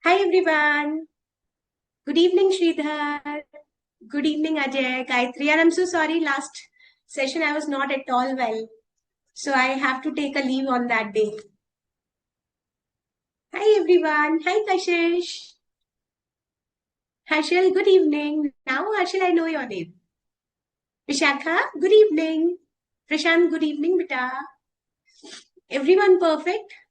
Hi everyone. Good evening, Sridhar. Good evening, Ajay, Gayatri. And I'm so sorry, last session I was not at all well. So I have to take a leave on that day. Hi everyone. Hi Kashish. Harshal, good evening. Now, Harshal, I know your name. Vishakha, good evening. Prashant, good evening, beta. Everyone perfect?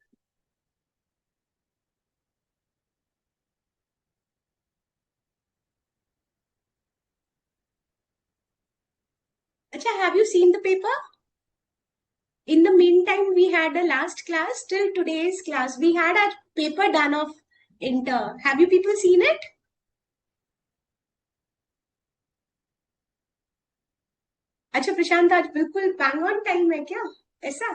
Acha, have you seen the paper? In the meantime, we had a last class till today's class. We had a paper done of inter. Have you people seen it? अच्छा प्रशांत आज बिल्कुल bang on time है क्या ऐसा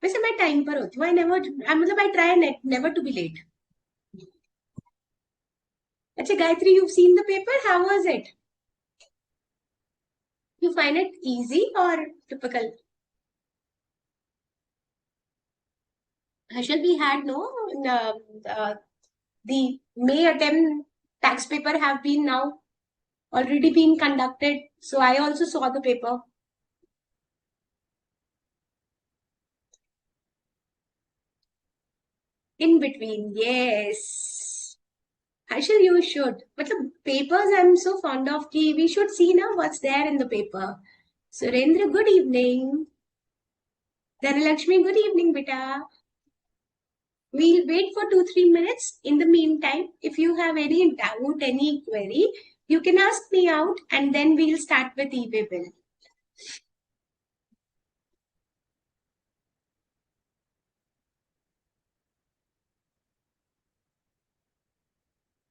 वैसे मैं time पर होती हूँ आई नेवर मतलब I try never to be late अच्छा Gayatri you seen the paper how was it you find it easy और typical Harshal, we had no the May attempt tax paper have been now already been conducted, so I also saw the paper. In between, yes. Harshal, you should. Matlab, papers I'm so fond of ki we should see now what's there in the paper. Surendra, good evening. Dhanalakshmi, good evening, beta. We'll wait for 2-3 minutes. In the meantime, if you have any doubt, any query, you can ask me out and then we'll start with e-way bill.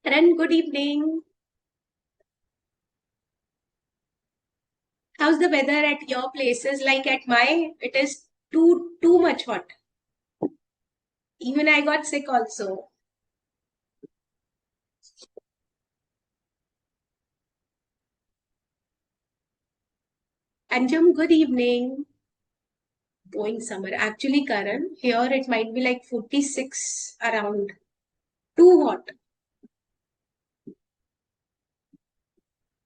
Karan, good evening. How's the weather at your places? Like at my, it is too much hot. Even I got sick also. Anjum, good evening. Going summer. Actually, Karan, here it might be like 46 around. Too hot.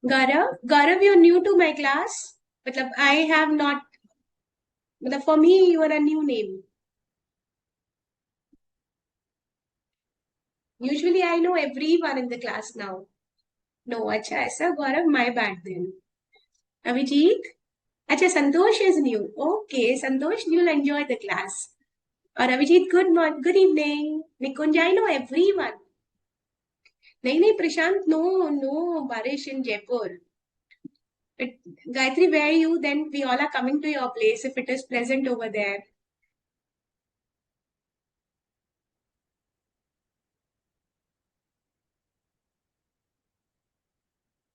Gaurav, you're new to my class. Matlab, I have not. Matlab, for me, you are a new name. Usually, I know everyone in the class now. No, acha, aisa, Gaurav, my bad then. Abhijit? Acha, Santosh is new. Okay, Santosh, you'll enjoy the class. Or Abhijit, good evening. Nikunja, I know everyone. नहीं Prashant, no Barish in Jaipur. Gayatri, where are you? Then we all are coming to your place if it is pleasant over there.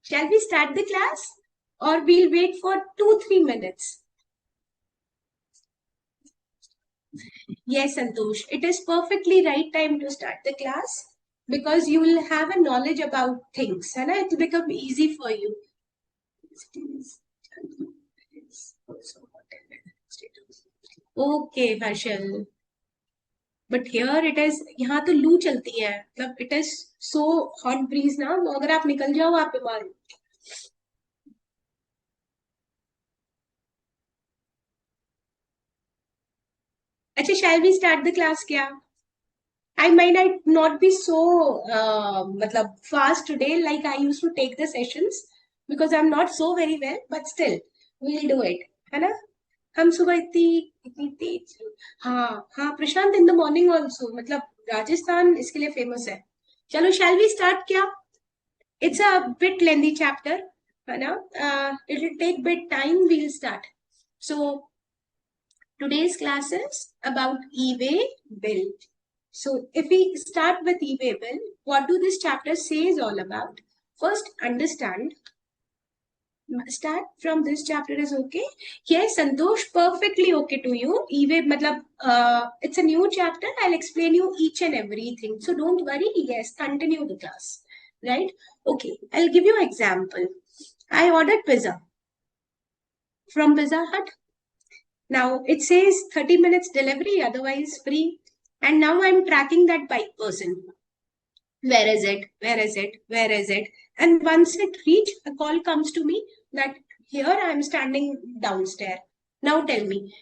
Shall we start the class? Or we'll wait for 2-3 minutes? Yes, Santosh. It is perfectly right time to start the class because you will have a knowledge about things and it will become easy for you. Okay, Harshal. But here it is यहाँ तो लू चलती है मतलब it is so hot breeze ना वो अगर आप निकल जाओ आप बीमार अच्छा shall we start the class क्या I might not be so matlab fast today like I used to take the sessions because I'm not so very well but still we'll do it है ना हम सुबह इतनी इतनी तेज हाँ हाँ प्रशांत in the morning also मतलब राजस्थान इसके लिए फेमस है चलो शैल वी स्टार्ट क्या it's a bit lengthy chapter है ना it will take bit time we'll start so today's class is about e-way bill so if we start with e-way bill what do this chapter says all about first understand start from this chapter is okay yes Santosh perfectly okay to you e-way matlab it's a new chapter I'll explain you each and everything so don't worry yes continue the class right okay I'll give you an example I ordered pizza from Pizza Hut now it says 30 minutes delivery otherwise free and now I'm tracking that bike person Where is it? Where is it? Where is it? And once it reach, a call comes to me that here I am standing downstairs. Now tell me,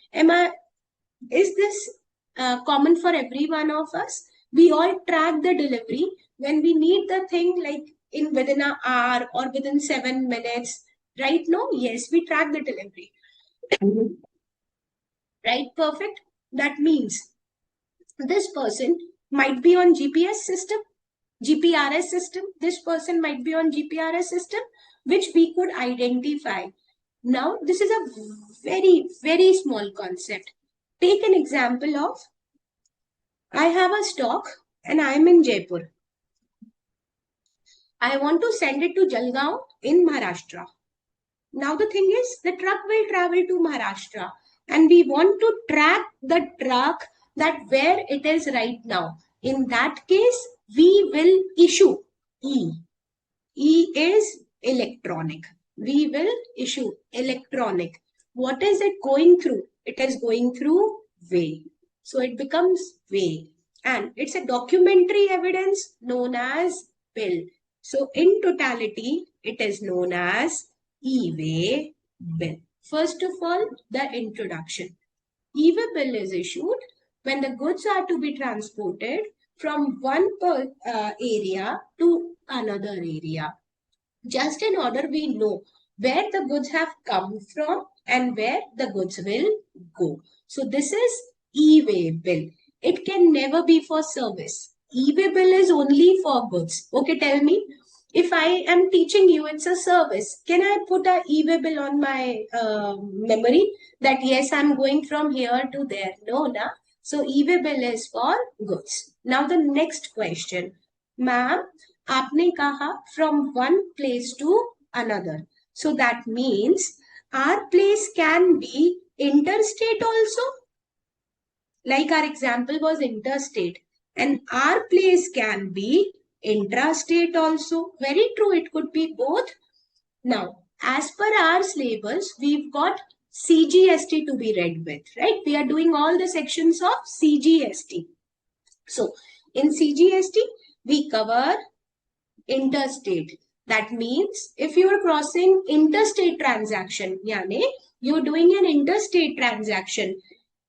is this common for every one of us? We all track the delivery when we need the thing like in within an hour or within 7 minutes. Right now, yes, we track the delivery. Right? Perfect. That means this person might be on GPS system, GPRS system. This person might be on GPRS system, which we could identify. Now, this is a very, very small concept. Take an example of I have a stock and I am in Jaipur. I want to send it to Jalgaon in Maharashtra. Now the thing is, the truck will travel to Maharashtra and we want to track the truck that where it is right now. In that case, we will issue E. E is electronic. We will issue electronic. What is it going through? It is going through way. So it becomes way. And it's a documentary evidence known as bill. So in totality, it is known as e-way bill. First of all, the introduction. E-way bill is issued when the goods are to be transported from one area to another area. Just in order we know where the goods have come from and where the goods will go. So this is e-way bill. It can never be for service. E-way bill is only for goods. Okay, tell me. If I am teaching you it's a service, can I put a e-way bill on my memory that yes, I'm going from here to there? No, na. So e-way bill is for goods. Now the next question. Ma'am, आपने कहा from one place to another. So that means our place can be interstate also. Like our example was interstate. And our place can be intrastate also. Very true, it could be both. Now, as per our syllabus, we've got CGST to be read with, right? We are doing all the sections of CGST. So, in CGST, we cover interstate. That means if you are crossing interstate transaction, yani you're doing an interstate transaction,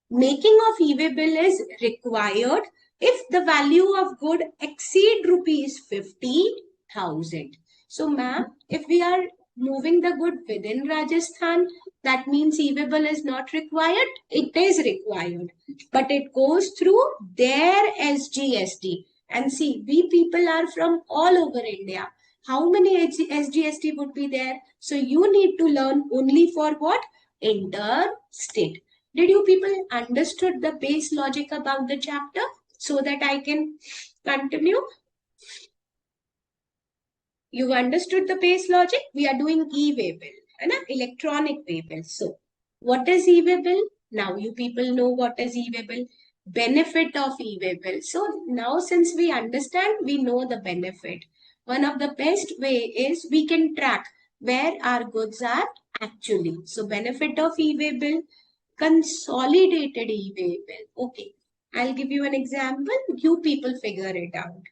making of e-way bill is required if the value of good exceed rupees 50,000. So ma'am, if we are moving the good within Rajasthan, that means e-way bill is not required. It is required, but it goes through their SGST. And see, we people are from all over India. How many SGST would be there? So you need to learn only for what? Interstate. Did you people understood the base logic about the chapter so that I can continue? You understood the base logic? We are doing e-way bill, and electronic way bill. So what is e-way bill? Now you people know what is e-way bill. Benefit of e-way bill. So now since we understand, we know the benefit. One of the best way is we can track where our goods are actually. So benefit of e-way bill, consolidated e-way bill. Okay, I'll give you an example. You people figure it out.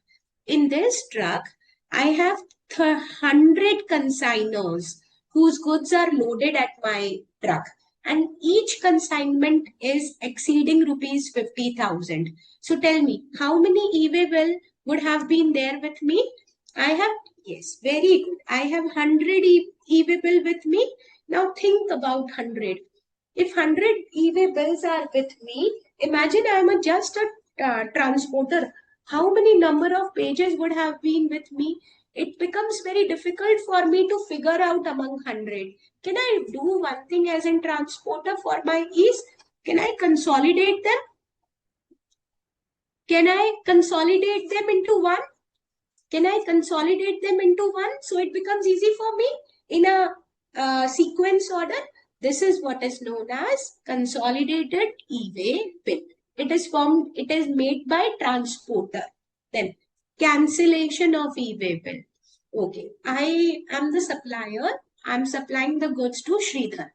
In this truck, I have 100 consignors whose goods are loaded at my truck, and each consignment is exceeding rupees 50,000. So tell me, how many e-way bill would have been there with me? I have, yes, very good. I have 100 e-way bill with me. Now think about 100. If 100 e-way bills are with me, imagine I am just a transporter. How many number of pages would have been with me? It becomes very difficult for me to figure out among 100. Can I do one thing as a transporter for my ease? Can I consolidate them? Can I consolidate them into one? Can I consolidate them into one so it becomes easy for me in a sequence order? This is what is known as consolidated e-way bill. It is made by transporter. Then cancellation of e-way bill. Okay, I am the supplier. I'm supplying the goods to Sridhar.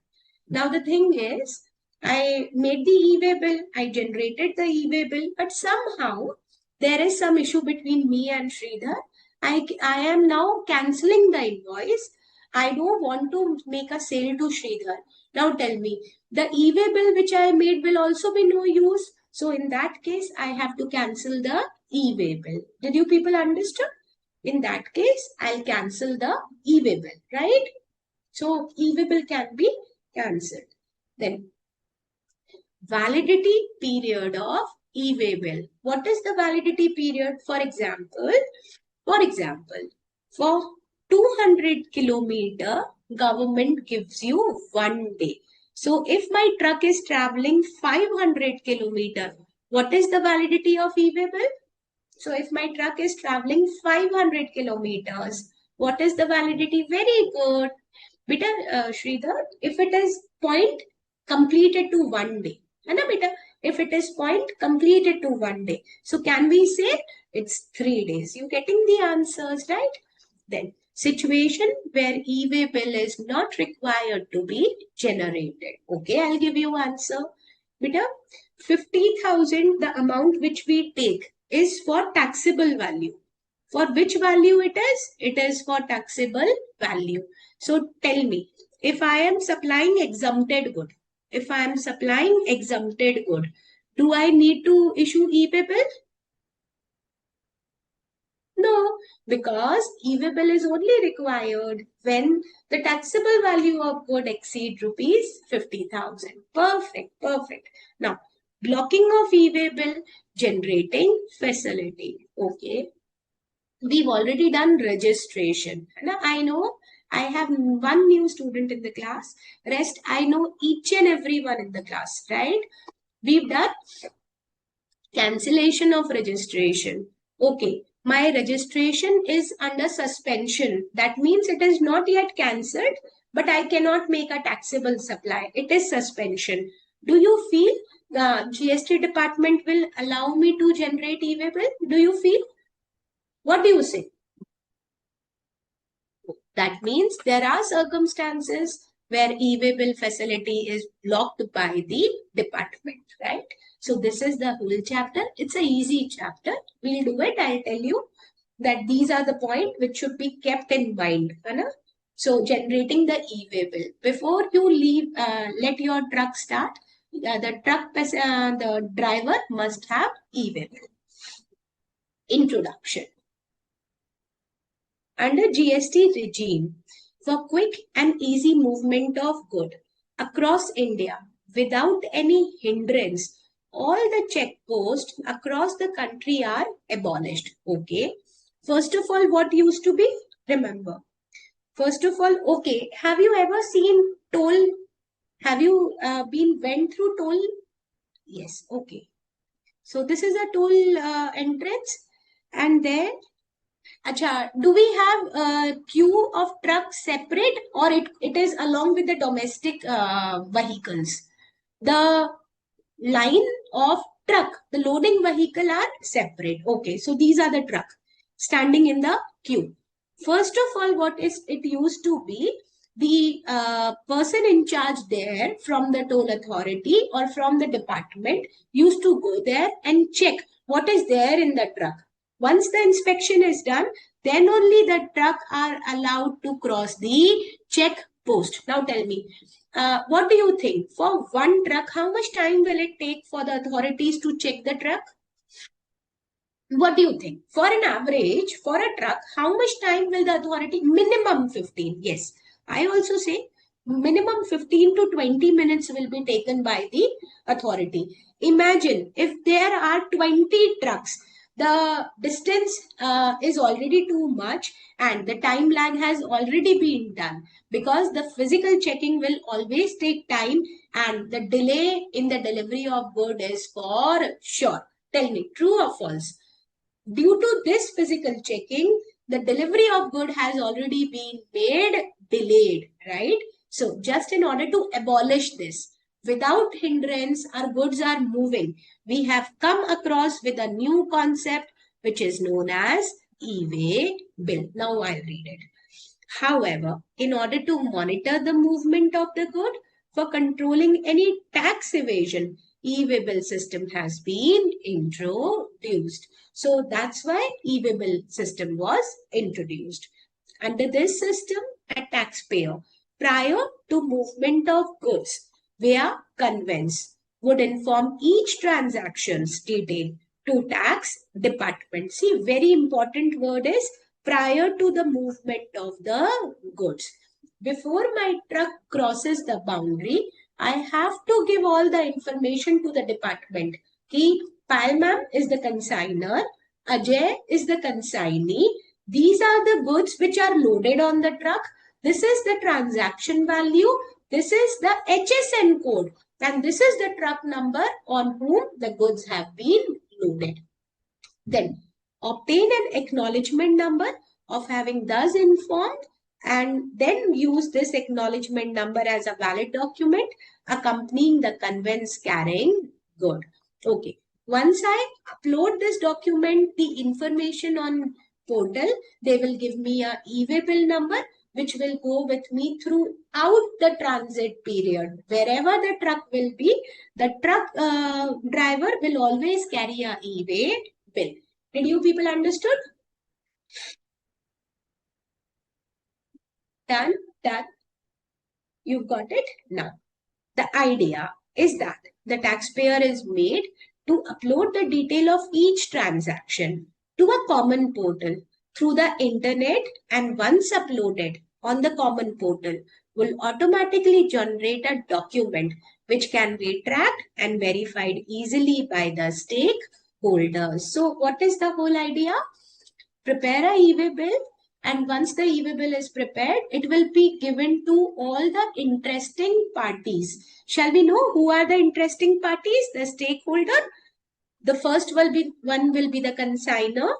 Now the thing is, I made the e-way bill. I generated the e-way bill, but somehow there is some issue between me and Sridhar. I am now cancelling the invoice. I don't want to make a sale to Sridhar. Now tell me, the e-way bill which I made will also be no use. So in that case, I have to cancel the e-way bill. Did you people understand? In that case, I'll cancel the e-way bill, right? So e-way bill can be cancelled. Then validity period of e-way bill. What is the validity period? For example, for 200 kilometer, government gives you 1 day. So if my truck is traveling 500 kilometer, what is the validity of e-way bill? So if my truck is traveling 500 kilometers, what is the validity? Very good. Beta, Sridhar, if it is point, completed to 1 day. And beta, if it is point, completed to 1 day. So can we say it's 3 days? You getting the answers, right? Then situation where e-way bill is not required to be generated. Okay, I'll give you answer. Beta, 50,000, the amount which we take is for taxable value. For which value it is? It is for taxable value. So tell me, if I am supplying exempted good, do I need to issue e-way bill? No, because e-way bill is only required when the taxable value of good exceed rupees 50,000. Perfect, perfect. Now, blocking of e-way bill, generating facility. Okay. We've already done registration. Now, I know I have one new student in the class. Rest, I know each and everyone in the class, right? We've done cancellation of registration. Okay, my registration is under suspension. That means it is not yet cancelled, but I cannot make a taxable supply. It is suspension. Do you feel the GST department will allow me to generate e-way bill? Do you feel? What do you say? That means there are circumstances where e-way bill facility is blocked by the department, right? So this is the whole chapter. It's a easy chapter. We'll do it. I'll tell you that these are the points which should be kept in mind. So generating the e-way bill. Before you leave, let your truck start. The driver must have e-way bill. Introduction. Under GST regime, for quick and easy movement of good across India without any hindrance, all the checkposts across the country are abolished. Okay. First of all, what used to be? Remember. First of all, okay, have you ever seen toll? Have you went through toll? Yes, okay. So this is a toll entrance, and then Acha, do we have a queue of trucks separate, or it is along with the domestic vehicles? The line of truck, the loading vehicle are separate. Okay, so these are the truck standing in the queue. First of all, what is it used to be? The person in charge there from the toll authority or from the department used to go there and check what is there in the truck. Once the inspection is done, then only the truck are allowed to cross the check post. Now tell me, what do you think? For one truck, how much time will it take for the authorities to check the truck? What do you think? For an average, for a truck, how much time will the authority? Minimum 15. Yes, I also say minimum 15 to 20 minutes will be taken by the authority. Imagine if there are 20 trucks, the distance is already too much and the time lag has already been done, because the physical checking will always take time and the delay in the delivery of good is for sure. Tell me, true or false? Due to this physical checking, the delivery of good has already been made delayed, right? So just in order to abolish this, without hindrance, our goods are moving. We have come across with a new concept which is known as e-way bill. Now I'll read it. However, in order to monitor the movement of the good, for controlling any tax evasion, e-way bill system has been introduced. reduced. So that's why e-way bill system was introduced. Under this system, a taxpayer, prior to movement of goods via conveyance, would inform each transaction's detail to tax department. See, very important word is prior to the movement of the goods. Before my truck crosses the boundary, I have to give all the information to the department. Ki Pal ma'am is the consignor, Ajay is the consignee. These are the goods which are loaded on the truck. This is the transaction value. This is the HSN code. And this is the truck number on whom the goods have been loaded. Then obtain an acknowledgement number of having thus informed, and then use this acknowledgement number as a valid document accompanying the conveyance carrying good. Okay. Once I upload this document, the information on portal, they will give me a e-way bill number which will go with me throughout the transit period. Wherever the truck will be, the truck driver will always carry a e-way bill. Did you people understood? Done? Done? You've got it? Now, the idea is that the taxpayer is made to upload the detail of each transaction to a common portal through the internet, and once uploaded on the common portal will automatically generate a document which can be tracked and verified easily by the stakeholders. So what is the whole idea? Prepare a e-way bill, and once the e-way bill is prepared, it will be given to all the interesting parties. Shall we know who are the interesting parties, the stakeholder? The first one will be the consignor,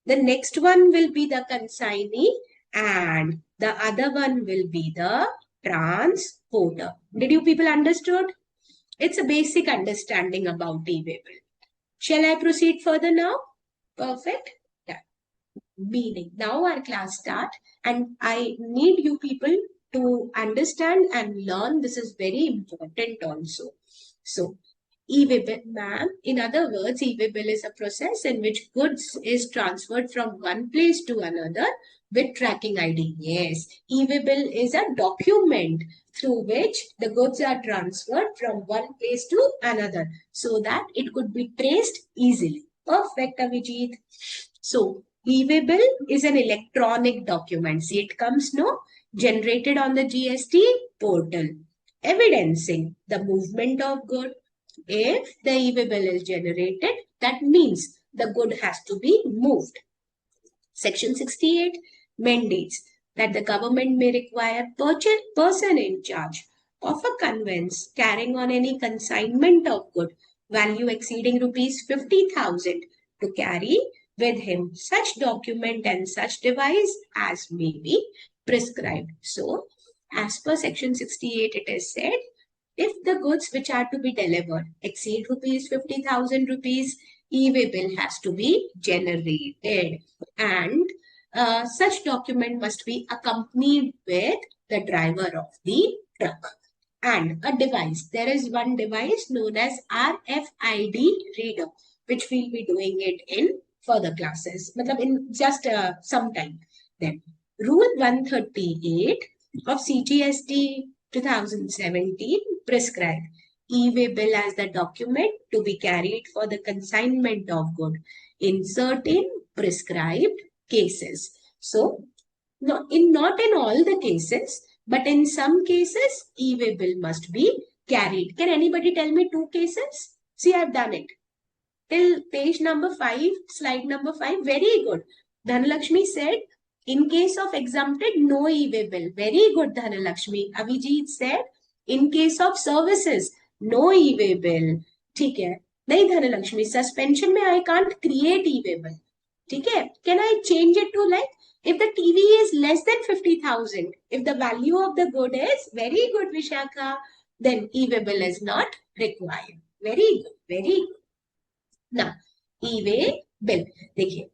the next one will be the consignee, and the other one will be the transporter. Did you people understood? It's a basic understanding about e-way bill. Shall I proceed further now? Perfect. Meaning, now our class start, and I need you people to understand and learn. This is very important also. So, e-way bill, ma'am, in other words, e-way bill is a process in which goods is transferred from one place to another with tracking ID. Yes, e-way bill is a document through which the goods are transferred from one place to another so that it could be traced easily. Perfect, Avijit. So, e-way bill is an electronic document. See, it comes generated on the GST portal, evidencing the movement of good. If the e-way bill is generated, that means the good has to be moved. Section 68 mandates that the government may require person in charge of a conveyance carrying on any consignment of good value exceeding rupees 50,000 to carry with him such document and such device as may be prescribed. So, as per section 68, it is said, if the goods which are to be delivered exceed rupees 50,000 rupees, e-way bill has to be generated, and such document must be accompanied with the driver of the truck and a device. There is one device known as RFID reader, which we'll be doing it in further classes, in just some time. Then, Rule 138 of CGST 2017 prescribe e-way bill as the document to be carried for the consignment of good in certain prescribed cases. So, not in all the cases, but in some cases, e-way bill must be carried. Can anybody tell me 2 cases? See, I've done it. Till page number 5, slide number 5, very good. Dhanalakshmi said, in case of exempted, no e-way bill. Very good, Dhanalakshmi. Avijit said, in case of services, no e-way bill. ठीक है? नहीं Dhanalakshmi, suspension में I can't create e-way bill. ठीक है? Can I change it to like, if the TV is less than 50,000, if the value of the good is, very good Vishakha, then e-way bill is not required. Very good, very good. Now, e-way bill. देखिए,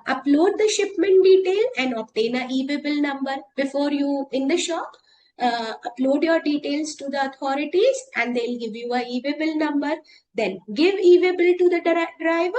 upload the shipment detail and obtain a e-way bill number before you in the shop. upload your details to the authorities and they'll give you a e-way bill number. Then give e-way bill to the driver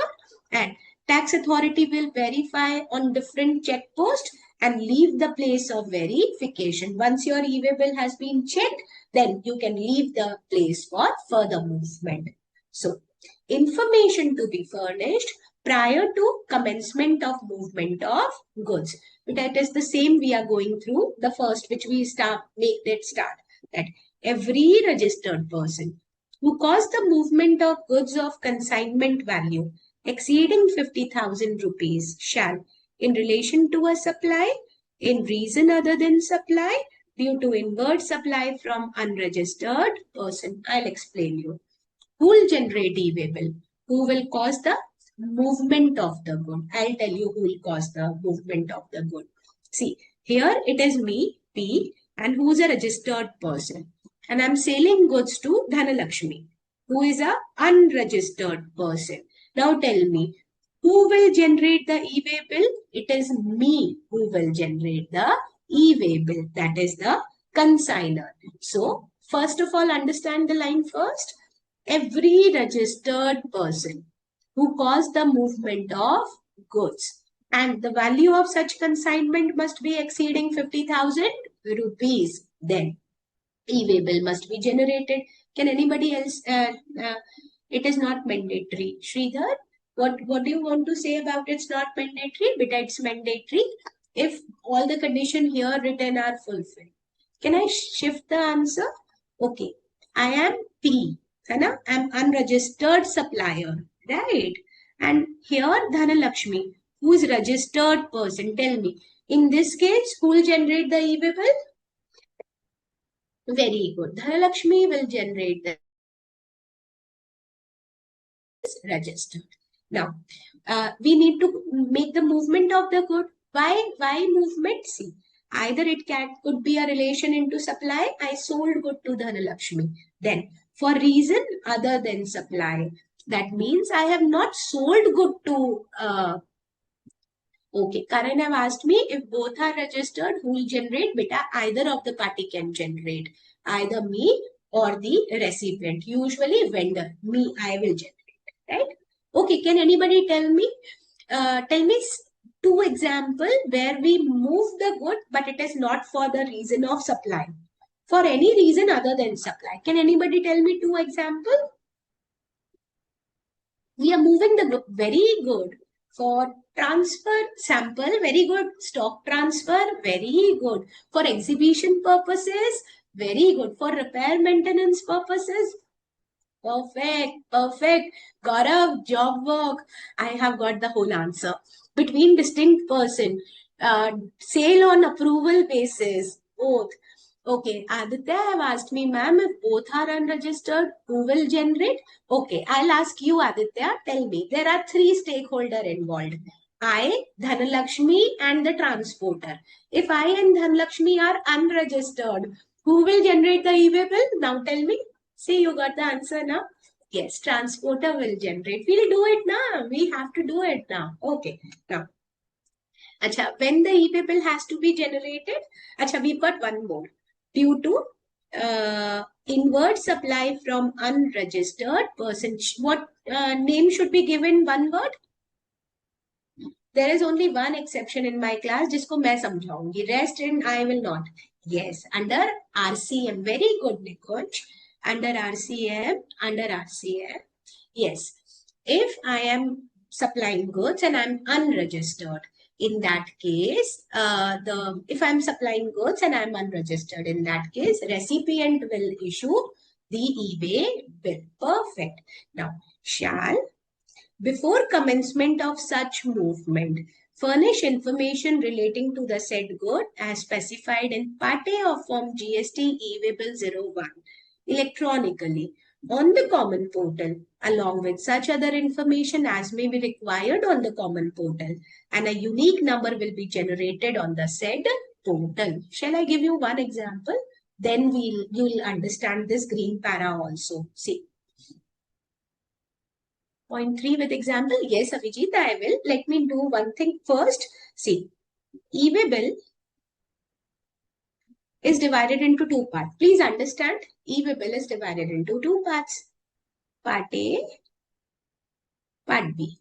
and tax authority will verify on different check posts and leave the place of verification. Once your e-way bill has been checked, then you can leave the place for further movement. So, information to be furnished prior to commencement of movement of goods. That is the same we are going through. The first which we make that start. That every registered person who caused the movement of goods of consignment value exceeding 50,000 rupees shall, in relation to a supply, in reason other than supply, due to inward supply from unregistered person. I'll explain you. Who will generate e-way bill? Who will cause the movement of the good? I'll tell you who will cause the movement of the good. See, here it is me, P, and who is a registered person. And I'm selling goods to Dhanalakshmi, who is a unregistered person. Now tell me, who will generate the e-way bill? It is me who will generate the e-way bill. That is the consignor. So, first of all, understand the line first. Every registered person who caused the movement of goods and the value of such consignment must be exceeding 50,000 rupees, then e-way bill must be generated. Can anybody else? It is not mandatory. Sridhar, what do you want to say about it's not mandatory? But it's mandatory if all the conditions here written are fulfilled. Can I shift the answer? Okay, I am P. I am unregistered supplier, right? And here Dhanalakshmi, who is registered person. Tell me, in this case, who will generate the e-way bill? Very good. Dhanalakshmi will generate the registered. Now, we need to make the movement of the good. Why movement? See, either it could be a relation into supply. I sold good to Dhanalakshmi. Then, for reason other than supply, that means I have not sold good to. Okay, Karan have asked me if both are registered, who will generate? Beta, either of the party can generate. Either me or the recipient. Usually vendor. Me, I will generate. Right? Okay, can anybody tell me two examples where we move the good, but it is not for the reason of supply. For any reason other than supply. Can anybody tell me two examples? We are moving the good. Very good. For transfer sample, very good. Stock transfer, very good. For exhibition purposes, very good. For repair maintenance purposes, perfect, perfect. Gaurav, job work. I have got the whole answer. Between distinct person, sale on approval basis, both. Okay, Aditya have asked me, ma'am, if both are unregistered, who will generate? Okay, I'll ask you, Aditya. Tell me, there are three stakeholders involved. I, Dhanalakshmi, and the transporter. If I and Dhanalakshmi are unregistered, who will generate the e-way bill? Now tell me. See, you got the answer now. Yes, transporter will generate. We'll do it now. We have to do it now. Okay. Now, acha, when the e-way bill has to be generated, acha, we've got one more. Due to inward supply from unregistered person. What name should be given? One word? There is only one exception in my class, जिसको मैं समझाऊंगी. Rest in I will not. Yes, under RCM. Very good, Nikunj. Under RCM. Yes. If I am supplying goods and I'm unregistered, in that case, if I'm supplying goods and I'm unregistered, in that case, recipient will issue the e-way bill. Perfect. Now, shall, before commencement of such movement, furnish information relating to the said good as specified in Part A of Form GST e-way bill 01 electronically on the common portal, along with such other information as may be required on the common portal, and a unique number will be generated on the said portal. Shall I give you one example? Then you'll understand this green para also. See. Point 3 with example. Yes, Abhijit, I will. Let me do one thing first. See, e-way bill is divided into two parts. Please understand, e-way bill is divided into two parts. Part A, Part B.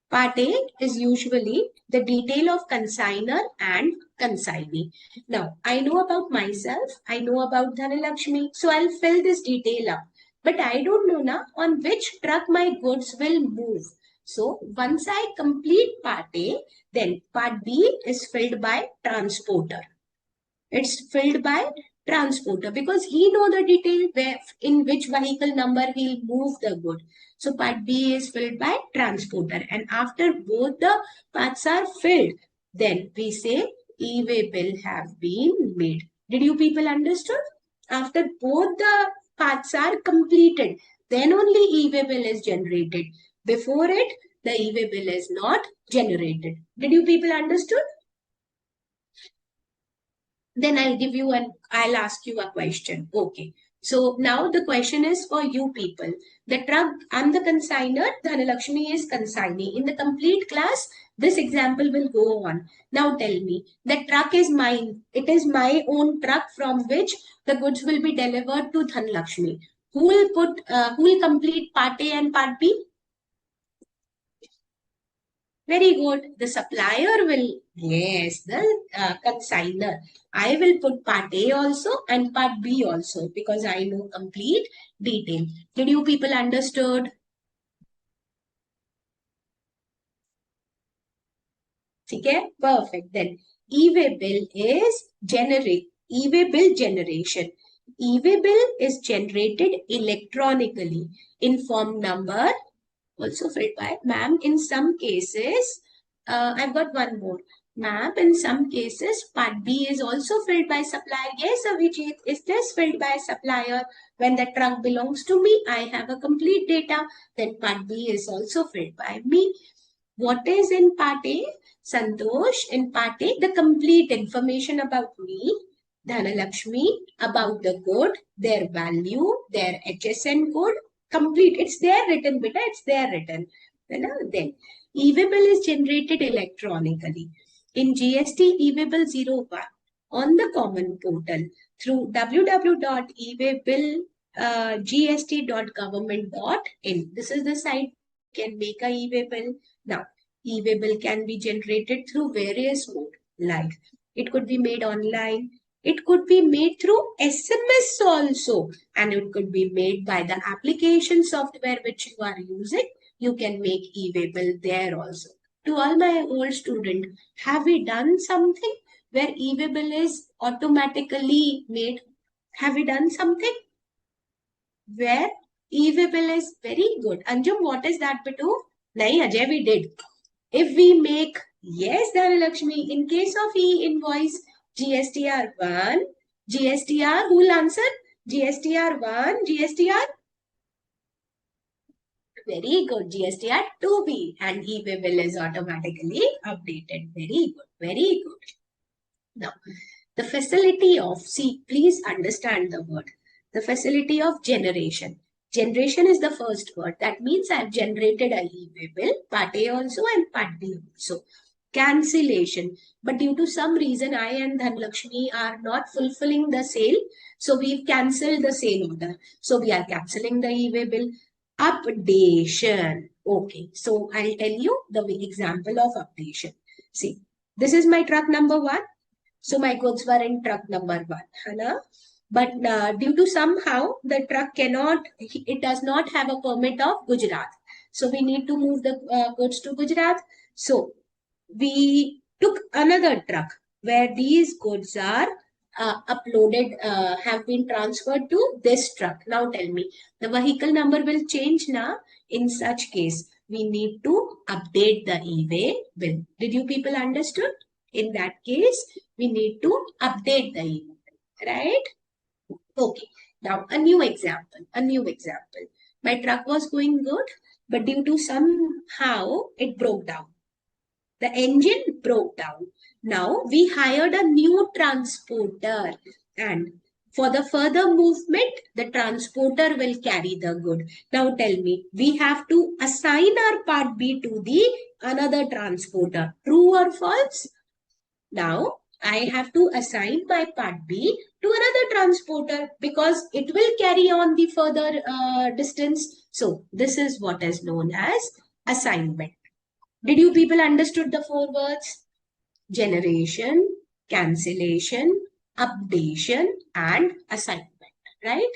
Part A is usually the detail of consignor and consignee. Now, I know about myself, I know about Dhanalakshmi, so I'll fill this detail up. But I don't know now on which truck my goods will move. So, once I complete Part A, then Part B is filled by transporter. It's filled by transporter because he know the detail where in which vehicle number he'll move the good. So part B is filled by transporter, and after both the parts are filled, then we say e-way bill have been made. Did you people understood? After both the parts are completed, then only e-way bill is generated. Before it, the e-way bill is not generated. Did you people understood? Then I'll ask you a question. Okay. So now the question is for you people. The truck, I'm the consignor, Dhanalakshmi is consignee. In the complete class, this example will go on. Now tell me, the truck is mine. It is my own truck from which the goods will be delivered to Dhanalakshmi. Who will complete part A and part B? Very good. The supplier will, yes, the consignor. I will put part A also and part B also because I know complete detail. Did you people understood? Okay, perfect. Then e-way bill is e-way bill generation. E-way bill is generated electronically in form number also filled by ma'am. In some cases, I've got one more. Ma'am, in some cases, part B is also filled by supplier. Yes, Avijit, is this filled by supplier? When the truck belongs to me, I have a complete data. Then part B is also filled by me. What is in part A? Santosh, in part A, the complete information about me, Dhanalakshmi, about the good, their value, their HSN code, complete. It's there written, beta. It's there written. Then, e-way bill is generated electronically. In GST e-way bill 01 on the common portal through www.ewaybillgst.government.in. This is the site you can make a e-way bill. Now, e-way bill can be generated through various modes, like it could be made online, it could be made through SMS also, and it could be made by the application software which you are using. You can make e-way bill there also. To all my old students, have we done something where e-way bill is automatically made? Have we done something where e-way bill is very good? Anjum, what is that, Pitu? Nahi, Ajay, we did. If we make, yes, Dhanalakshmi, in case of e-invoice, GSTR 1, GSTR, who will answer? GSTR 1, GSTR? Very good, GSTR 2B, and e-way bill is automatically updated. Very good, very good. Now, the facility of, see, please understand the word. The facility of generation. Generation is the first word. That means I have generated a e-way bill, part A also and part B also. Cancellation. But due to some reason, I and Dhanlakshmi are not fulfilling the sale. So we've cancelled the sale order. So we are cancelling the e-way bill. Updation. Okay. So I'll tell you the example of updation. See, this is my truck number 1. So my goods were in truck number 1. Hana? But due to somehow the truck it does not have a permit of Gujarat. So we need to move the goods to Gujarat. So we took another truck where these goods are have been transferred to this truck. Now tell me, the vehicle number will change now. In such case, we need to update the e-way bill. Did you people understood? In that case, we need to update the e-way bill, right? Okay, now a new example, My truck was going good, but due to somehow it broke down. The engine broke down. Now we hired a new transporter, and for the further movement, the transporter will carry the good. Now tell me, we have to assign our part B to the another transporter. True or false? Now I have to assign my part B to another transporter because it will carry on the further distance. So this is what is known as assignment. Did you people understood the 4 words? Generation, cancellation, updation, and assignment, right?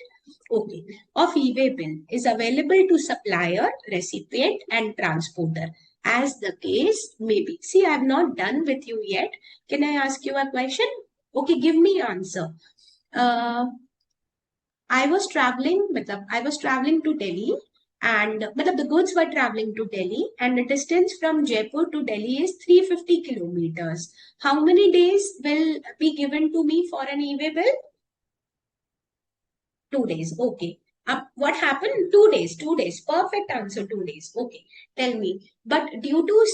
Okay. Of e-way bill is available to supplier, recipient, and transporter as the case may be. See, I have not done with you yet. Can I ask you a question? Okay, give me answer. I was traveling to Delhi and the goods were traveling to Delhi and the distance from Jaipur to Delhi is 350 kilometers. How many days will be given to me for an e-way bill? 2 days. Okay. What happened? 2 days. 2 days. Perfect answer. 2 days. Okay. Tell me. But due to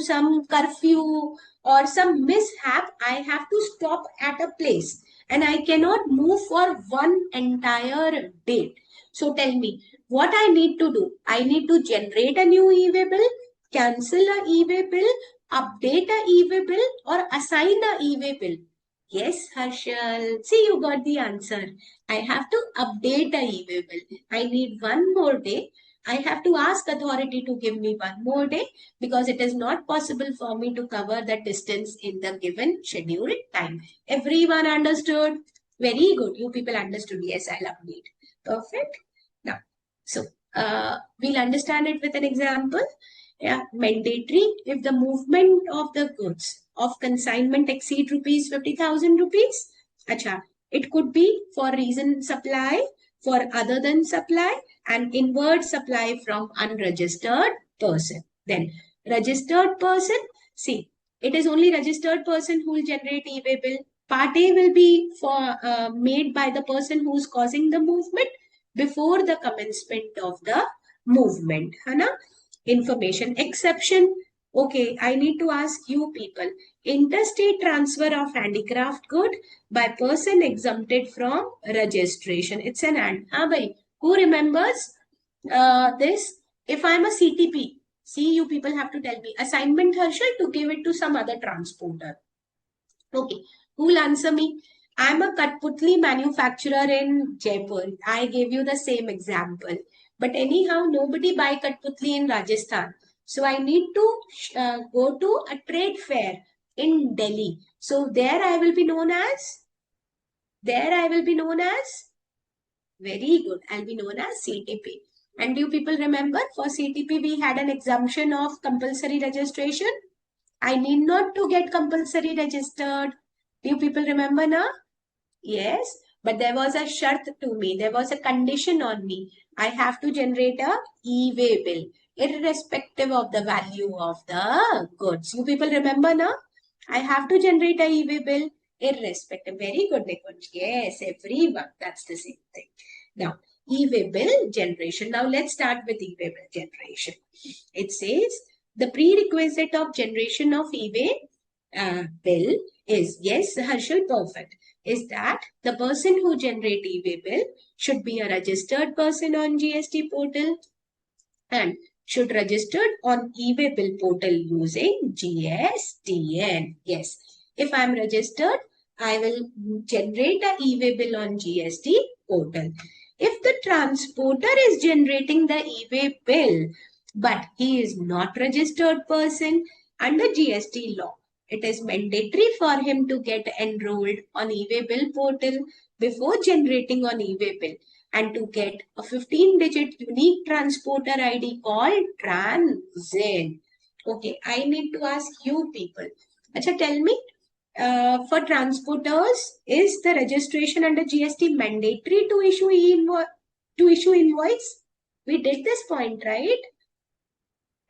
some curfew or some mishap, I have to stop at a place and I cannot move for one entire day. So tell me, what I need to do? I need to generate a new e-way bill, cancel a e-way bill, update a e-way bill, or assign a e-way bill. Yes, Harshal. See, you got the answer. I have to update a e-way bill. I need one more day. I have to ask authority to give me one more day because it is not possible for me to cover the distance in the given scheduled time. Everyone understood? Very good. You people understood. Yes, I'll update. Perfect. Now, so we'll understand it with an example. Yeah, mandatory if the movement of the goods of consignment exceed rupees 50,000 rupees. Acha, it could be for reason supply, for other than supply, and inward supply from unregistered person. Then registered person, see, it is only registered person who will generate e-way bill. Part A will be for made by the person who is causing the movement before the commencement of the movement. Hana? Information exception. Okay, I need to ask you people. Interstate transfer of handicraft good by person exempted from registration. It's an and. Bhai, who remembers this? If I'm a CTP, see, you people have to tell me. Assignment Harshal to give it to some other transporter. Okay, who will answer me? I'm a Katputli manufacturer in Jaipur. I gave you the same example. But anyhow, nobody buy Katputli in Rajasthan. So I need to go to a trade fair in Delhi. So there I will be known as? Very good. I'll be known as CTP. And do you people remember for CTP we had an exemption of compulsory registration? I need not to get compulsory registered. Do you people remember now? Yes, but there was a shart to me. There was a condition on me. I have to generate a e-way bill, irrespective of the value of the goods. You people remember now? I have to generate a e-way bill, irrespective. Very good, Nikunj. Yes, everyone. That's the same thing. Now, e-way bill generation. Now, let's start with e-way bill generation. It says, the prerequisite of generation of e-way bill is, yes, Harshal, perfect, is that the person who generate e-way bill should be a registered person on GST portal and should registered on e-way bill portal using GSTN. Yes, if I am registered, I will generate a e-way bill on GST portal. If the transporter is generating the e-way bill, but he is not registered person under GST law, it is mandatory for him to get enrolled on e-way bill portal before generating on e-way bill and to get a 15-digit unique transporter ID called TransIN. Okay, I need to ask you people. Acha, tell me, for transporters, is the registration under GST mandatory to issue invoice? We did this point, right?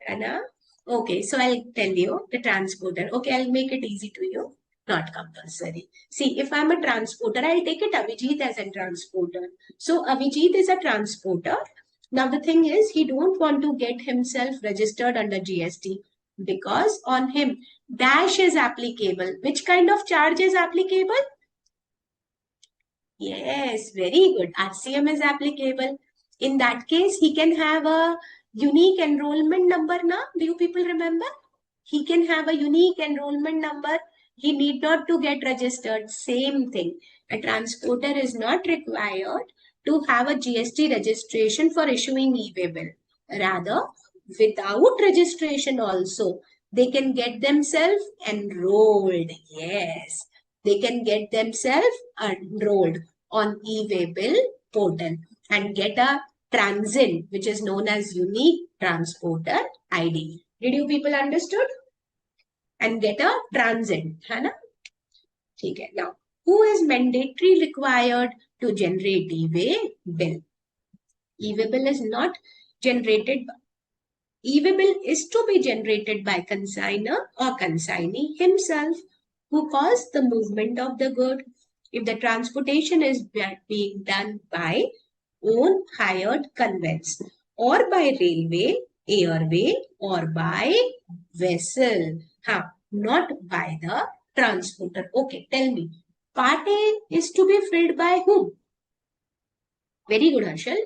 Anna? Okay, so I'll tell you the transporter. Okay, I'll make it easy to you. Not compulsory. See, if I'm a transporter, I'll take it Avijit as a transporter. So Avijit is a transporter. Now the thing is, he don't want to get himself registered under GST because on him dash is applicable. Which kind of charge is applicable? Yes, very good. RCM is applicable. In that case, he can have a unique enrollment number now. Do you people remember? He can have a unique enrollment number He need not to get registered. Same thing. A transporter is not required to have a GST registration for issuing e-way bill. Rather, without registration also, they can get themselves enrolled. Yes, they can get themselves enrolled on e-way bill portal and get a transit, which is known as unique transporter ID. Did you people understood? And get a transit, है ना? ठीक है. Now, who is mandatory required to generate e-way bill? E-way bill is not generated. E-way bill is to be generated by consigner or consignee himself, who caused the movement of the good. If the transportation is being done by own hired conveyance or by railway, airway or by vessel, not by the transporter. Okay, tell me, part A is to be filled by whom? Very good, Harshal.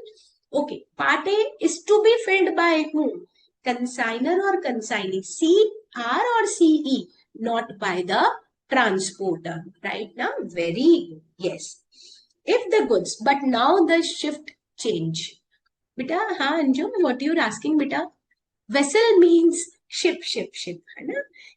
Okay, part A is to be filled by whom? Consigner or consignee? CR or CE? Not by the transporter. Right now, very good. Yes. If the goods, but now the shift change. Beta, Anju, what you're asking, beta? Vessel means ship.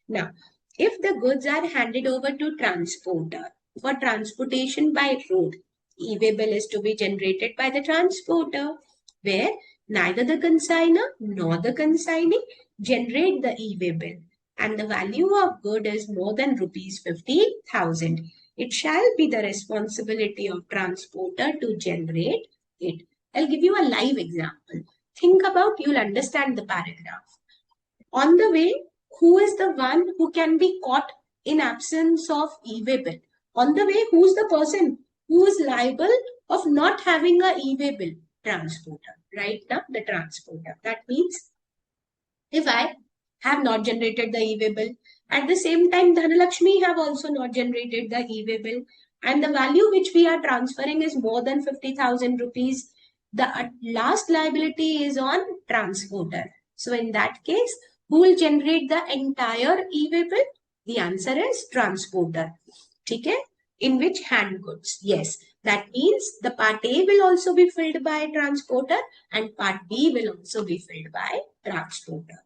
Now, if the goods are handed over to transporter for transportation by road, e-way bill is to be generated by the transporter, where neither the consigner nor the consignee generate the e-way bill, and the value of good is more than rupees 50,000. It shall be the responsibility of transporter to generate it. I'll give you a live example. Think about, you'll understand the paragraph. On the way, who is the one who can be caught in absence of e-way bill? On the way, who's the person who is liable of not having a e-way bill? Transporter. Right now, the transporter. That means if I have not generated the e-way bill, at the same time, Dhanalakshmi have also not generated the e-way bill, and the value which we are transferring is more than 50,000 rupees, the last liability is on transporter. So in that case, who will generate the entire e-way bill? The answer is transporter. Okay? In which hand goods? Yes. That means the part A will also be filled by transporter and part B will also be filled by transporter.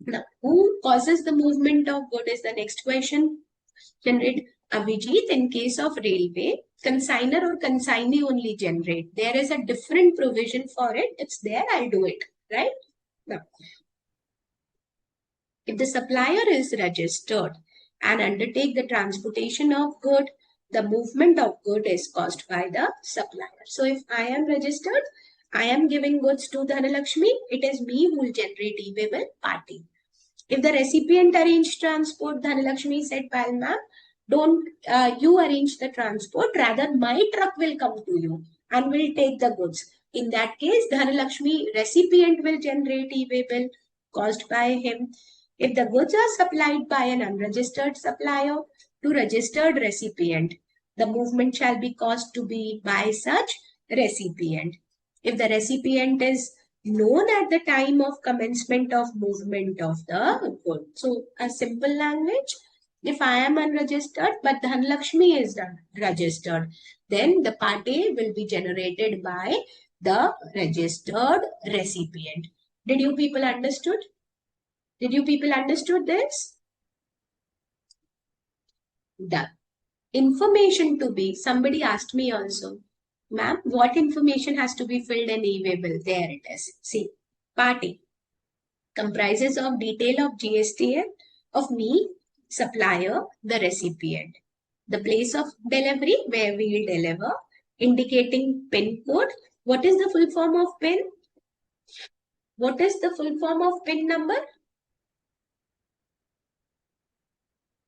Now, who causes the movement of good is the next question. Generate Abhijit, in case of railway, consigner or consignee only generate. There is a different provision for it. It's there, I'll do it. Right? Now, if the supplier is registered and undertake the transportation of good, the movement of good is caused by the supplier. So if I am registered, I am giving goods to Dhanalakshmi, it is me who will generate e-way bill party. If the recipient arranged transport, Dhanalakshmi said, pal ma'am, don't you arrange the transport, rather my truck will come to you and will take the goods. In that case, Dhanalakshmi recipient will generate e-way bill caused by him. If the goods are supplied by an unregistered supplier to registered recipient, the movement shall be caused to be by such recipient. If the recipient is known at the time of commencement of movement of the good. So a simple language, if I am unregistered but Dhanlakshmi is registered, then the part A will be generated by the registered recipient. Did you people understood? Did you people understood this? The information to be, somebody asked me also, ma'am, what information has to be filled in e-way bill? There it is. See, part A comprises of detail of GST of me, supplier, the recipient. The place of delivery where we will deliver, indicating PIN code. What is the full form of PIN? What is the full form of PIN number?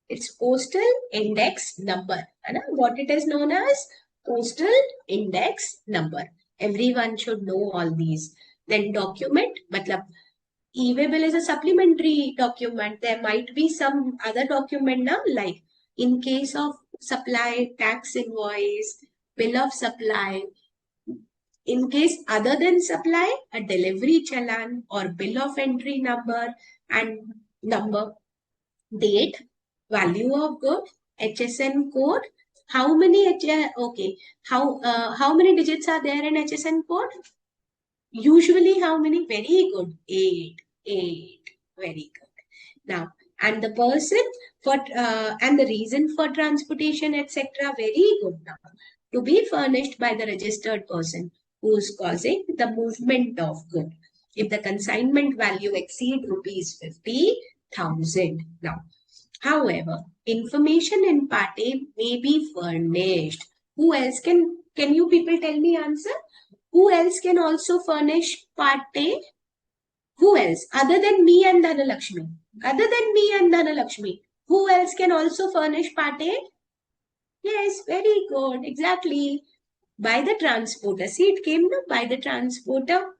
It's postal index number. What it is known as? Postal index number. Everyone should know all these. Then document, matlab, e-way bill is a supplementary document. There might be some other document now, like in case of supply, tax invoice, bill of supply. In case other than supply, a delivery challan or bill of entry number and number, date, Value of good, HSN code. How many how many digits are there in HSN code? Usually how many? Very good. 8. 8. Very good. Now, and the person for and the reason for transportation, etc. Very good. Now, to be furnished by the registered person who is causing the movement of good. If the consignment value exceed rupees 50,000. Now, however, information in Part A may be furnished. Who else can you people tell me answer? Who else can also furnish Part A? Who else? Other than me and Dhanalakshmi. Other than me and Dhanalakshmi. Who else can also furnish Part A? Yes, very good. Exactly. By the transporter. See, it came by the transporter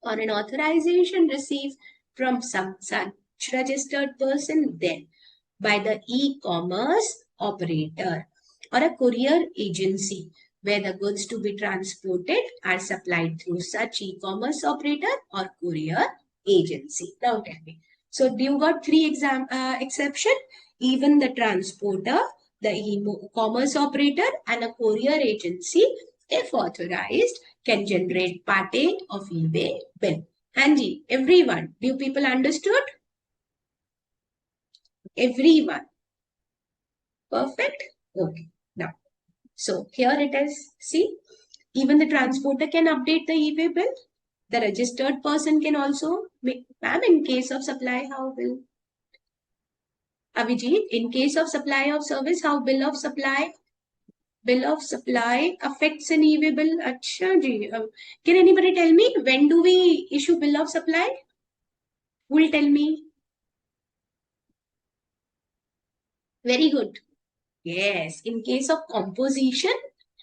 or an authorization received from some such registered person, then by the e-commerce operator or a courier agency where the goods to be transported are supplied through such e-commerce operator or courier agency. Now tell me. So you got three exception. Even the transporter, the e-commerce operator and a courier agency, if authorized, can generate Part A of eBay bill. Hanji, everyone, do you people understood? Everyone. Perfect. Okay. Now, so here it is. See, even the transporter can update the e-way bill. The registered person can also make, ma'am, in case of supply, how will? Avijit, in case of supply of service, how bill of supply? Bill of supply affects an e-way bill. Acha ji. Can anybody tell me when do we issue bill of supply? Who will tell me? Very good. Yes, in case of composition,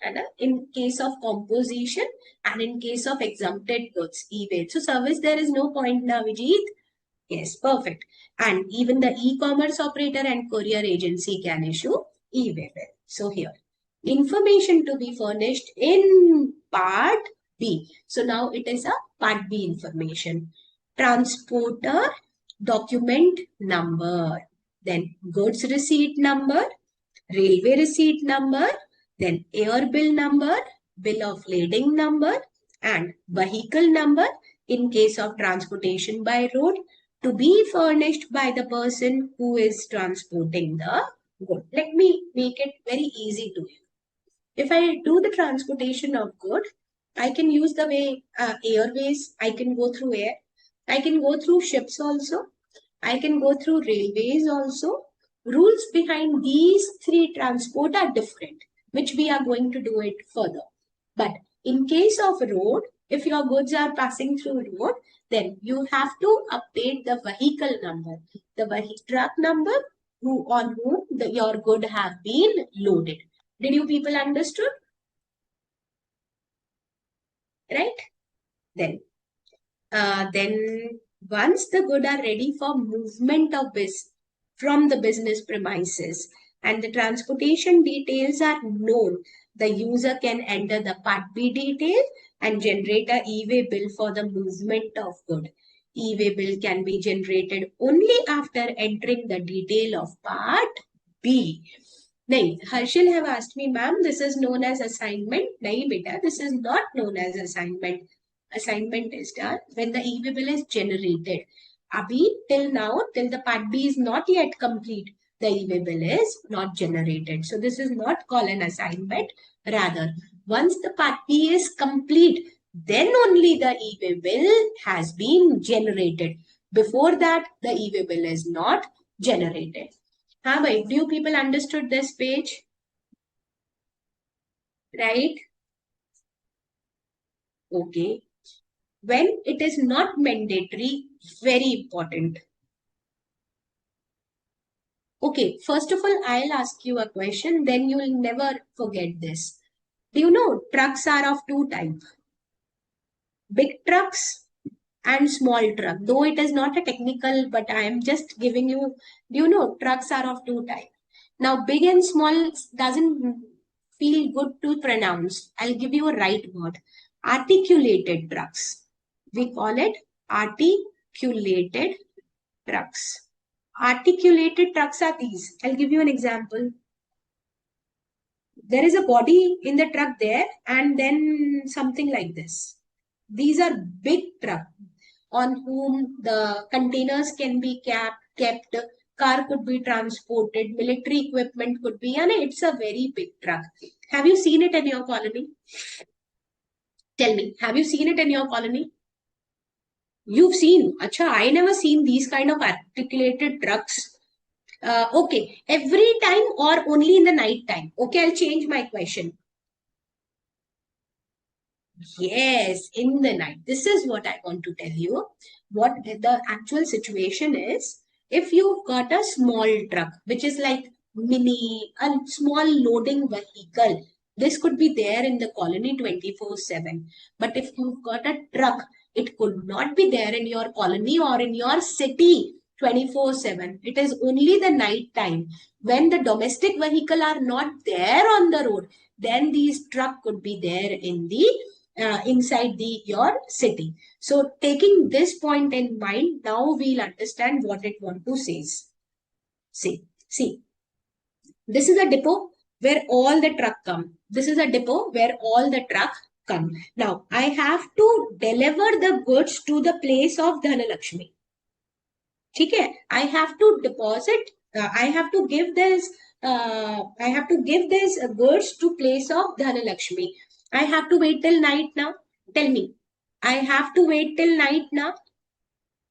and in case of composition and in case of exempted goods, e-way. So service, there is no point now, Vijit. Yes, perfect. And even the e-commerce operator and courier agency can issue e-way bill. So here, information to be furnished in Part B. So now it is a Part B information. Transporter document number, then goods receipt number, railway receipt number, then air bill number, bill of lading number, and vehicle number in case of transportation by road to be furnished by the person who is transporting the good. Let me make it very easy to you. If I do the transportation of good, I can use the way airways, I can go through air, I can go through ships also, I can go through railways also. Rules behind these three transport are different, which we are going to do it further. But in case of road, if your goods are passing through road, then you have to update the vehicle number, the truck number on whom your good have been loaded. Did you people understood? Right? Then once the good are ready for movement of from the business premises and the transportation details are known, the user can enter the Part B detail and generate a e-way bill for the movement of good. E-way bill can be generated only after entering the detail of Part B. Nahin, Harshil have asked me, ma'am, this is known as assignment. Nahin, beta, this is not known as assignment. Assignment is done when the e-way bill is generated. Abhi, till now, till the Part B is not yet complete, the e-way bill is not generated. So this is not called an assignment. Rather, once the Part B is complete, then only the e-way bill has been generated. Before that, the e-way bill is not generated. हाँ भाई, do you people understood this page? Right? Okay. When it is not mandatory, very important. Okay, first of all, I'll ask you a question, then you will never forget this. Do you know trucks are of two types? Big trucks and small truck. Though it is not a technical, but I am just giving you, do you know trucks are of two types? Now, big and small doesn't feel good to pronounce. I'll give you a right word. Articulated trucks. We call it articulated trucks. articulated trucks are these. I'll give you an example. There is a body in the truck there, and then something like this. These are big trucks on whom the containers can be kept, car could be transported, military equipment could be, and it's a very big truck. Have you seen it in your colony? Tell me, have you seen it in your colony? You've seen. Acha, I never seen these kind of articulated trucks. Okay, every time or only in the night time? Okay, I'll change my question. Yes, in the night. This is what I want to tell you. What the actual situation is. If you've got a small truck, which is like mini, a small loading vehicle, this could be there in the colony 24/7. But if you've got a truck, it could not be there in your colony or in your city 24/7. It is only the night time. When the domestic vehicle are not there on the road, then these truck could be there in the inside the your city. So taking this point in mind, now we'll understand what it want to says. See, this is a depot where all the truck come. This is a depot where all the truck come. Now I have to deliver the goods to the place of Dhanalakshmi. Okay, I have to deposit. I have to give this. I have to give this goods to place of Dhanalakshmi. I have to wait till night now. Tell me, I have to wait till night now.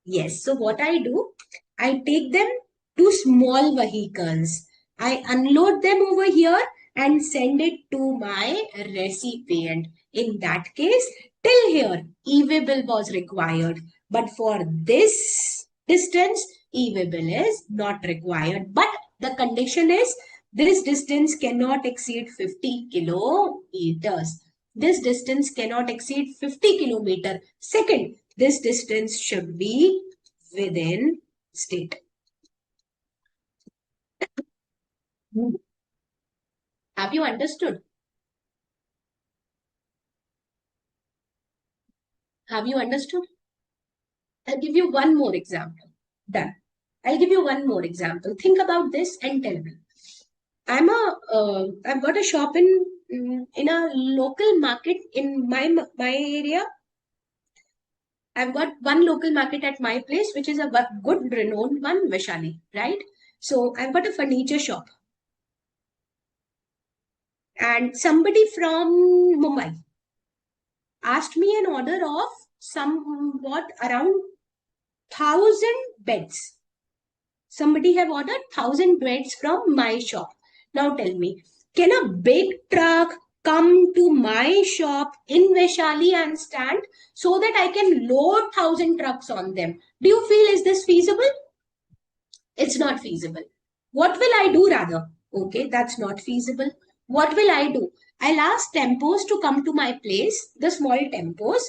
Yes. So what I do, I take them to small vehicles. I unload them over here and send it to my recipient. In that case, till here, e-way bill was required. But for this distance, e-way bill is not required. But the condition is this distance cannot exceed 50 kilometers. This distance cannot exceed 50 kilometer. Second, this distance should be within state. Have you understood? Have you understood? I'll give you one more example. Done. I'll give you one more example. Think about this and tell me. I've got a shop in a local market in my area. I've got one local market at my place, which is a good renowned one, Vaishali, right? So I've got a furniture shop. And somebody from Mumbai asked me an order of somewhat around 1,000 beds. Somebody have ordered 1,000 beds from my shop. Now tell me, can a big truck come to my shop in Vaishali and stand so that I can load 1,000 trucks on them? Do you feel is this feasible? It's not feasible. What will I do rather? Okay, that's not feasible. What will I do? I'll ask tempos to come to my place, the small tempos.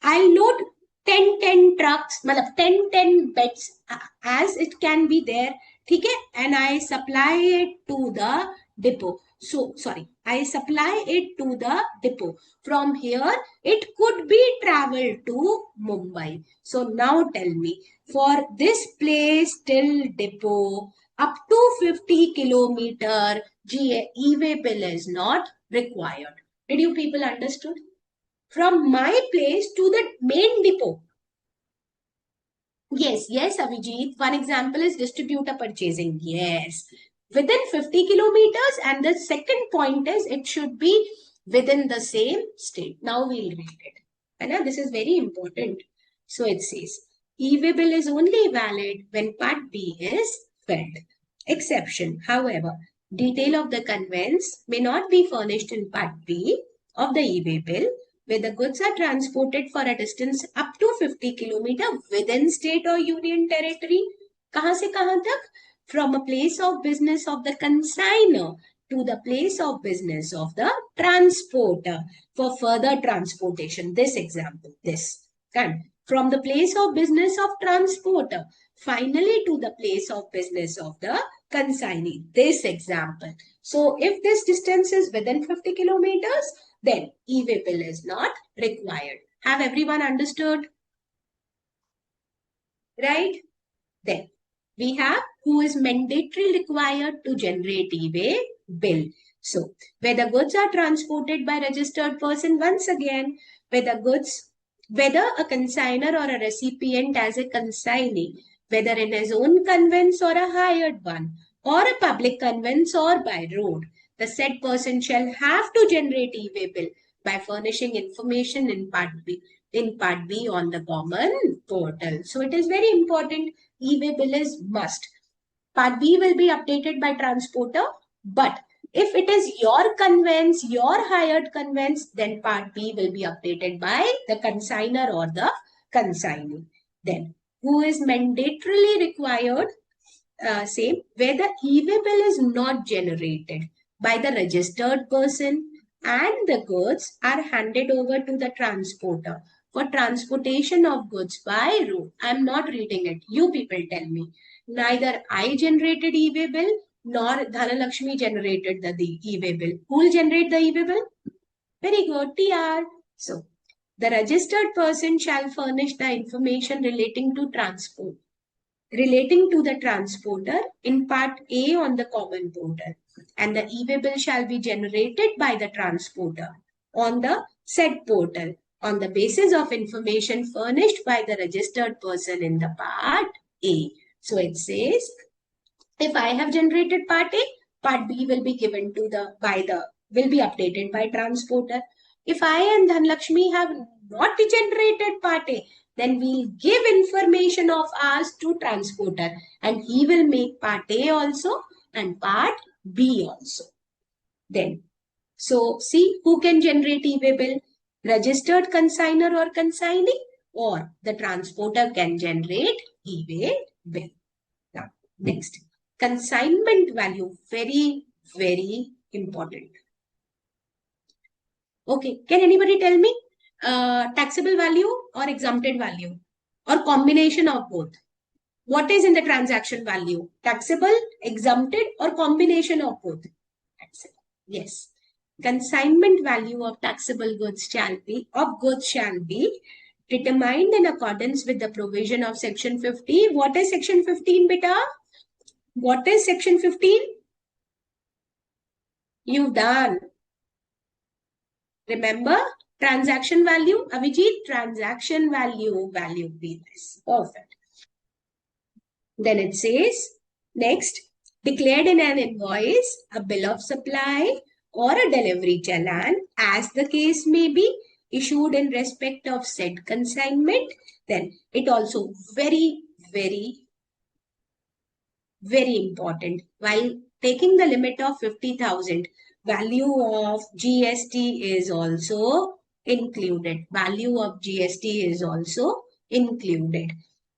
I'll load 10 trucks, 10 beds as it can be there. Okay, and I supply it to the depot. So, sorry, I supply it to the depot. From here, it could be traveled to Mumbai. So, now tell me, for this place till depot, up to 50 kilometer, e-way bill is not required. Did you people understood? From my place to the main depot. Yes, Abhijit. One example is distributor purchasing. Yes. Within 50 kilometers, and the second point is it should be within the same state. Now we'll read it. And this is very important. So it says, e-way bill is only valid when Part B is filled. Exception, however, detail of the conveyance may not be furnished in Part B of the e-way bill where the goods are transported for a distance up to 50 km within state or union territory. कहाँ से कहाँ तक? From a place of business of the consigner to the place of business of the transporter for further transportation. This example, this. And from the place of business of transporter, finally to the place of business of the consignee. This example. So if this distance is within 50 kilometers, then e-way bill is not required. Have everyone understood? Right? Then We have who is mandatory required to generate e-way bill. So, where the goods are transported by registered person, once again, whether a consignor or a recipient as a consignee, whether in his own conveyance or a hired one, or a public conveyance or by road, the said person shall have to generate e-way bill by furnishing information in Part B on the common portal. So it is very important. E-way bill is must. Part B will be updated by transporter, but if it is your conveyance, your hired conveyance, then Part B will be updated by the consignor or the consignee. Then, who is mandatorily required, same, where the e-way bill is not generated by the registered person and the goods are handed over to the transporter for transportation of goods by road. I am not reading it. You people tell me. Neither I generated e-way bill nor Dhanalakshmi generated the e-way bill. Who will generate the e-way bill? Very good, TR. So, the registered person shall furnish the information relating to the transporter in Part A on the common portal, and the e-way bill shall be generated by the transporter on the said portal on the basis of information furnished by the registered person in the Part A. So it says, if I have generated Part A, Part B will be given to will be updated by transporter. If I and Dhanlakshmi have not generated Part A, then we'll give information of ours to transporter and he will make Part A also and Part B also. Then, so see who can generate e-way bill? Registered consignor or consignee, or the transporter can generate e-way bill. Now, next, consignment value, very, very important. Okay, can anybody tell me taxable value or exempted value or combination of both? What is in the transaction value? Taxable, exempted, or combination of both? Taxable. Yes. Consignment value of taxable goods shall be determined in accordance with the provision of Section 50. What is Section 15, beta? What is Section 15? You've done. Remember, transaction value, Avijit, transaction value be this. Perfect. Then it says, next, declared in an invoice, a bill of supply or a delivery challan, as the case may be, issued in respect of said consignment. Then it also very, very, very important. While taking the limit of 50,000, value of GST is also included. Value of GST is also included.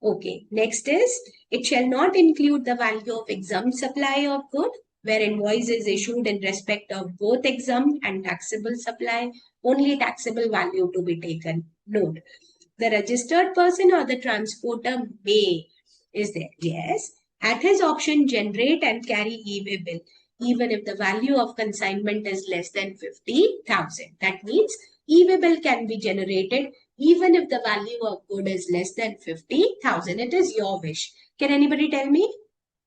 Okay, next is, it shall not include the value of exempt supply of good, where invoice is issued in respect of both exempt and taxable supply, only taxable value to be taken. Note, the registered person or the transporter may, is there? Yes. At his option, generate and carry e-way bill, even if the value of consignment is less than 50,000. That means e-way bill can be generated even if the value of good is less than 50,000. It is your wish. Can anybody tell me?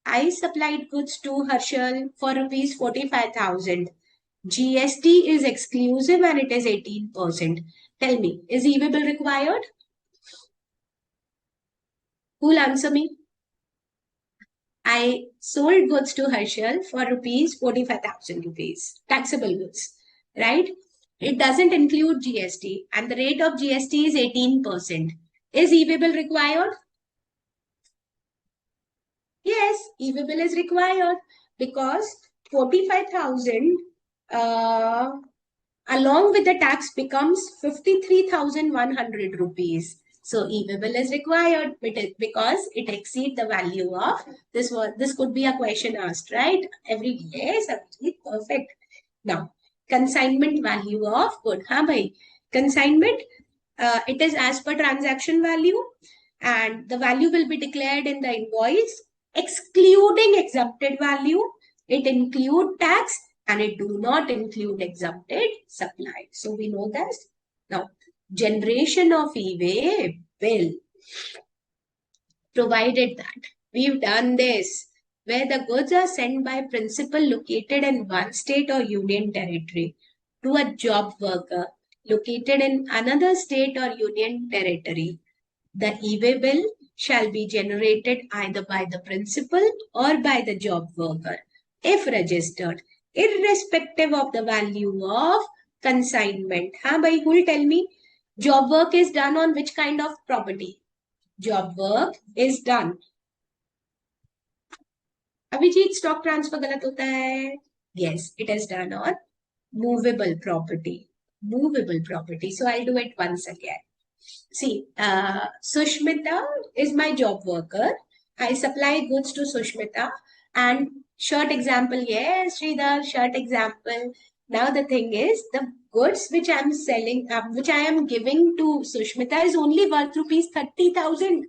I supplied goods to Harshal for rupees 45,000. GST is exclusive and it is 18%. Tell me, is e-way bill required? Who will answer me? I sold goods to Harshal for rupees 45,000 rupees, taxable goods, right? It doesn't include GST and the rate of GST is 18%. Is e-way bill required? Yes, e-way bill is required because 45,000 along with the tax becomes 53,100 rupees. So e-way bill is required because it exceeds the value of this. This could be a question asked, right? Every day, perfect. Now, consignment value of good. Haan bhai. Consignment, it is as per transaction value and the value will be declared in the invoice, excluding exempted value. It includes tax and it do not include exempted supply. So we know that. Now, generation of e-way bill, provided that We've done this, where the goods are sent by principal located in one state or union territory to a job worker located in another state or union territory. The e-way bill shall be generated either by the principal or by the job worker, if registered, irrespective of the value of consignment. Haan bhai, who will tell me job work is done on which kind of property? Job work is done. Abhijit stock transfer गलत होता है. Yes, it is done on movable property. Movable property. So I'll do it once again. See, Sushmita is my job worker. I supply goods to Sushmita and shirt example. Yes, Sridhar, shirt example. Now the thing is, the goods which I am selling, which I am giving to Sushmita is only worth rupees 30,000.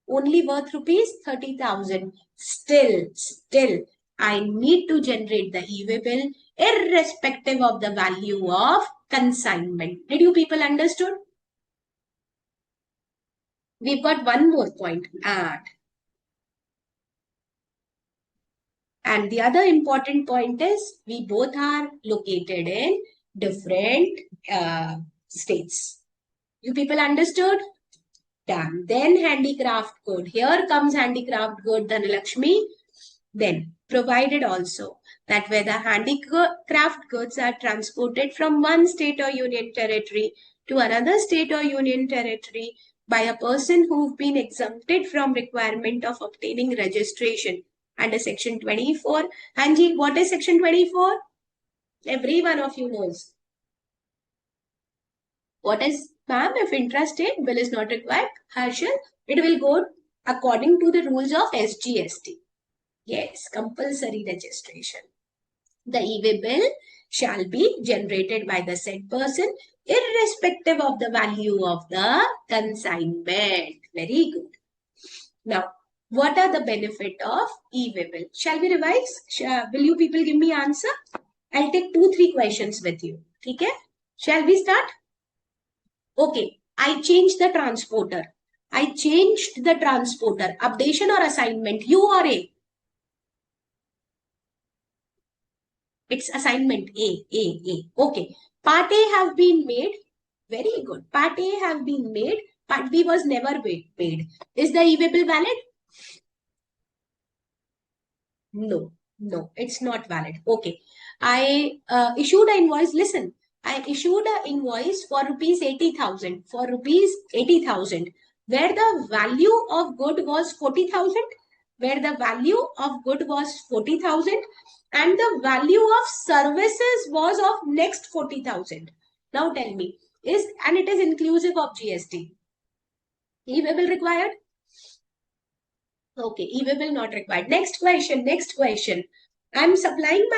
Only worth rupees 30,000. Still, I need to generate the e-way bill irrespective of the value of consignment. Did you people understood? We've got one more point, add. And the other important point is we both are located in different states. You people understood? Done. Then handicraft good. Here comes handicraft good, Dhanalakshmi. Then provided also that where the handicraft goods are transported from one state or union territory to another state or union territory by a person who've been exempted from requirement of obtaining registration under section 24. Hanji, what is section 24? Every one of you knows. What is, ma'am, if intrastate bill is not required, Harshal, it will go according to the rules of SGST. Yes, compulsory registration. The e-way bill shall be generated by the said person irrespective of the value of the consignment. Very good. Now, what are the benefit of e-way bill? Shall we revise? Will you people give me answer? I'll take 2-3 questions with you. Okay? Shall we start? Okay, I changed the transporter. Updation or assignment? U or A? It's assignment A. Okay. Part A have been made. Very good. Part A have been made. Part B was never paid. Is the e-way bill valid? No, it's not valid. Okay. I issued an invoice. Listen, I issued an invoice for rupees 80,000. For rupees 80,000. Where the value of good was 40,000. Where the value of good was 40,000. And the value of services was of next 40,000. Now tell me, and it is inclusive of GST. E-way bill required? Okay, e-way bill not required. Next question. I'm delivering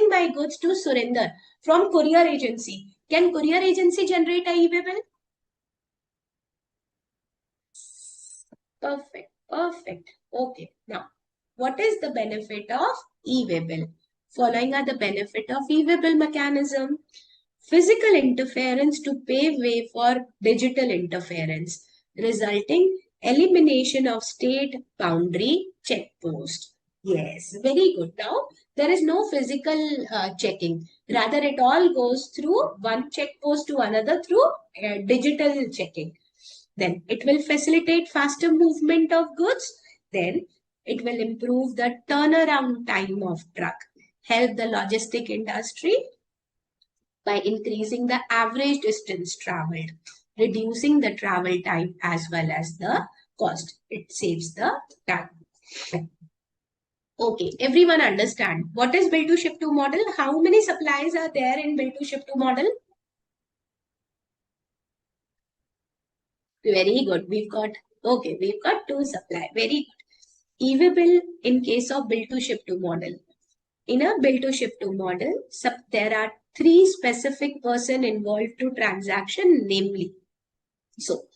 my goods to Surinder from courier agency. Can courier agency generate a e-way bill? Perfect. Okay, now. What is the benefit of e-way bill? Following are the benefit of e-way bill mechanism. Physical interference to pave way for digital interference, resulting elimination of state boundary checkpost. Yes, very good. Now, there is no physical checking. Rather, it all goes through one checkpost to another through digital checking. Then, it will facilitate faster movement of goods. Then, it will improve the turnaround time of truck, help the logistic industry by increasing the average distance traveled, reducing the travel time as well as the cost. It saves the time. Okay, everyone understand what is bill to ship to model? How many supplies are there in bill to ship to model? Very good. We've got 2 supply. Very good. E-way bill in case of bill to ship to model. In a bill to ship to model, there are 3 specific person involved to transaction, namely. So,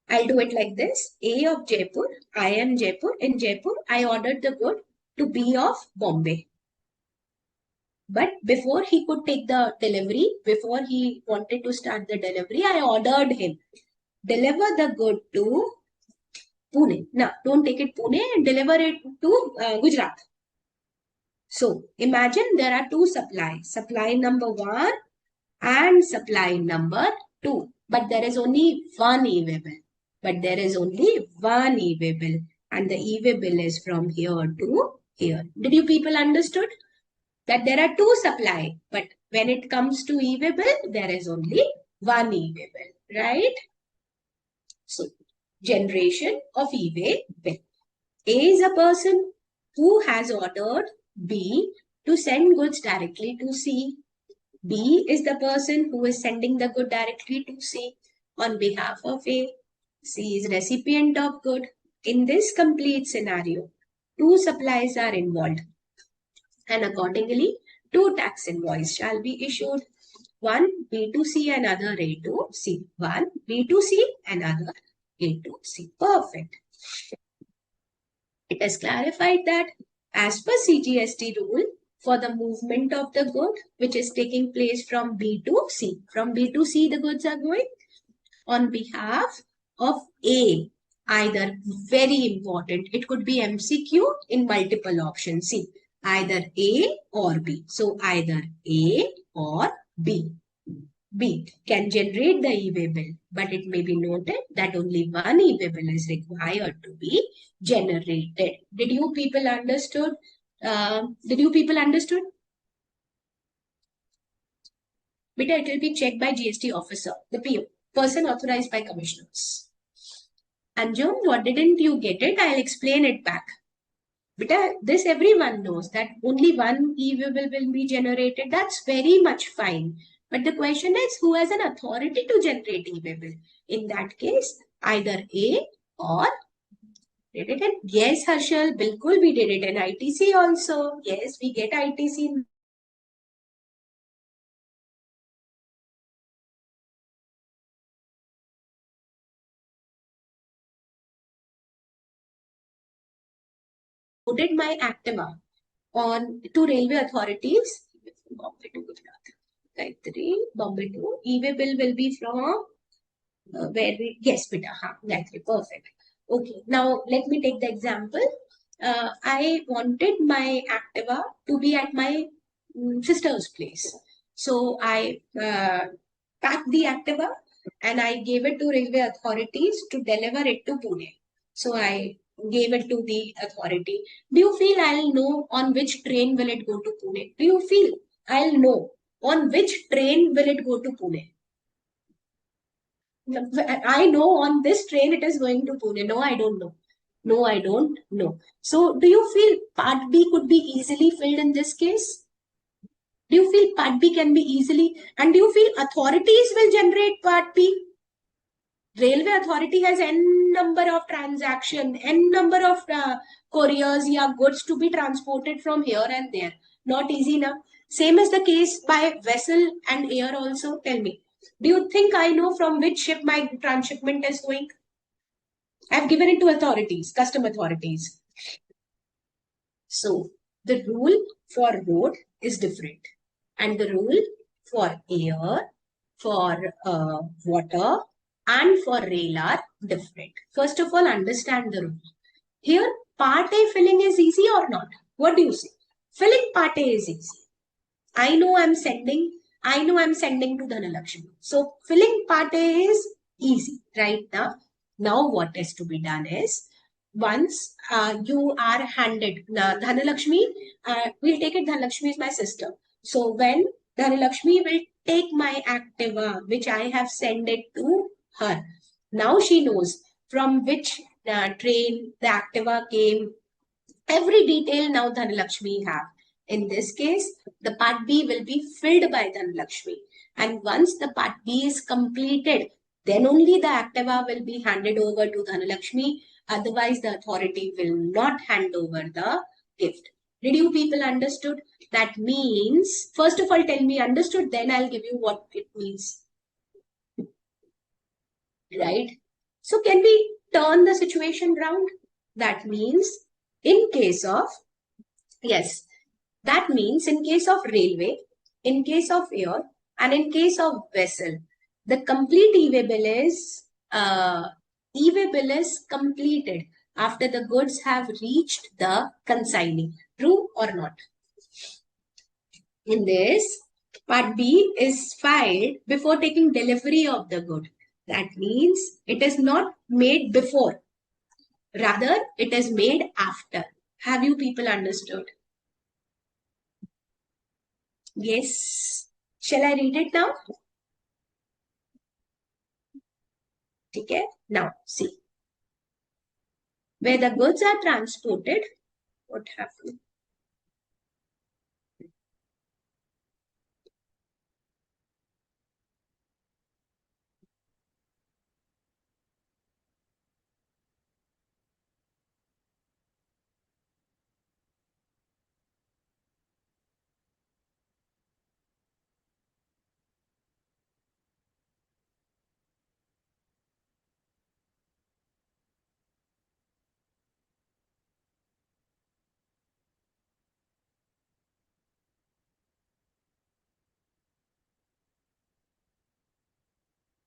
I'll do it like this. A of Jaipur, I am Jaipur. In Jaipur, I ordered the good to B of Bombay. But before he could take the delivery, before he wanted to start the delivery, I ordered him. Deliver the good to Pune. Now, don't take it Pune and deliver it to Gujarat. So, imagine there are two supplies. Supply number 1 and supply number 2. But there is only one e-way bill. And the e-way bill is from here to here. Did you people understood? That there are two supply, but when it comes to e-way bill, there is only one e-way bill, right? So, generation of e-way bill. A is a person who has ordered B to send goods directly to C. B is the person who is sending the good directly to C on behalf of A. C is recipient of good. In this complete scenario, two supplies are involved, and accordingly, two tax invoices shall be issued. One B to C, another A to C. One B to C, another A to C. Perfect. It is clarified that as per CGST rule, for the movement of the good which is taking place from B to C. From B to C, the goods are going on behalf of A. Either, very important, it could be MCQ in multiple options. See, either A or B. So, either A or B. B can generate the e-way bill, but it may be noted that only one e-way bill is required to be generated. Did you people understood? Beta, it will be checked by GST officer, the PO, person authorized by commissioners. Anjum, what didn't you get it? I'll explain it back. Beta, this everyone knows that only one e-way bill will be generated. That's very much fine. But the question is, who has an authority to generate e-way bill? In that case, either A or did it in? Yes, Harshal, bilkul, we did it in ITC also. Yes, we get ITC. Loaded my Activa on to railway authorities. Bombay to Gujarat. Gayatri, Bombay to e-way bill will be from where we, yes, beta, Gayatri, perfect. Okay, now let me take the example. I wanted my Activa to be at my sister's place. So I packed the Activa and I gave it to railway authorities to deliver it to Pune. So I gave it to the authority. Do you feel I'll know on which train will it go to Pune? Do you feel I'll know on which train will it go to Pune? I know on this train it is going to Pune. No, I don't know. No, I don't know. So, do you feel Part B could be easily filled in this case? Do you feel Part B can be easily? And do you feel authorities will generate Part B? Railway authority has n number of transaction, n number of couriers, yeah, goods to be transported from here and there. Not easy now. Same is the case by vessel and air also. Tell me. Do you think I know from which ship my transshipment is going? I've given it to authorities, custom authorities. So the rule for road is different. And the rule for air, for water, and for rail are different. First of all, understand the rule. Here, Part A filling is easy or not? What do you say? Filling Part A is easy. I know I'm sending to Dhanalakshmi. So filling Part A is easy, right? Now what is to be done is, once you are handed Dhanalakshmi, we'll take it Dhanalakshmi is my sister. So when Dhanalakshmi will take my Activa, which I have sent it to her, now she knows from which train the Activa came. Every detail now Dhanalakshmi have. In this case, the Part B will be filled by Dhanalakshmi. And once the Part B is completed, then only the Activa will be handed over to Dhanalakshmi. Otherwise, the authority will not hand over the gift. Did you people understood? That means, first of all, tell me understood, then I'll give you what it means. Right? So can we turn the situation round? That means in case of, yes, that means in case of railway, in case of air, and in case of vessel, the complete e-way bill is E-way bill is completed after the goods have reached the consignee. True or not? In this, part B is filed before taking delivery of the good. That means it is not made before. Rather, it is made after. Have you people understood? Yes. Shall I read it now? Okay. Now, see. Where the goods are transported, what happened?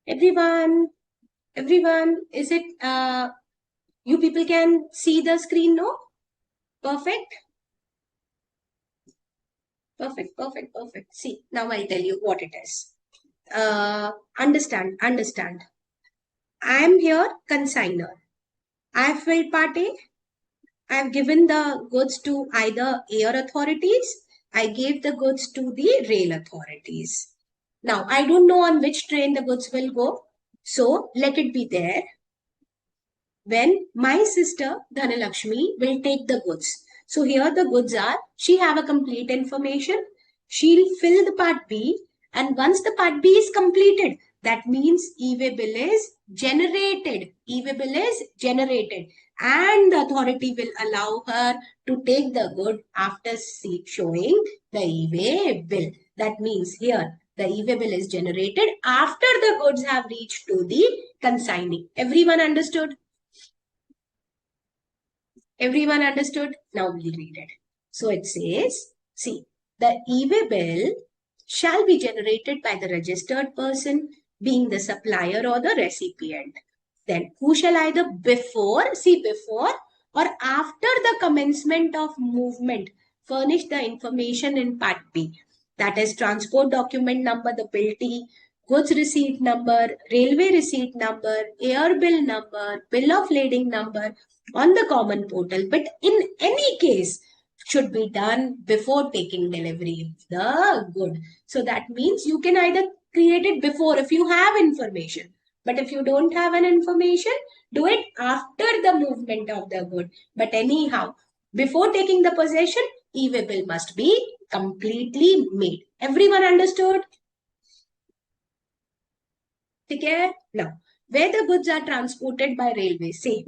Everyone, is it, you people can see the screen, no? Perfect? Perfect. See, now I'll tell you what it is. Understand. I am here, consigner. I have filled part A. I have given the goods to either air authorities. I gave the goods to the rail authorities. Now, I don't know on which train the goods will go. So, let it be there. When my sister Dhanalakshmi will take the goods. So here the goods are, she have a complete information. She'll fill the part B, and once the part B is completed, that means e-way bill is generated. E-way bill is generated, and the authority will allow her to take the good after showing the e-way bill. That means here the e-way bill is generated after the goods have reached to the consignee. Everyone understood? Everyone understood? Now we'll read it. So it says, see, the e-way bill shall be generated by the registered person, being the supplier or the recipient. Then who shall either before or after the commencement of movement furnish the information in part B. That is transport document number, the bill T, goods receipt number, railway receipt number, air bill number, bill of lading number on the common portal. But in any case, should be done before taking delivery of the good. So that means you can either create it before if you have information. But if you don't have an information, do it after the movement of the good. But anyhow, before taking the possession, e-way bill must be completely made. Everyone understood? Okay? Now, where the goods are transported by railway, same.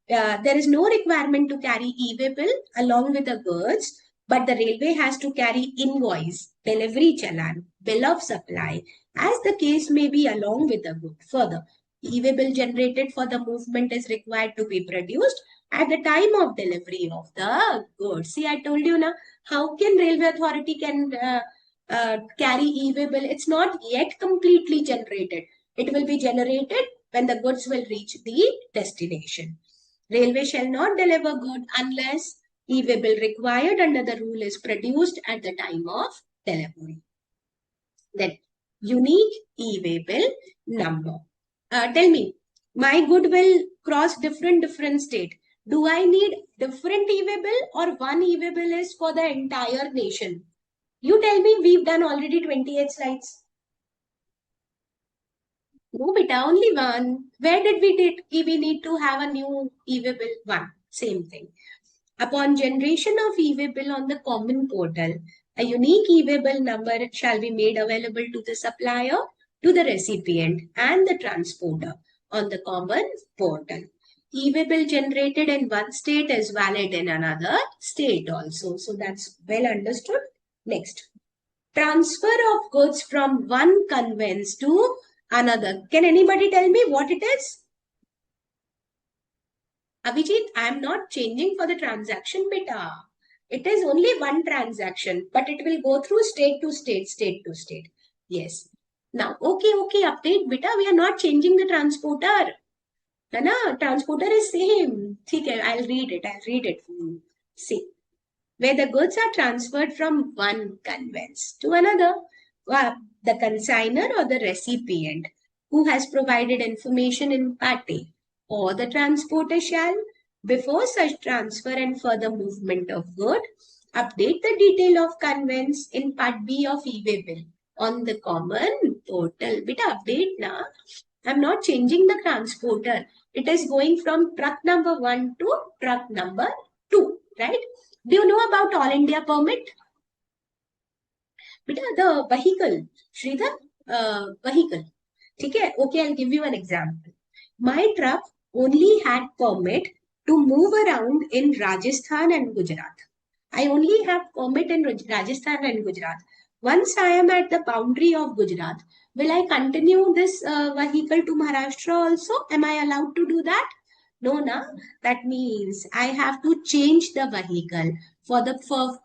There is no requirement to carry e-way bill along with the goods, but the railway has to carry invoice, delivery challan, bill of supply, as the case may be along with the good. Further, e-way bill generated for the movement is required to be produced at the time of delivery of the goods. See, I told you now, how can railway authority can carry e-way bill? It's not yet completely generated. It will be generated when the goods will reach the destination. Railway shall not deliver good unless e-way bill required under the rule is produced at the time of delivery. Then, unique e-way bill number. Tell me, my good will cross different state. Do I need different e-way bill or one e-way bill is for the entire nation? You tell me, we've done already 28 slides. No, beta, only one. Where did we need to have a new e-way bill? One. Same thing. Upon generation of e-way bill on the common portal, a unique e-way bill number shall be made available to the supplier, to the recipient, and the transporter on the common portal. E-way bill generated in one state is valid in another state also. So that's well understood. Next. Transfer of goods from one conveyance to another. Can anybody tell me what it is? Abhijit, I am not changing for the transaction beta. It is only one transaction, but it will go through state to state. Yes. Now, okay, update beta. We are not changing the transporter. है ना, transporter is same. ठीक है, I'll read it. See, where the goods are transferred from one conveyance to another, the consignor or the recipient who has provided information in Part A, or the transporter shall, before such transfer and further movement of good, update the detail of conveyance in Part B of e-way bill on the common portal. Beta, update na. I'm not changing the transporter. It is going from truck number 1 to truck number 2, right? Do you know about All India permit? Beta, the vehicle, Sridhar, vehicle. Okay, I'll give you an example. My truck only had permit to move around in Rajasthan and Gujarat. I only have permit in Rajasthan and Gujarat. Once I am at the boundary of Gujarat, will I continue this vehicle to Maharashtra also? Am I allowed to do that? No, na. That means I have to change the vehicle for the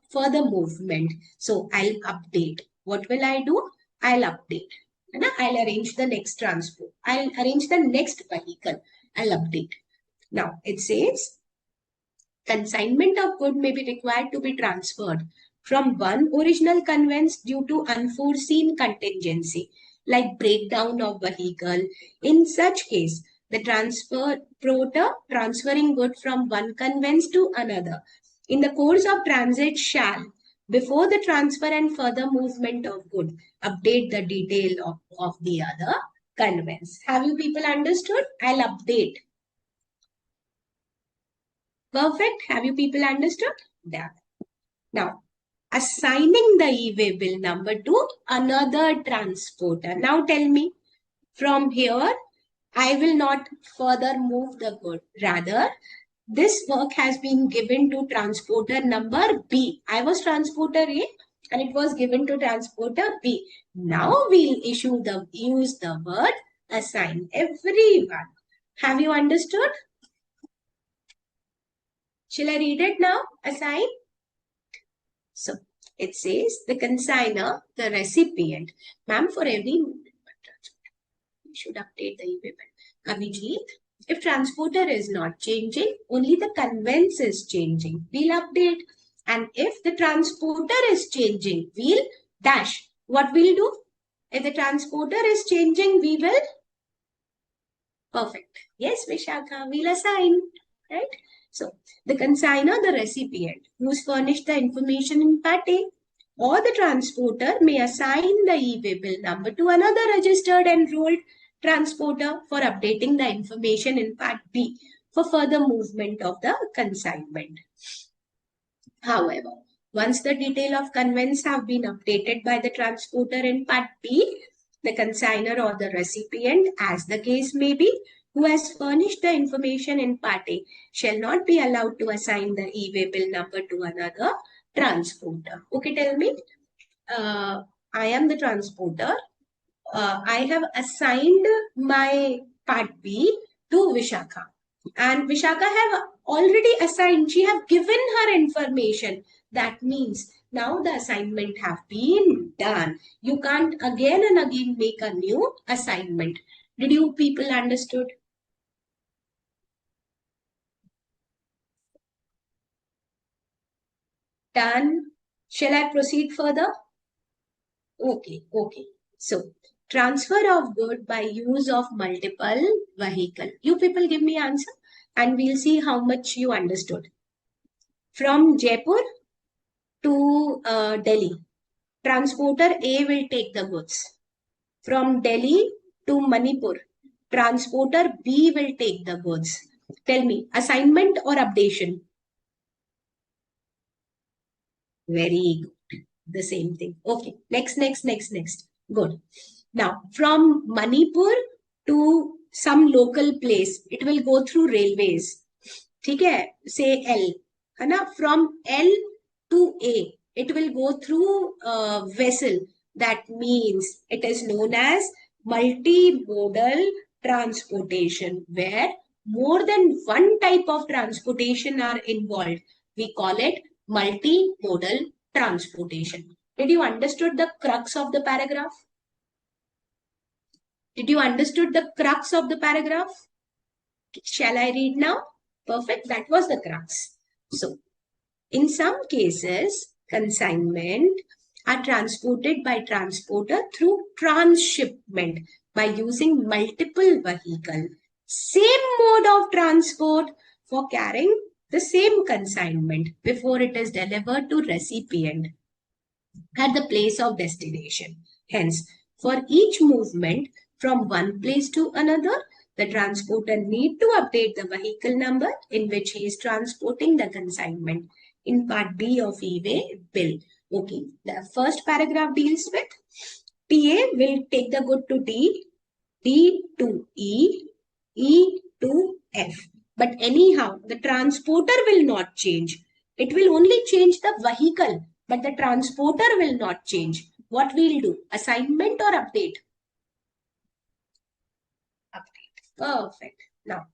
further movement. So I'll update. What will I do? I'll update. I'll arrange the next transport. I'll arrange the next vehicle. I'll update. Now it says consignment of good may be required to be transferred from one original conveyance due to unforeseen contingency, like breakdown of vehicle. In such case, the transporter transferring good from one conveyance to another in the course of transit shall, before the transfer and further movement of good, update the detail of the other conveyance. Have you people understood? I'll update. Perfect. Have you people understood? That. Now, assigning the e-way bill number to another transporter. Now tell me, from here, I will not further move the good. Rather, this work has been given to transporter number B. I was transporter A and it was given to transporter B. Now we'll use the word assign. Everyone. Have you understood? Shall I read it now? Assign. So it says the consigner, the recipient. Ma'am, for every we should update the e-way bill. Abhijit, if transporter is not changing, only the conveyance is changing. We'll update. And if the transporter is changing, we'll dash. What we'll do? If the transporter is changing, we will. Perfect. Yes, Vishakha, we'll assign. Right? So, the consigner, the recipient, who's furnished the information in Part A, or the transporter may assign the e-way bill number to another registered enrolled transporter for updating the information in Part B for further movement of the consignment. However, once the detail of conveyance have been updated by the transporter in Part B, the consigner or the recipient, as the case may be, who has furnished the information in Part A, shall not be allowed to assign the e-way bill number to another transporter. Okay, tell me. I am the transporter. I have assigned my Part B to Vishakha. And Vishakha have already assigned. She have given her information. That means now the assignment have been done. You can't again and again make a new assignment. Did you people understood? Done. Shall I proceed further? Okay. So, transfer of good by use of multiple vehicle. You people give me answer and we'll see how much you understood. From Jaipur to Delhi, transporter A will take the goods. From Delhi to Manipur, transporter B will take the goods. Tell me, assignment or updation? Very good. The same thing. Okay. Next. Good. Now, from Manipur to some local place, it will go through railways. Okay? Say L. From L to A, it will go through vessel. That means it is known as multimodal transportation, where more than one type of transportation are involved. We call it multimodal transportation. Did you understood the crux of the paragraph? Did you understood the crux of the paragraph? Shall I read now? Perfect. That was the crux. So, in some cases, consignment are transported by transporter through transshipment by using multiple vehicles. Same mode of transport for carrying the same consignment before it is delivered to recipient at the place of destination. Hence, for each movement from one place to another, the transporter need to update the vehicle number in which he is transporting the consignment. In part B of e-way bill. Okay, the first paragraph deals with TA will take the good to D, D to E, E to F. But anyhow, the transporter will not change. It will only change the vehicle, but the transporter will not change. What we'll do? Assignment or update? Update. Perfect. Now,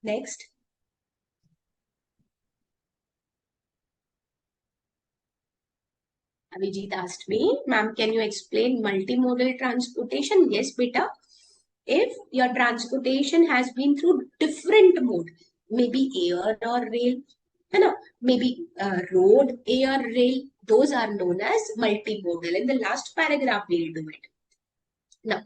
next. Abhijit asked me, ma'am, can you explain multimodal transportation? Yes, beta. If your transportation has been through different mode, maybe air or rail, maybe road, air, rail, those are known as multimodal. In the last paragraph, we'll do it. Now,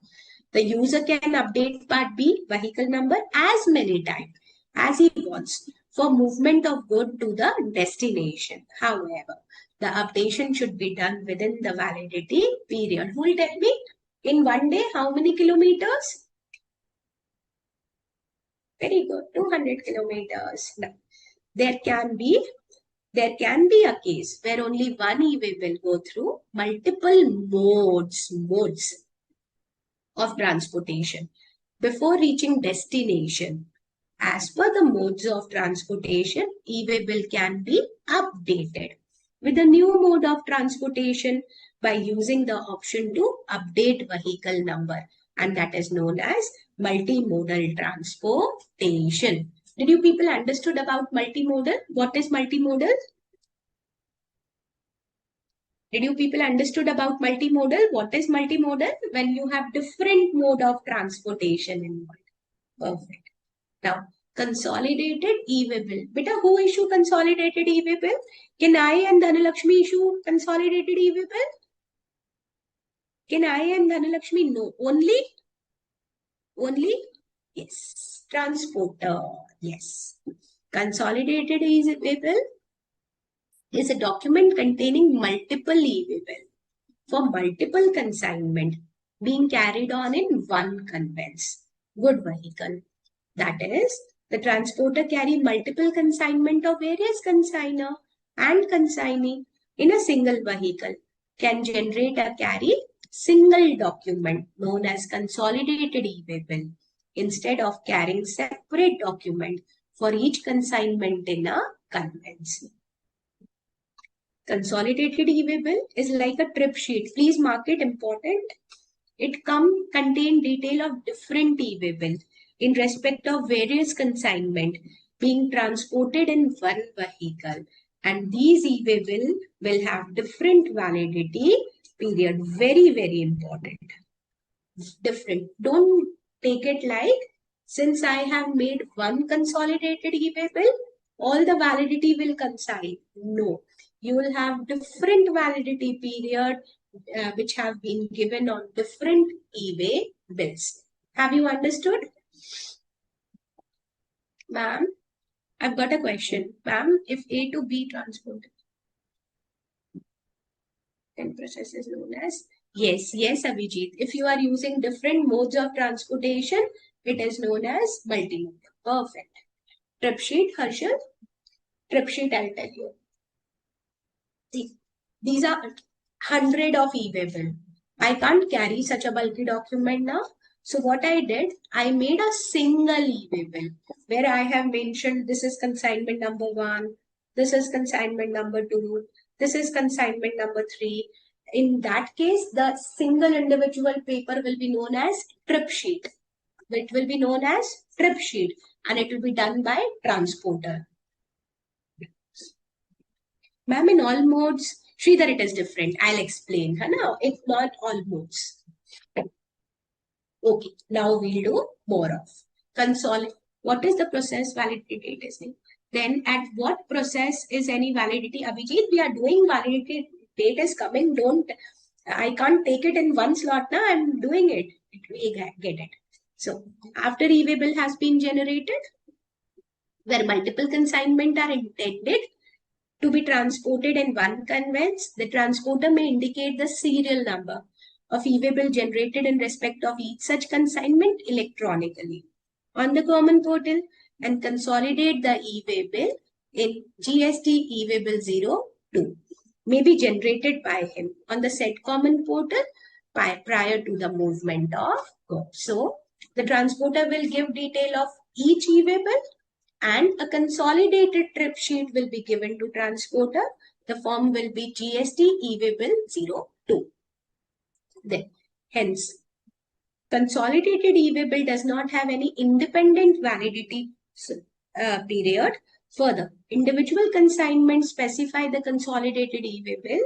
the user can update part B, vehicle number, as many times as he wants for movement of good to the destination. However, the updation should be done within the validity period. Who will tell me in one day how many kilometers? Very good, 200 kilometers. Now, there can be a case where only one e-way will go through multiple modes of transportation before reaching destination. As per the modes of transportation, e-way bill can be updated with a new mode of transportation by using the option to update vehicle number, and that is known as multimodal transportation. Did you people understood about multimodal? What is multimodal? Did you people understood about multimodal? What is multimodal? When you have different mode of transportation involved. Perfect. Now, consolidated e-way bill. Beta, who issue consolidated e-way bill? Can I and Dhanalakshmi issue consolidated e-way bill? Can I and Dhanalakshmi? No. Only? Yes. Transporter. Yes. Consolidated e-way bill is a document containing multiple e-way bill for multiple consignment being carried on in one conveyance. Good vehicle. That is, the transporter carry multiple consignment of various consignor and consignee in a single vehicle can generate or carry single document known as consolidated e-way bill instead of carrying separate document for each consignment in a conveyance. Consolidated e-way bill is like a trip sheet. Please mark it important. It contain detail of different e-way bill in respect of various consignment being transported in one vehicle, and these e-way bill will have different validity period. Very, very important. Different. Don't take it like, since I have made one consolidated e-way bill, all the validity will coincide. No, you will have different validity period which have been given on different e-way bills. Have you understood? Ma'am, I've got a question. Ma'am, if A to B transport then process is known as, yes, Abhijit. If you are using different modes of transportation, it is known as multimodal. Perfect. Trip sheet, Harshal. Trip sheet, I'll tell you. See, these are 100 of e-way bill. I can't carry such a bulky document now. So what I did, I made a single e-way bill where I have mentioned this is consignment number 1, this is consignment number 2, this is consignment number 3. In that case, the single individual paper will be known as trip sheet. It will be known as trip sheet and it will be done by transporter. Ma'am, in all modes, Sridhar, it is different. I'll explain. Now, it's not all modes. Okay, now we'll do more of. What is the process validity date is name? Then at what process is any validity? Abhijit, we are doing validity date is coming. I can't take it in one slot now. I'm doing it. We get it. So after e-way bill has been generated, where multiple consignment are intended to be transported in one conveyance, the transporter may indicate the serial number of e-way bill generated in respect of each such consignment electronically on the common portal and consolidate the e-way bill in GST e-way bill 02 may be generated by him on the said common portal prior to the movement of goods. So the transporter will give detail of each e-way bill and a consolidated trip sheet will be given to transporter. The form will be GST e-way bill 02. Then, hence, consolidated e-way bill does not have any independent validity period. Further, individual consignments specify the consolidated e-way bill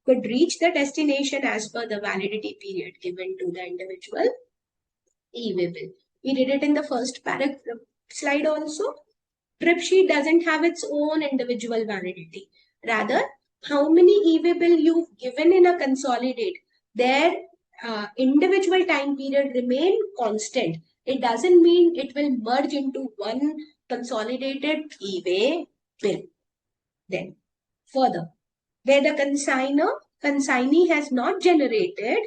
could reach the destination as per the validity period given to the individual e-way bill. We did it in the first slide also. Trip sheet doesn't have its own individual validity. Rather, how many e-way bill you've given in a consolidate, their individual time period remain constant. It doesn't mean it will merge into one consolidated e-way bill. Then, further, where the consignee has not generated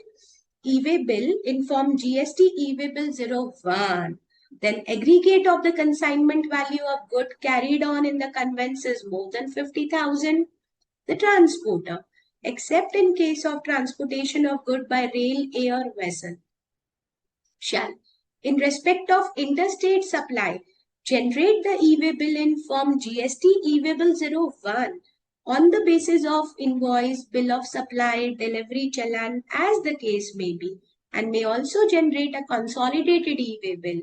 e-way bill in form GST e-way bill 01, then aggregate of the consignment value of good carried on in the conveyance is more than 50,000. The transporter, except in case of transportation of good by rail, air, vessel, shall, in respect of interstate supply, generate the e-way bill in form GST e-way bill 01 on the basis of invoice, bill of supply, delivery challan as the case may be, and may also generate a consolidated e-way bill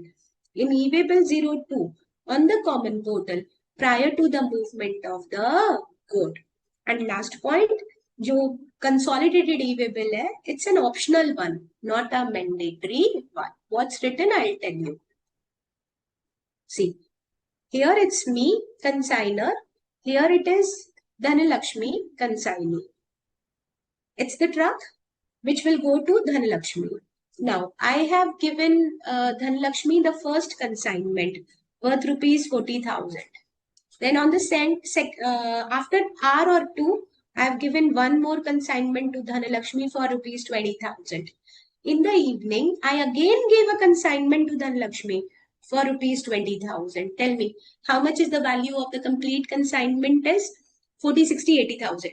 in e-way bill 02 on the common portal prior to the movement of the good. And last point, जो consolidated e-way bill है, it's an optional one, not a mandatory one. What's written, I'll tell you. See, here it's me, consigner. Here it is Dhanalakshmi, consignee. It's the truck which will go to Dhanalakshmi. Now, I have given Dhanalakshmi the first consignment worth rupees 40,000. Then on the after hour or two, I have given one more consignment to Dhanalakshmi for rupees 20,000. In the evening, I again gave a consignment to Dhanalakshmi for rupees 20,000. Tell me, how much is the value of the complete consignment is? 40, 60, 80,000.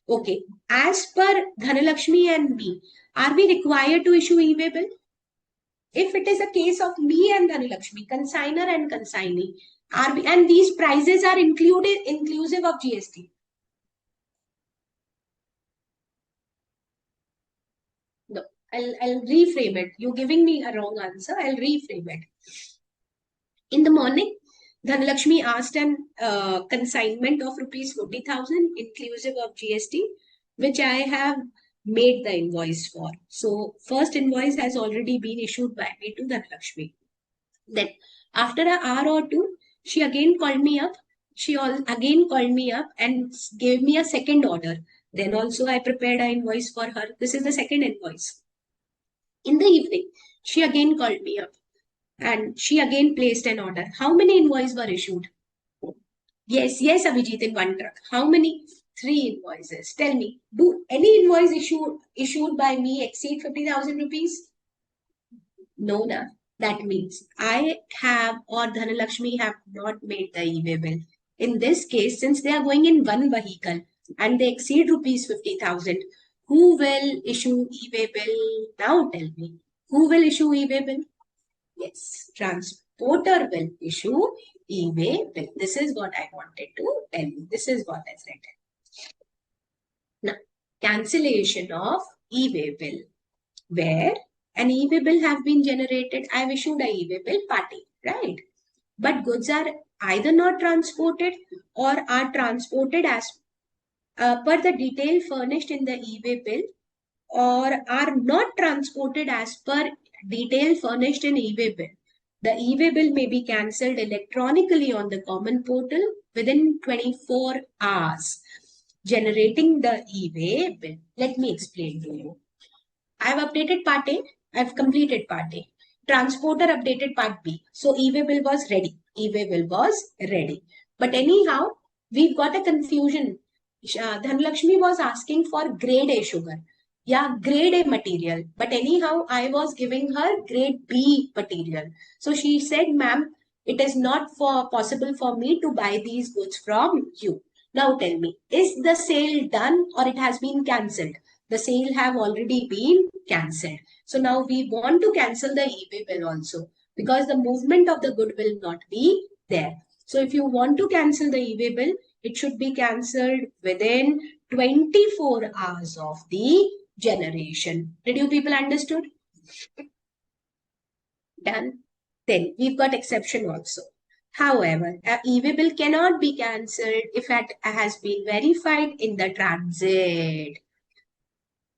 Okay. As per Dhanalakshmi and me, are we required to issue e-way bill? If it is a case of me and Dhanalakshmi, consigner and consignee, and these prices are inclusive of GST. No, I'll reframe it. You're giving me a wrong answer. I'll reframe it. In the morning, Dhanalakshmi asked an consignment of rupees 40,000 inclusive of GST, which I have made the invoice for. So first invoice has already been issued by me to Dhanalakshmi. Then after an hour or two, she again called me up. Again called me up and gave me a second order. Then also I prepared an invoice for her. This is the second invoice. In the evening, she again called me up and she again placed an order. How many invoices were issued? Yes, Abhijit, in one truck. How many? 3 invoices. Tell me, do any invoice issued by me exceed 50,000 rupees? No, na. That means I have or Dhanalakshmi have not made the e-way bill. In this case, since they are going in one vehicle and they exceed rupees 50,000, who will issue e-way bill? Now tell me, who will issue e-way bill? Yes, transporter will issue e-way bill. This is what I wanted to tell you. This is what is written. Now, cancellation of e-way bill. Where an e-way bill have been generated, I have issued a e-way bill party, right? But goods are either not transported or are transported as per the detail furnished in the e-way bill or are not transported as per detail furnished in e-way bill. The e-way bill may be cancelled electronically on the common portal within 24 hours. Generating the e-way bill. Let me explain to you. I have updated part A. I have completed part A. Transporter updated part B. So e-way bill was ready. E-way bill was ready. But anyhow, we've got a confusion. Dhanlakshmi was asking for grade A sugar. Yeah, grade A material. But anyhow, I was giving her grade B material. So she said, ma'am, it is not possible for me to buy these goods from you. Now tell me, is the sale done or it has been cancelled? The sale have already been cancelled. So now we want to cancel the e-way bill also because the movement of the good will not be there. So if you want to cancel the e-way bill, it should be cancelled within 24 hours of the generation. Did you people understood? Done. Then we've got exception also. However, an e-way bill cannot be cancelled if it has been verified in the transit.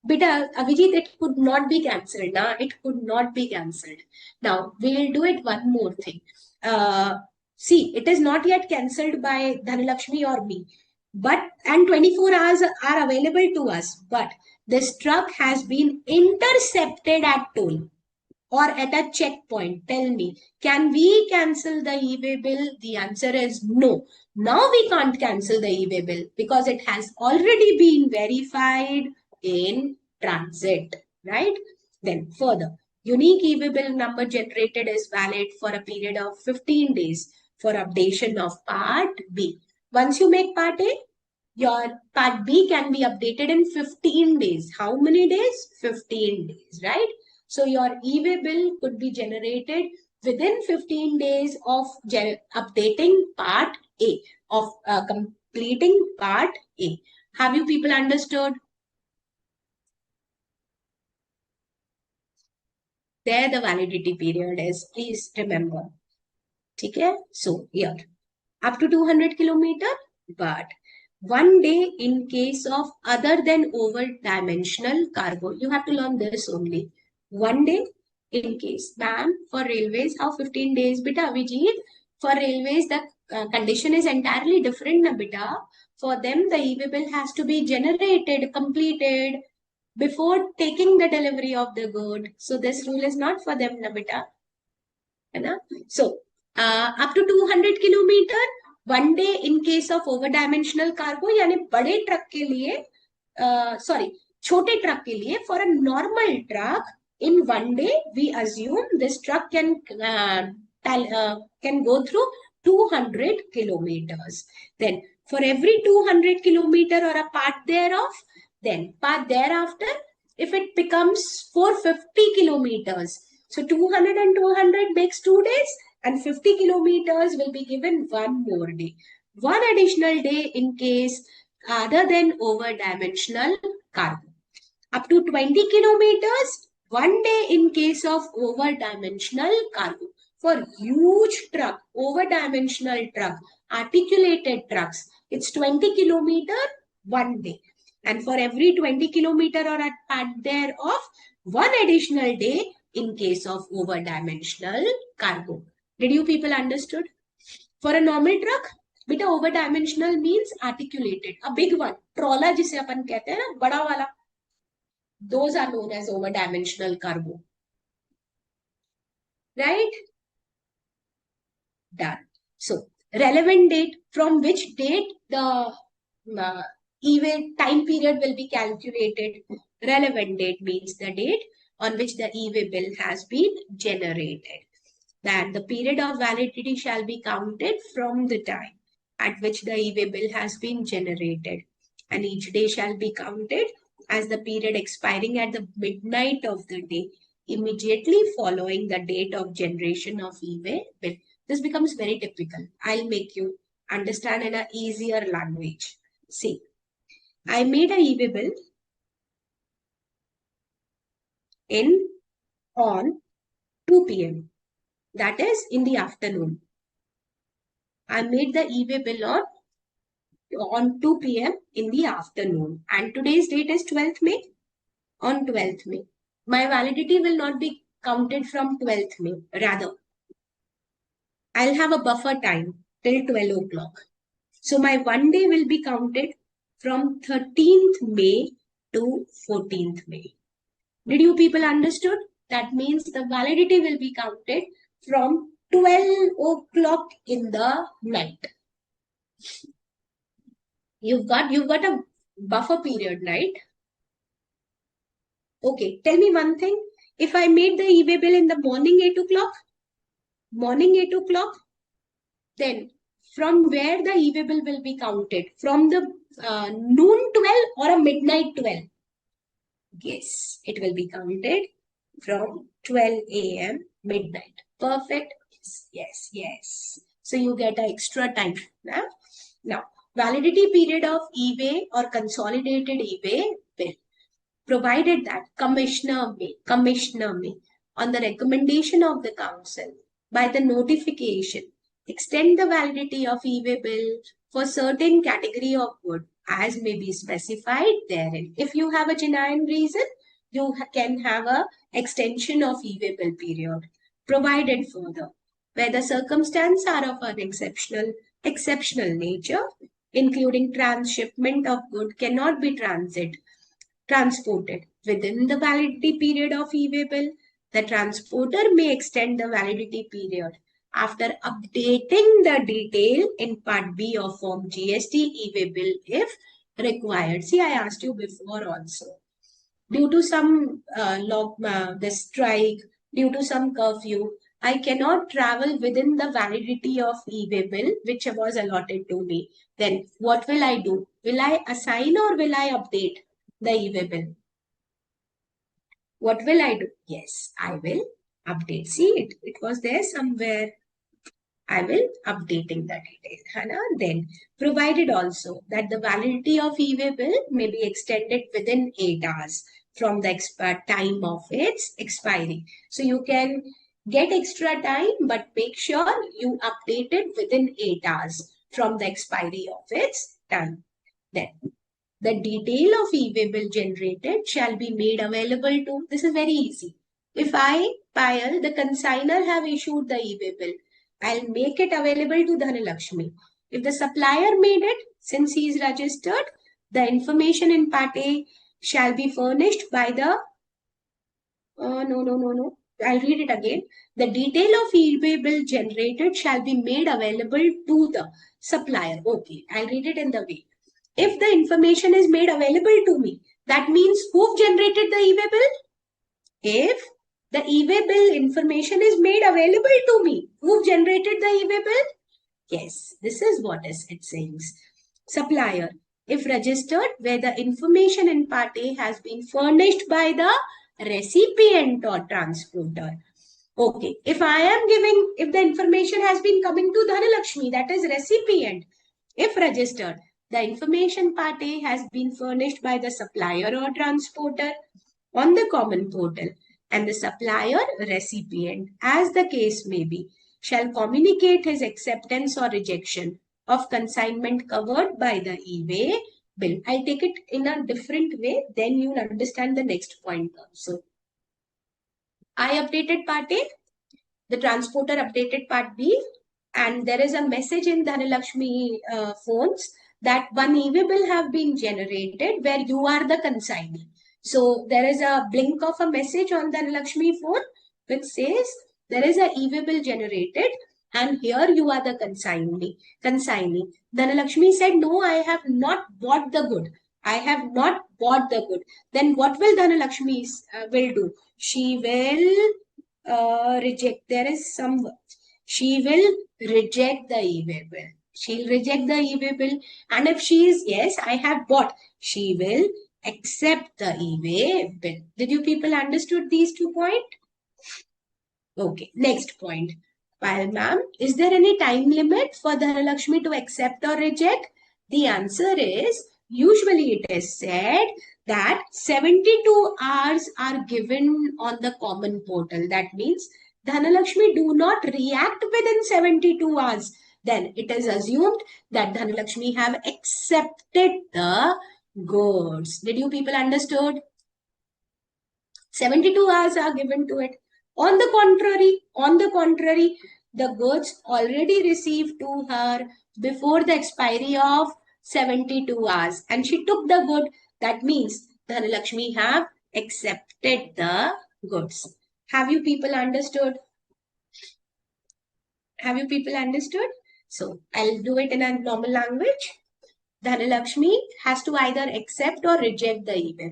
Beta, Abhijit, it could not be cancelled. Nah, it could not be cancelled. Now, we'll do it one more thing. See, it is not yet cancelled by Dhanalakshmi or me. And 24 hours are available to us. But this truck has been intercepted at toll or at a checkpoint. Tell me, can we cancel the e-way bill? The answer is no. Now we can't cancel the e-way bill because it has already been verified in transit, right? Then further, unique e-way bill number generated is valid for a period of 15 days for updation of part B. Once you make part A, your part B can be updated in 15 days. How many days? 15 days, right? So your e-way bill could be generated within 15 days of updating part A, of completing part A. Have you people understood? There the validity period is, please remember. Okay? So here, up to 200 kilometer, but 1 day in case of other than over dimensional cargo. You have to learn this only. 1 day in case. Ma'am, for railways, how 15 days? Beta, Vijit, for railways, the condition is entirely different, na beta. For them, the e-way bill has to be generated, completed before taking the delivery of the good. So this rule is not for them, na beta. So, up to 200 kilometer, 1 day in case of over dimensional cargo, यानी बड़े truck के लिए, sorry, छोटे truck के लिए, for a normal truck, in 1 day, we assume this truck can go through 200 kilometers. Then, for every 200 kilometer or a part thereof, then part thereafter, if it becomes 450 kilometers, so 200 and 200 makes 2 days and 50 kilometers will be given 1 more day. 1 additional day in case other than over dimensional cargo. Up to 20 kilometers, 1 day in case of over dimensional cargo. For huge truck, over dimensional truck, articulated trucks, it's 20 kilometer, 1 day. And for every 20 kilometer or a part thereof, 1 additional day in case of over dimensional cargo. Did you people understood? For a normal truck, beta over dimensional means articulated, a big one. Trawler जिसे अपन कहते हैं ना, बड़ा वाला. Those are known as over dimensional cargo. Right? Done. So, relevant date, from which date the e-way time period will be calculated. Relevant date means the date on which the e-way bill has been generated. That the period of validity shall be counted from the time at which the e-way bill has been generated, and each day shall be counted as the period expiring at the midnight of the day immediately following the date of generation of e-way bill. This becomes very typical. I'll make you understand in an easier language. See, I made a e-way bill on 2 p.m. That is in the afternoon. I made the e-way bill on 2 p.m. in the afternoon. And today's date is 12th May. On 12th May. My validity will not be counted from 12th May. Rather, I'll have a buffer time till 12 o'clock. So my one day will be counted from 13th May to 14th May. Did you people understood? That means the validity will be counted from 12 o'clock in the night. You've got a buffer period, right? Okay, tell me one thing. If I made the e-way bill in the morning 8 o'clock, then from where the e-way bill will be counted? From the noon 12 or a midnight 12? Yes, it will be counted from 12 a.m. midnight. Perfect. Yes. So you get an extra time. Now, validity period of e-way or consolidated e-way bill, provided that Commissioner may, on the recommendation of the Council, by the notification, extend the validity of e-way bill for certain category of good as may be specified therein. If you have a genuine reason, you can have a extension of e-way bill period. Provided further, where the circumstances are of an exceptional nature, including transshipment of good cannot be transported within the validity period of e-way bill, the transporter may extend the validity period after updating the detail in Part B of Form GST e-way bill if required. See, I asked you before also. Due to some the strike, due to some curfew, I cannot travel within the validity of e-way bill which was allotted to me. Then what will I do? Will I assign or will I update the e-way bill? What will I do? Yes, I will update. See, it was there somewhere. I will updating the detail. Then, provided also that the validity of e-way bill may be extended within 8 hours from the time of its expiry. So you can get extra time, but make sure you update it within 8 hours from the expiry of its time. Then, the detail of e-way bill generated shall be made available to, this is very easy. If I, Payal, the consigner, have issued the e-way bill, I'll make it available to Dhanalakshmi. If the supplier made it, since he is registered, the information in Part A shall be furnished by the, no. I'll read it again. The detail of e-way bill generated shall be made available to the supplier. Okay, I'll read it in the way. If the information is made available to me, that means who generated the e-way bill? If the e-way bill information is made available to me, who generated the e-way bill? Yes, this is what it says. Supplier, if registered, where the information in Part A has been furnished by the recipient or transporter. Okay, if the information has been coming to Dhanalakshmi, that is recipient. If registered, the information Part A has been furnished by the supplier or transporter on the common portal, and the supplier recipient, as the case may be, shall communicate his acceptance or rejection of consignment covered by the e-way bill. I'll take it in a different way, then you'll understand the next point also. I updated Part A, the transporter updated Part B, and there is a message in Dhanalakshmi phones that one e-way bill have been generated where you are the consignee. So there is a blink of a message on Dhanalakshmi phone which says there is a e-way bill generated and here you are the consignee. Dhanalakshmi said, no, I have not bought the good. I have not bought the good. Then what will Dhanalakshmi will do? She will reject. There is some. She will reject the e-way bill. She'll reject the e-way bill. And if she is, yes, I have bought, she will accept the e-way bill. Did you people understood these 2 points? Okay, next point. Payal ma'am, is there any time limit for Dhanalakshmi to accept or reject? The answer is, usually it is said that 72 hours are given on the common portal. That means Dhanalakshmi do not react within 72 hours. Then it is assumed that Dhanalakshmi have accepted the goods. Did you people understood? 72 hours are given to it. On the contrary, the goods already received to her before the expiry of 72 hours and she took the good, that means Dhanalakshmi have accepted the goods. Have you people understood? Have you people understood? So I'll do it in a normal language. Dhanalakshmi has to either accept or reject the e-bill.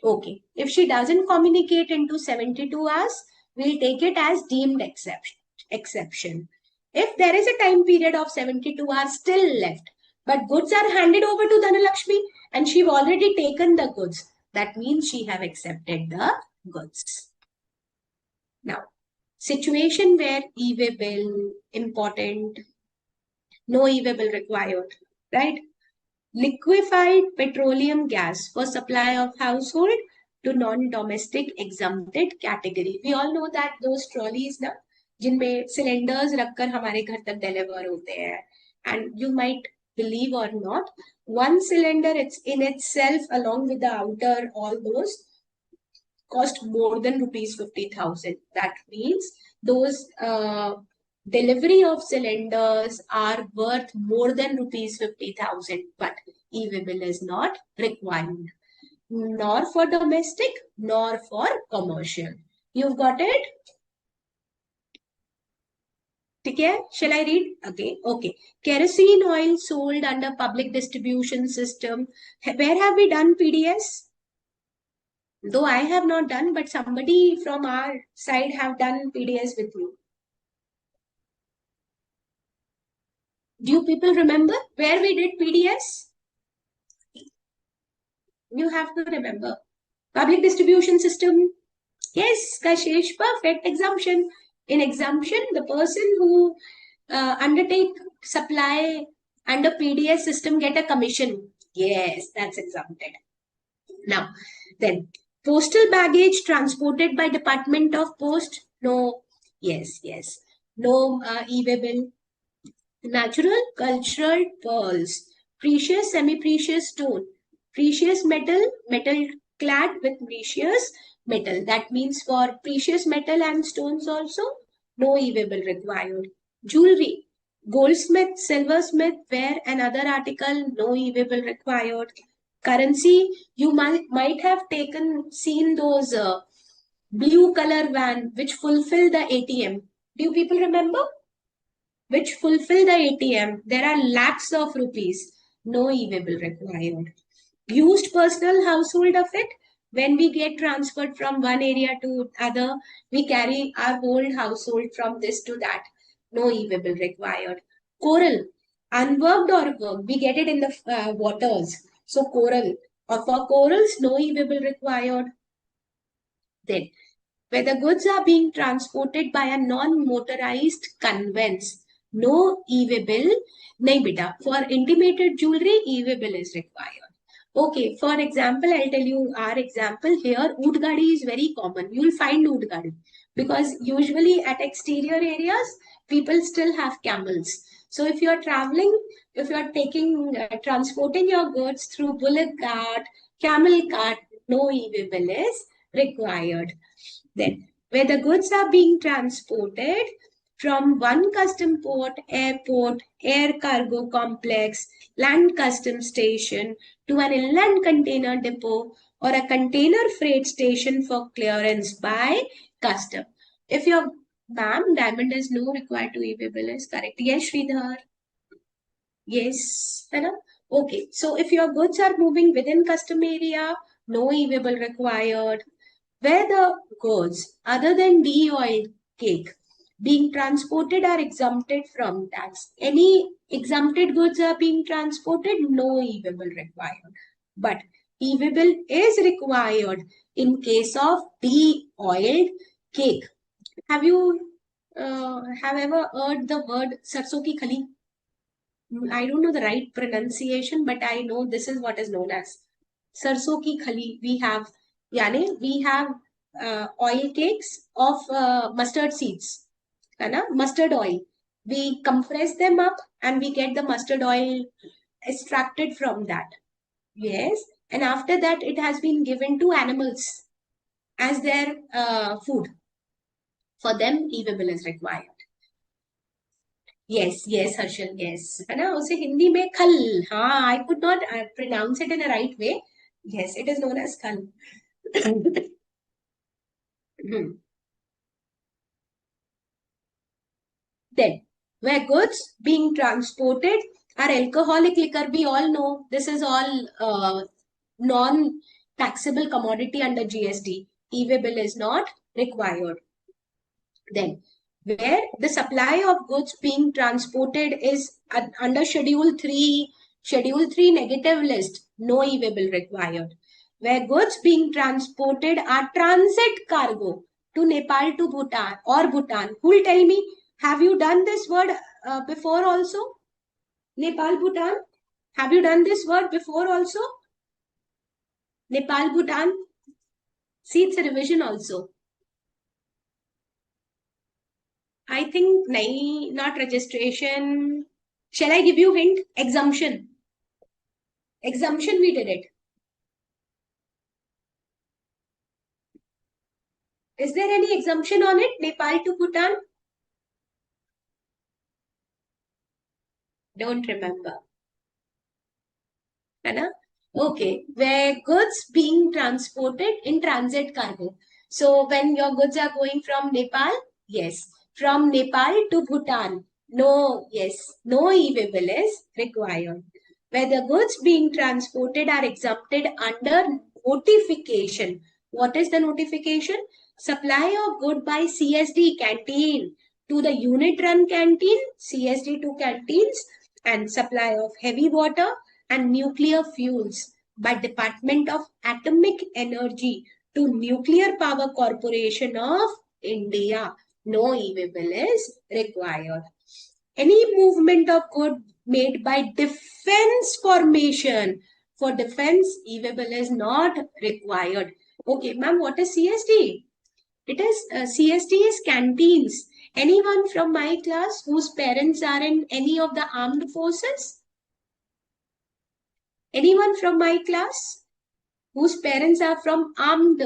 Okay. If she doesn't communicate into 72 hours, we'll take it as deemed exception. If there is a time period of 72 hours still left, but goods are handed over to Dhanalakshmi and she've already taken the goods, that means she have accepted the goods. Now, situation where e-way bill important, no e-way bill required, right? Liquefied petroleum gas for supply of household to non-domestic exempted category. We all know that those trolleys ना जिनमें cylinders रखकर हमारे घर तक deliver होते हैं, and you might believe or not, one cylinder it's in itself along with the outer all those cost more than rupees 50,000. That means those delivery of cylinders are worth more than rupees 50,000, but e-way bill is not required, nor for domestic, nor for commercial. You've got it? Okay, shall I read? Okay. Kerosene oil sold under public distribution system. Where have we done PDS? Though I have not done, but somebody from our side have done PDS with you. Do you people remember where we did PDS? You have to remember. Public distribution system. Yes, Kashish, perfect. Exemption. In exemption, the person who undertake supply under PDS system get a commission. Yes, that's exempted. Now, then, postal baggage transported by Department of Post? No. Yes. No e-way bill. Natural cultural pearls, precious semi-precious stone, precious metal, metal clad with precious metal. That means for precious metal and stones also, no e-way bill required. Jewelry, goldsmith, silversmith, wear and other article, no e-way bill required. Currency, you might have seen those blue color van which fulfill the ATM. Do you people remember? Which fulfill the ATM. There are lakhs of rupees. No e-way bill required. Used personal household of it. When we get transferred from one area to other, we carry our whole household from this to that. No e-way bill required. Coral, unworked or worked, we get it in the waters. So coral, or for corals, no e-way bill required. Then, where the goods are being transported by a non-motorized conveyance, no e-way bill. Nahi beta, for intimated jewelry, e-way bill is required. Okay, for example, I'll tell you our example here. Oot gadi is very common. You'll find oot gadi because usually at exterior areas, people still have camels. So if you're traveling, if you're transporting your goods through bullock cart, camel cart, no e-way bill is required. Then, where the goods are being transported from one custom port, airport, air cargo complex, land custom station to an inland container depot or a container freight station for clearance by custom. If your ma'am, diamond is no required to e-way bill is correct. Yes, Sridhar. Yes, है ना? Okay, so if your goods are moving within custom area, no e-way bill required. Where the goods other than de-oil cake being transported are exempted from tax. Any exempted goods are being transported, no e-way bill required. But e-way bill is required in case of de-oiled cake. Have you have ever heard the word sarson ki khali? I don't know the right pronunciation, but I know this is what is known as sarson ki khali. We have oil cakes of mustard seeds, है ना? Mustard oil. We compress them up and we get the mustard oil extracted from that. Yes, and after that it has been given to animals as their food. For them, e-way bill is required. Yes, yes, Harshal, yes. है ना उसे हिंदी में खल. हाँ, I could not pronounce it in a right way. Yes, it is known as khal. Then, where goods being transported are alcoholic liquor, we all know this is all non-taxable commodity under GST. E-way bill is not required. Then, where the supply of goods being transported is under Schedule 3 negative list, no e-way bill required. Where goods being transported are transit cargo to Nepal to Bhutan or Bhutan. Who will tell me, have you done this word before also? Nepal, Bhutan? Have you done this word before also? Nepal, Bhutan? See, it's a revision also. I think not registration. Shall I give you hint? Exemption. Exemption, we did it. Is there any exemption on it? Nepal to Bhutan? Don't remember. है ना? Okay, where goods being transported in transit cargo. So when your goods are going from Nepal, yes, from Nepal to Bhutan, no, yes, no e-way bill is required. Where the goods being transported are exempted under notification. What is the notification? Supply of good by CSD canteen to the unit run canteen, CSD to canteens, and supply of heavy water and nuclear fuels by Department of Atomic Energy to Nuclear Power Corporation of India. No e-way bill is required. Any movement of good made by defense formation, for defense, e-way bill is not required. Okay, ma'am, what is CSD? It is CSD is canteens. Anyone from my class whose parents are in any of the armed forces? Anyone from my class whose parents are from armed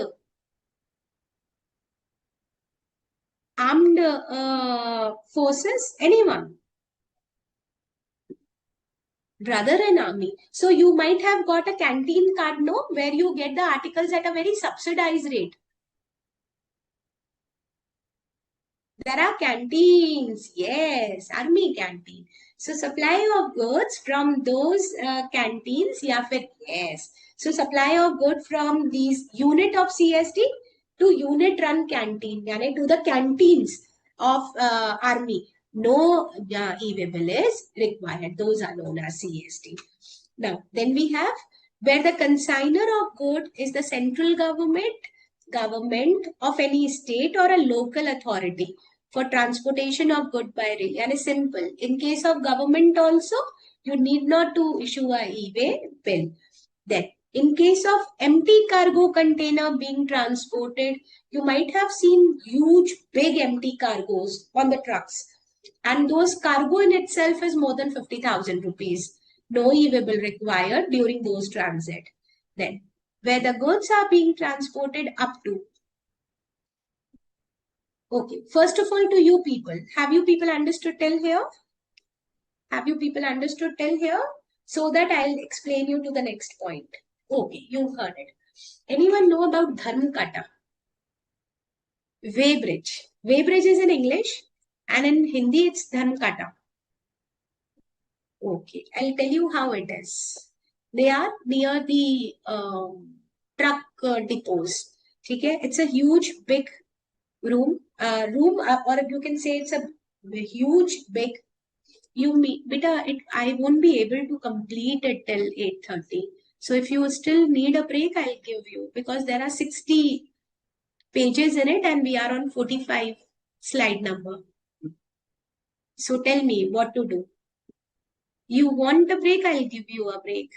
forces? Anyone? Brother in army. So you might have got a canteen card, no, where you get the articles at a very subsidized rate. There are canteens, yes, army canteen. So supply of goods from those canteens, yeah, yes. So supply of good from these unit of CSD to unit run canteen, yani to the canteens of army. No e-way bill is required. Those are known as CSD. Now, then we have where the consigner of good is the central government of any state or a local authority for transportation of good by rail. And it's simple. In case of government also, you need not to issue a e-way bill. Then, in case of empty cargo container being transported, you might have seen huge, big empty cargos on the trucks. And those cargo in itself is more than 50,000 rupees. No e-way bill required during those transit. Then, where the goods are being transported up to. Okay, first of all, to you people, have you people understood till here? Have you people understood till here? So that I'll explain you to the next point. Okay, you've heard it. Anyone know about Dharm Kata? Weighbridge. Weighbridge is in English and in Hindi it's Dharm Kata. Okay, I'll tell you how it is. They are near the truck depots. Okay, it's a huge big room, or you can say it's a huge big. I won't be able to complete it till 8:30. So if you still need a break, I'll give you because there are 60 pages in it and we are on 45 slide number. So tell me what to do. You want a break? I'll give you a break.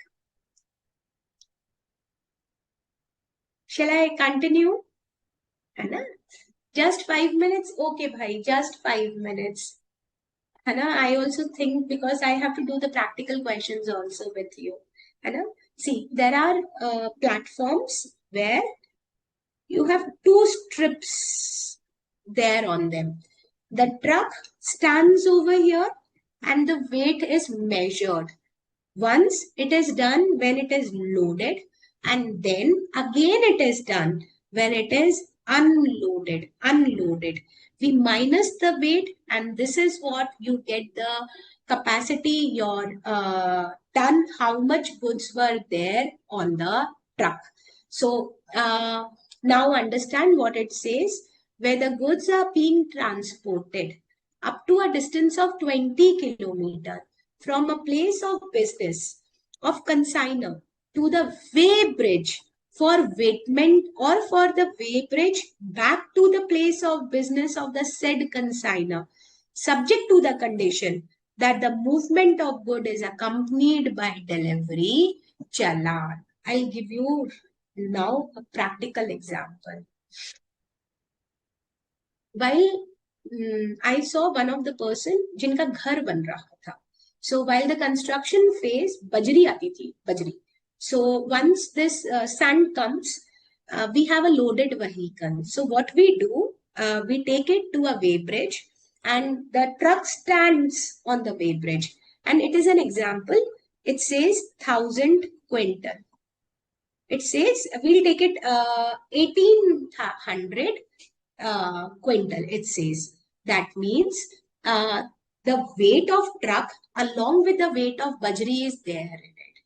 Shall I continue? Anna? Just 5 minutes? Okay, bhai, just 5 minutes. Anna, I also think because I have to do the practical questions also with you. Anna? See, there are platforms where you have two strips there on them. The truck stands over here and the weight is measured. Once it is done when it is loaded, and then again it is done when it is unloaded. Unloaded. We minus the weight, and this is what you get the capacity, your ton, how much goods were there on the truck. So now understand what it says. Where the goods are being transported up to a distance of 20 kilometers from a place of business of consignor to the weighbridge for weightment, or for the weighbridge back to the place of business of the said consignor, subject to the condition that the movement of good is accompanied by delivery challan. I'll give you now a practical example. While I saw one of the person जिनका घर बन रहा था. So while the construction phase, bajri aati thi, bajri. So once this sand comes, we have a loaded vehicle. So what we do, we take it to a weighbridge, and the truck stands on the weighbridge. And it is an example. It says 1,000 quintal. It says we'll take it 1,800 quintal. It says that means the weight of truck along with the weight of bajri is there in it.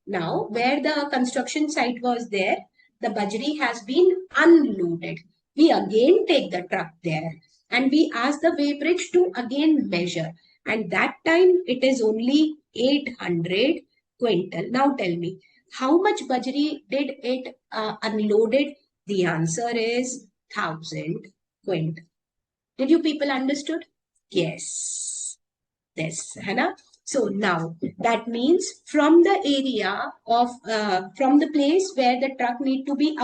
Now, where the construction site was there, the bajri has been unloaded. We again take the truck there and we ask the weighbridge to again measure. And that time it is only 800 quintal. Now tell me, how much bajri did it unloaded? The answer is 1,000 quintal. Did you people understood? Yes. This, है ना? So now that means from the area of from the place where the truck need to be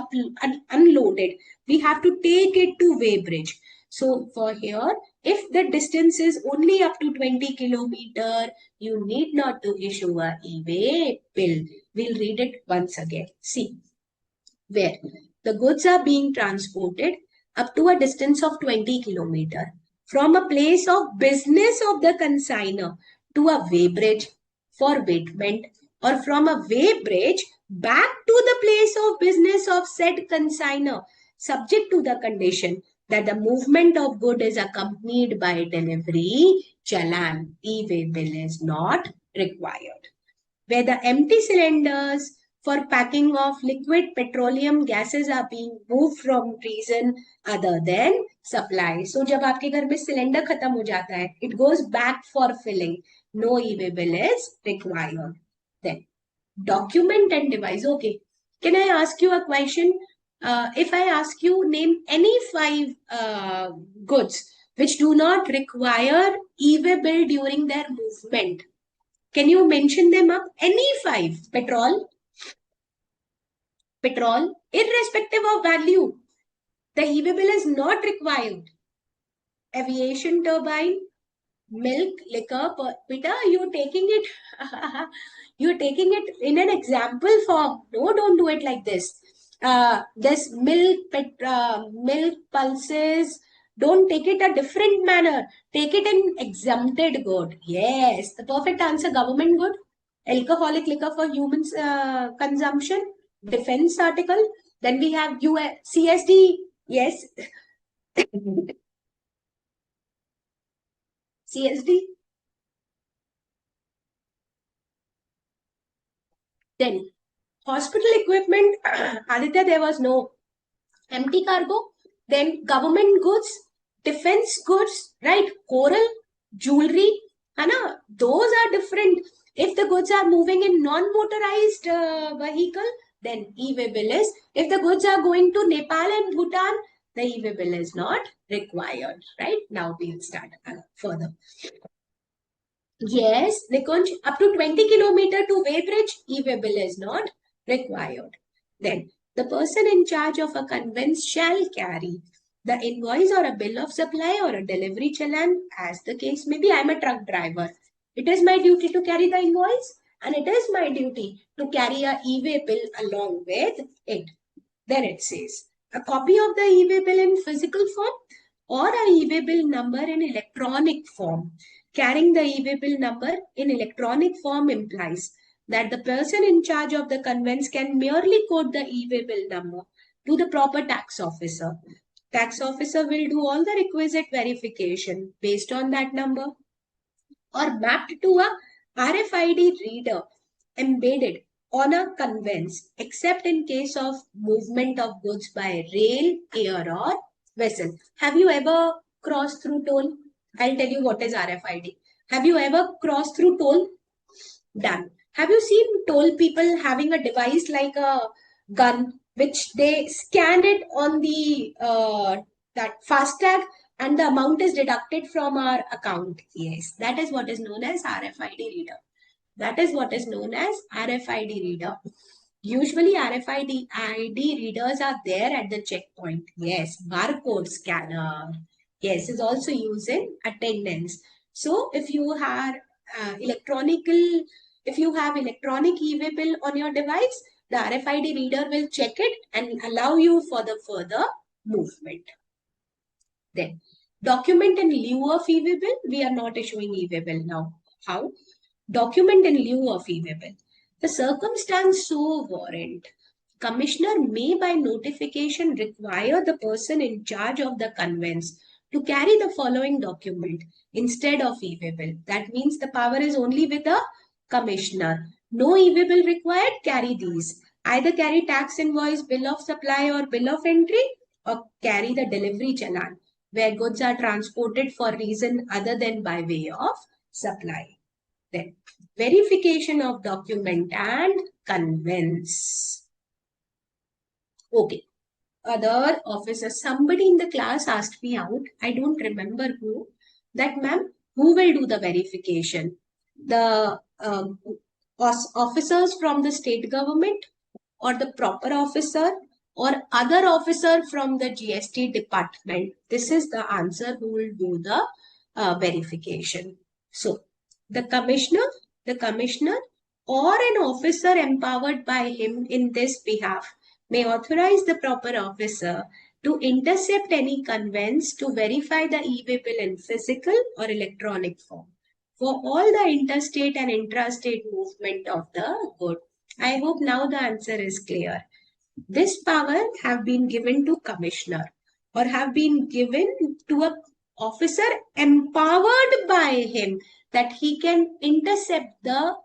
unloaded, we have to take it to weighbridge. So for here, if the distance is only up to 20 kilometer, you need not to issue a e-way bill. We'll read it once again. See, where the goods are being transported up to a distance of 20 kilometer from a place of business of the consignor to a weighbridge for weightment, or from a weighbridge back to the place of business of said consignor, subject to the condition that the movement of good is accompanied by delivery challan. E-way bill is not required. Where the empty cylinders for packing of liquid petroleum gases are being moved from reason other than supply. So जब आपके घर में cylinder खत्म हो जाता है, it goes back for filling. No e-way bill is required. Then document and device. Okay, can I ask you a question? If I ask you name any 5 goods which do not require e-way bill during their movement, can you mention them up? Any 5. Petrol, irrespective of value, the e-way bill is not required. Aviation turbine, milk, liquor. Peter, you're taking it. You're taking it in an example form. No, don't do it like this. This milk, milk pulses. Don't take it a different manner. Take it in exempted good. Yes, the perfect answer. Government good. Alcoholic liquor for humans consumption. Defense article. Then we have CSD. Yes. CSD. Then hospital equipment. Aditya, there was no empty cargo. Then government goods, defense goods, right? Coral, jewelry, Hana, those are different. If the goods are moving in non-motorized vehicle, then e-way bill is. If the goods are going to Nepal and Bhutan, the e-way bill is not required, right? Now we'll start further. Yes, Nikunj, up to 20 kilometer to weighbridge, e-way bill is not required. Then the person in charge of a conveyance shall carry the invoice or a bill of supply or a delivery challan, as the case may be. I'm a truck driver. It is my duty to carry the invoice, and it is my duty to carry a e-way bill along with it. Then it says, a copy of the e-way bill in physical form or a e-way bill number in electronic form. Carrying the e-way bill number in electronic form implies that the person in charge of the conveyance can merely quote the e-way bill number to the proper tax officer. Tax officer will do all the requisite verification based on that number or mapped to a RFID reader embedded on a conveyance, except in case of movement of goods by rail, air, or vessel. Have you ever crossed through toll? I'll tell you what is RFID. Have you ever crossed through toll? Done. Have you seen toll people having a device like a gun, which they scan it on the that FASTag and the amount is deducted from our account? Yes, that is what is known as RFID reader. That is what is known as RFID reader. Usually RFID readers are there at the checkpoint. Yes, barcode scanner. Yes, is also used in attendance. So if you have if you have electronic e-way bill on your device, the RFID reader will check it and allow you for the further movement. Then, document in lieu of e-way bill. We are not issuing e-way bill now. How? Document in lieu of e-way bill. The circumstance so warrant. Commissioner may by notification require the person in charge of the conveyance to carry the following document instead of e-way bill. That means the power is only with the commissioner. No e-way bill required, carry these. Either carry tax invoice, bill of supply or bill of entry, or carry the delivery challan where goods are transported for reason other than by way of supply. Then verification of document and conveyance. Okay. Other officers, somebody in the class asked me out, I don't remember who, that ma'am, who will do the verification? The officers from the state government or the proper officer or other officer from the GST department? This is the answer who will do the verification. So the commissioner or an officer empowered by him in this behalf may authorize the proper officer to intercept any conveyance to verify the e-way bill in physical or electronic form for all the interstate and intrastate movement of the good. I hope now the answer is clear. This power have been given to commissioner or have been given to a officer empowered by him that he can intercept the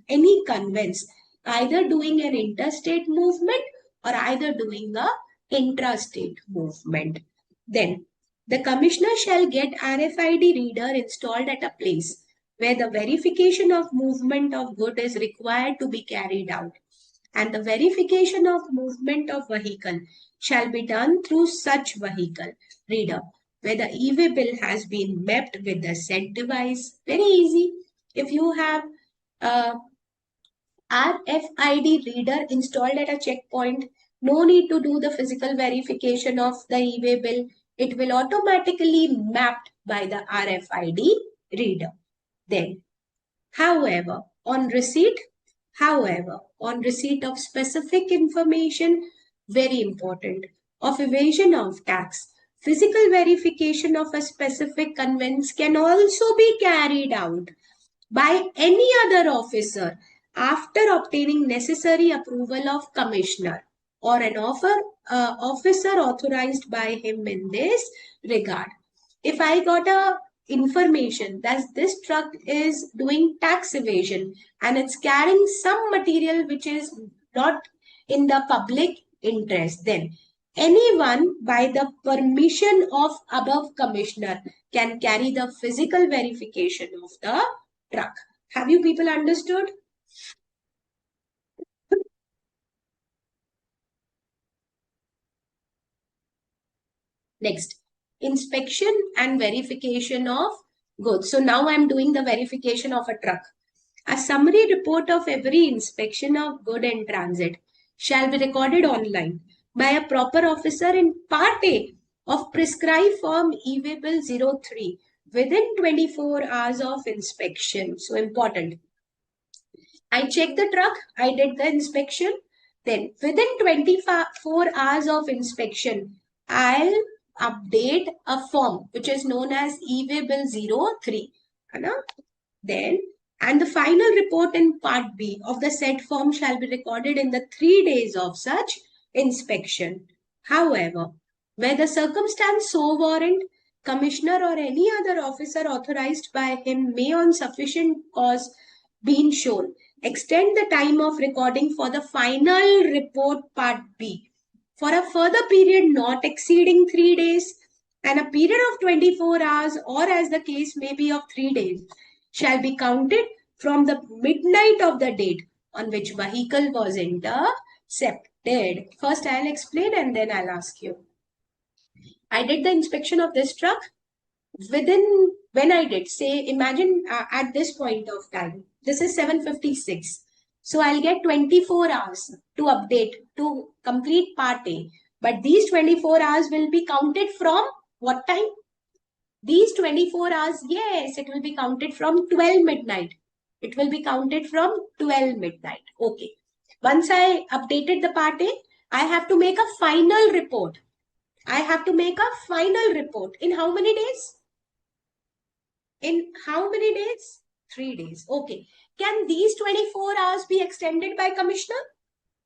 any conveyance, either doing an interstate movement or either doing a intrastate movement. Then the commissioner shall get RFID reader installed at a place where the verification of movement of good is required to be carried out, and the verification of movement of vehicle shall be done through such vehicle reader where the e-way bill has been mapped with the said device. Very easy. If you have RFID reader installed at a checkpoint, no need to do the physical verification of the e-way bill. It will automatically mapped by the RFID reader. Then, however, on receipt of specific information, very important, of evasion of tax, physical verification of a specific conveyance can also be carried out by any other officer after obtaining necessary approval of commissioner or an officer authorized by him in this regard. If I got a information that this truck is doing tax evasion and it's carrying some material which is not in the public interest, then anyone by the permission of above commissioner can carry the physical verification of the truck. Have you people understood? Next, inspection and verification of goods. So now I'm doing the verification of a truck. A summary report of every inspection of good in transit shall be recorded online by a proper officer in Part A of prescribed form e-way bill 03 within 24 hours of inspection. So important. I checked the truck, I did the inspection. Then within 24 hours of inspection, I'll update a form which is known as e-way bill 03. Then, and the final report in part B of the said form shall be recorded in the 3 days of such inspection. However, where the circumstance so warrant, Commissioner or any other officer authorized by him may on sufficient cause being shown extend the time of recording for the final report part B for a further period not exceeding 3 days and a period of 24 hours or as the case may be of 3 days shall be counted from the midnight of the date on which vehicle was intercepted. First I'll explain and then I'll ask you. I did the inspection of this truck within, when I did, say, imagine at this point of time, this is 7:56. So I'll get 24 hours to update, to complete part A. But these 24 hours will be counted from what time? These 24 hours, yes, it will be counted from 12 midnight. It will be counted from 12 midnight. Okay. Once I updated the part A, I have to make a final report. I have to make a final report. In how many days? In how many days? 3 days. Okay. Can these 24 hours be extended by Commissioner?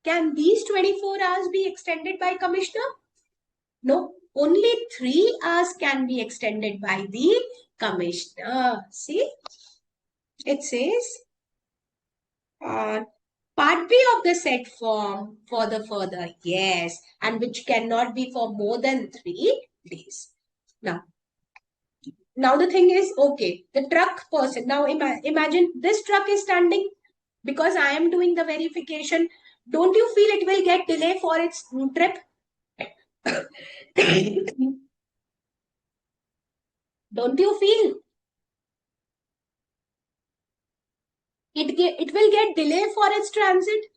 Can these 24 hours be extended by Commissioner? No. Only 3 hours can be extended by the Commissioner. See? It says part B of the said form for the further. Yes. And which cannot be for more than 3 days. Now the thing is, okay, the truck person, now imagine this truck is standing because I am doing the verification. Don't you feel it will get delay for its trip? Don't you feel? It will get delay for its transit.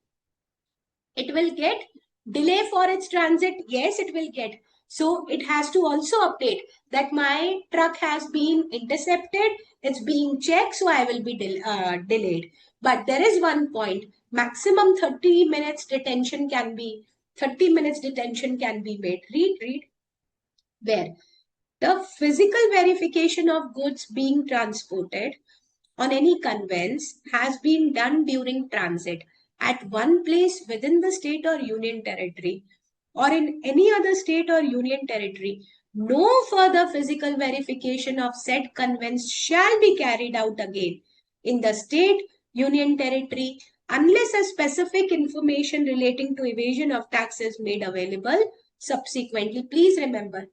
It will get delay for its transit. Yes, it will get. So it has to also update that my truck has been intercepted. It's being checked. So I will be delayed. But there is one point. Maximum 30 minutes detention can be, 30 minutes detention can be made. Read. Where? The physical verification of goods being transported on any conveyance has been done during transit at one place within the state or union territory or in any other state or union territory, no further physical verification of said conveyance shall be carried out again in the state, union territory unless a specific information relating to evasion of tax is made available subsequently. Please remember,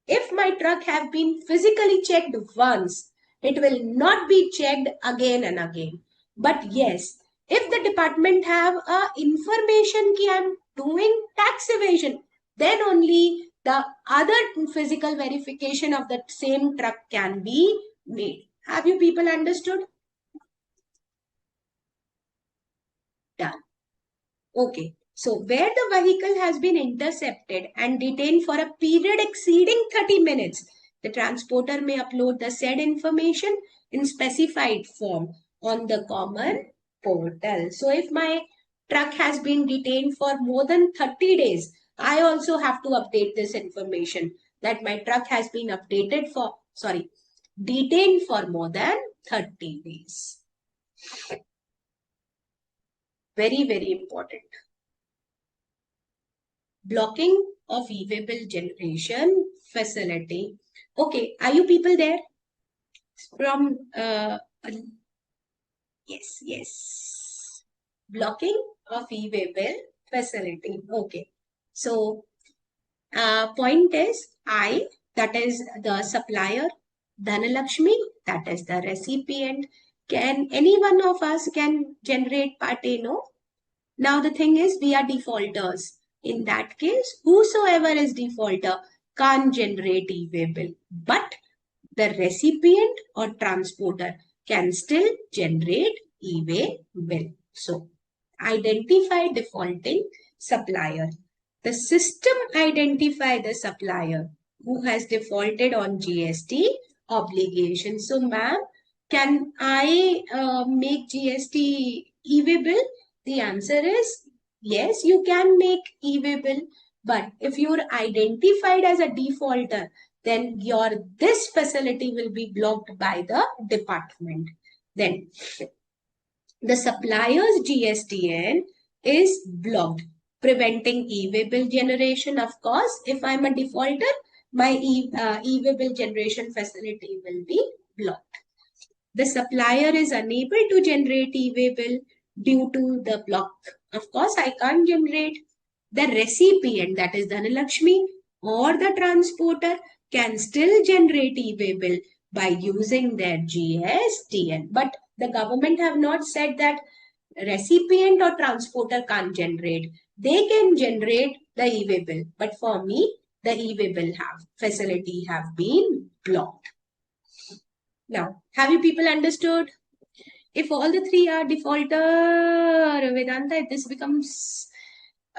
if my truck have been physically checked once, it will not be checked again and again. But yes, if the department have a information ki I'm doing tax evasion, then only the other physical verification of the same truck can be made. Have you people understood? Done. Okay. So where the vehicle has been intercepted and detained for a period exceeding 30 minutes, the transporter may upload the said information in specified form on the common portal. So if my truck has been detained for more than 30 days, I also have to update this information that my truck has been detained for more than 30 days. Very, very important. Blocking of e-way bill generation facility. Okay, are you people there? From, yes. Blocking of e-way bill facility. Okay. So, point is I, that is the supplier, Dhanalakshmi, that is the recipient. Can any one of us can generate part A? No? Now the thing is, we are defaulters. In that case, whosoever is defaulter can't generate e-way bill. But the recipient or transporter can still generate e-way bill. So, identify defaulting supplier. The system identify the supplier who has defaulted on GST obligation. So, ma'am, can I make GST e-way bill? The answer is yes, you can make e-way bill. But if you're identified as a defaulter, then this facility will be blocked by the department. Then the supplier's GSTN is blocked, preventing e-way bill generation. Of course, if I'm a defaulter, my e-way bill generation facility will be blocked. The supplier is unable to generate e-way bill due to the block. Of course, I can't generate. The recipient, that is Dhanalakshmi, or the transporter can still generate e-way bill by using their GSTN. But the government have not said that recipient or transporter can't generate. They can generate the e-way bill. But for me, the e-way bill facility have been blocked. Now, have you people understood? If all the three are defaulter, Vedanta, this becomes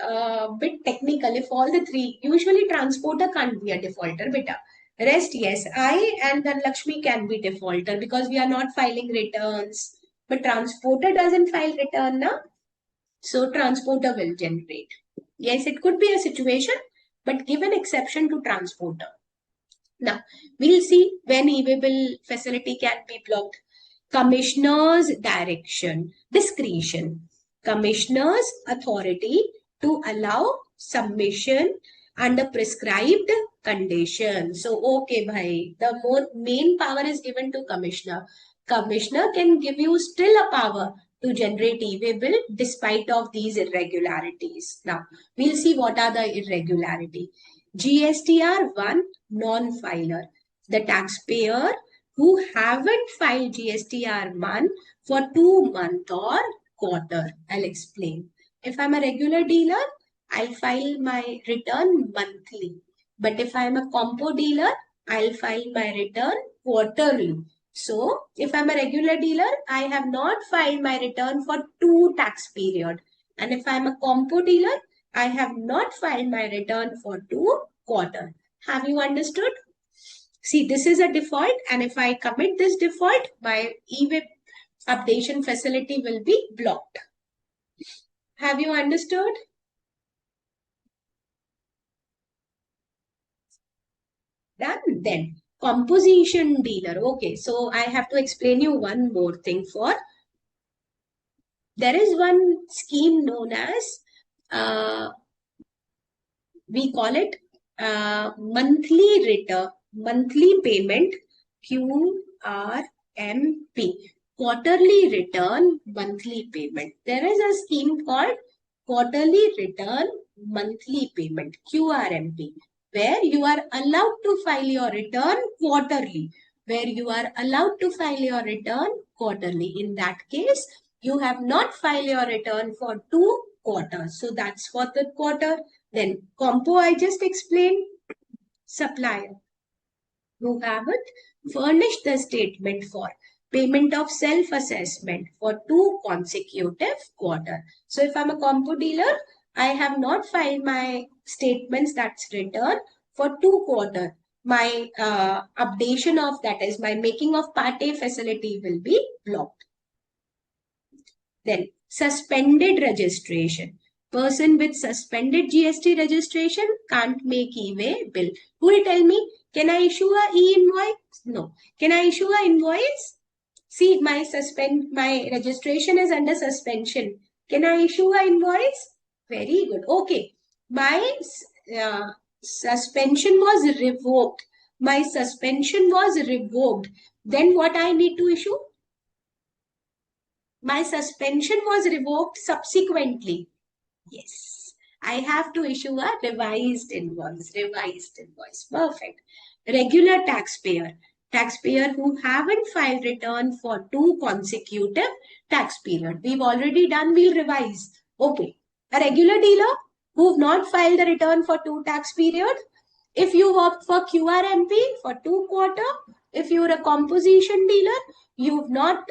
a bit technical. If all the three, usually transporter can't be a defaulter, beta. Rest, yes, I and then Lakshmi can be defaulter because we are not filing returns. But transporter doesn't file return, na? So transporter will generate. Yes, it could be a situation, but give an exception to transporter. Now, we'll see when e-way bill facility can be blocked. Commissioner's direction, discretion. Commissioner's authority to allow submission under prescribed conditions. So, okay, bhai, the main power is given to commissioner. Commissioner can give you still a power to generate e-way bill despite of these irregularities. Now, we'll see what are the irregularity. GSTR 1, non-filer. The taxpayer who haven't filed GSTR1 for 2 months or quarter. I'll explain. If I'm a regular dealer, I'll file my return monthly. But if I'm a compo dealer, I'll file my return quarterly. So, if I'm a regular dealer, I have not filed my return for 2 tax period. And if I'm a compo dealer, I have not filed my return for 2 quarter. Have you understood? See, this is a default, and if I commit this default, my e-way updation facility will be blocked. Have you understood? Done. Then composition dealer. Okay, so I have to explain you one more thing. There is one scheme known as we call it monthly return, monthly payment, QRMP, quarterly return, monthly payment. There is a scheme called quarterly return, monthly payment, QRMP, where you are allowed to file your return quarterly, where you are allowed to file your return quarterly. In that case, you have not filed your return for 2 quarters. So that's for the quarter. Then compo I just explained, supplier who haven't furnished the statement for payment of self-assessment for 2 consecutive quarters. So if I'm a compo dealer, I have not filed my statements that's returned for 2 quarters. My updation of that is my making of Part A facility will be blocked. Then suspended registration. Person with suspended GST registration can't make e-way bill. Who will tell me, can I issue a e-invoice? No. Can I issue a invoice? See, my registration is under suspension. Can I issue a invoice? Very good. Okay. My suspension was revoked. My suspension was revoked. Then what I need to issue? My suspension was revoked subsequently. Yes, I have to issue a revised invoice. Revised invoice. Perfect. Regular taxpayer. Taxpayer who haven't filed return for 2 consecutive tax period. We've already done, we'll revise. Okay. A regular dealer who've not filed the return for 2 tax period. If you opt for QRMP for 2 quarter, if you're a composition dealer, you've not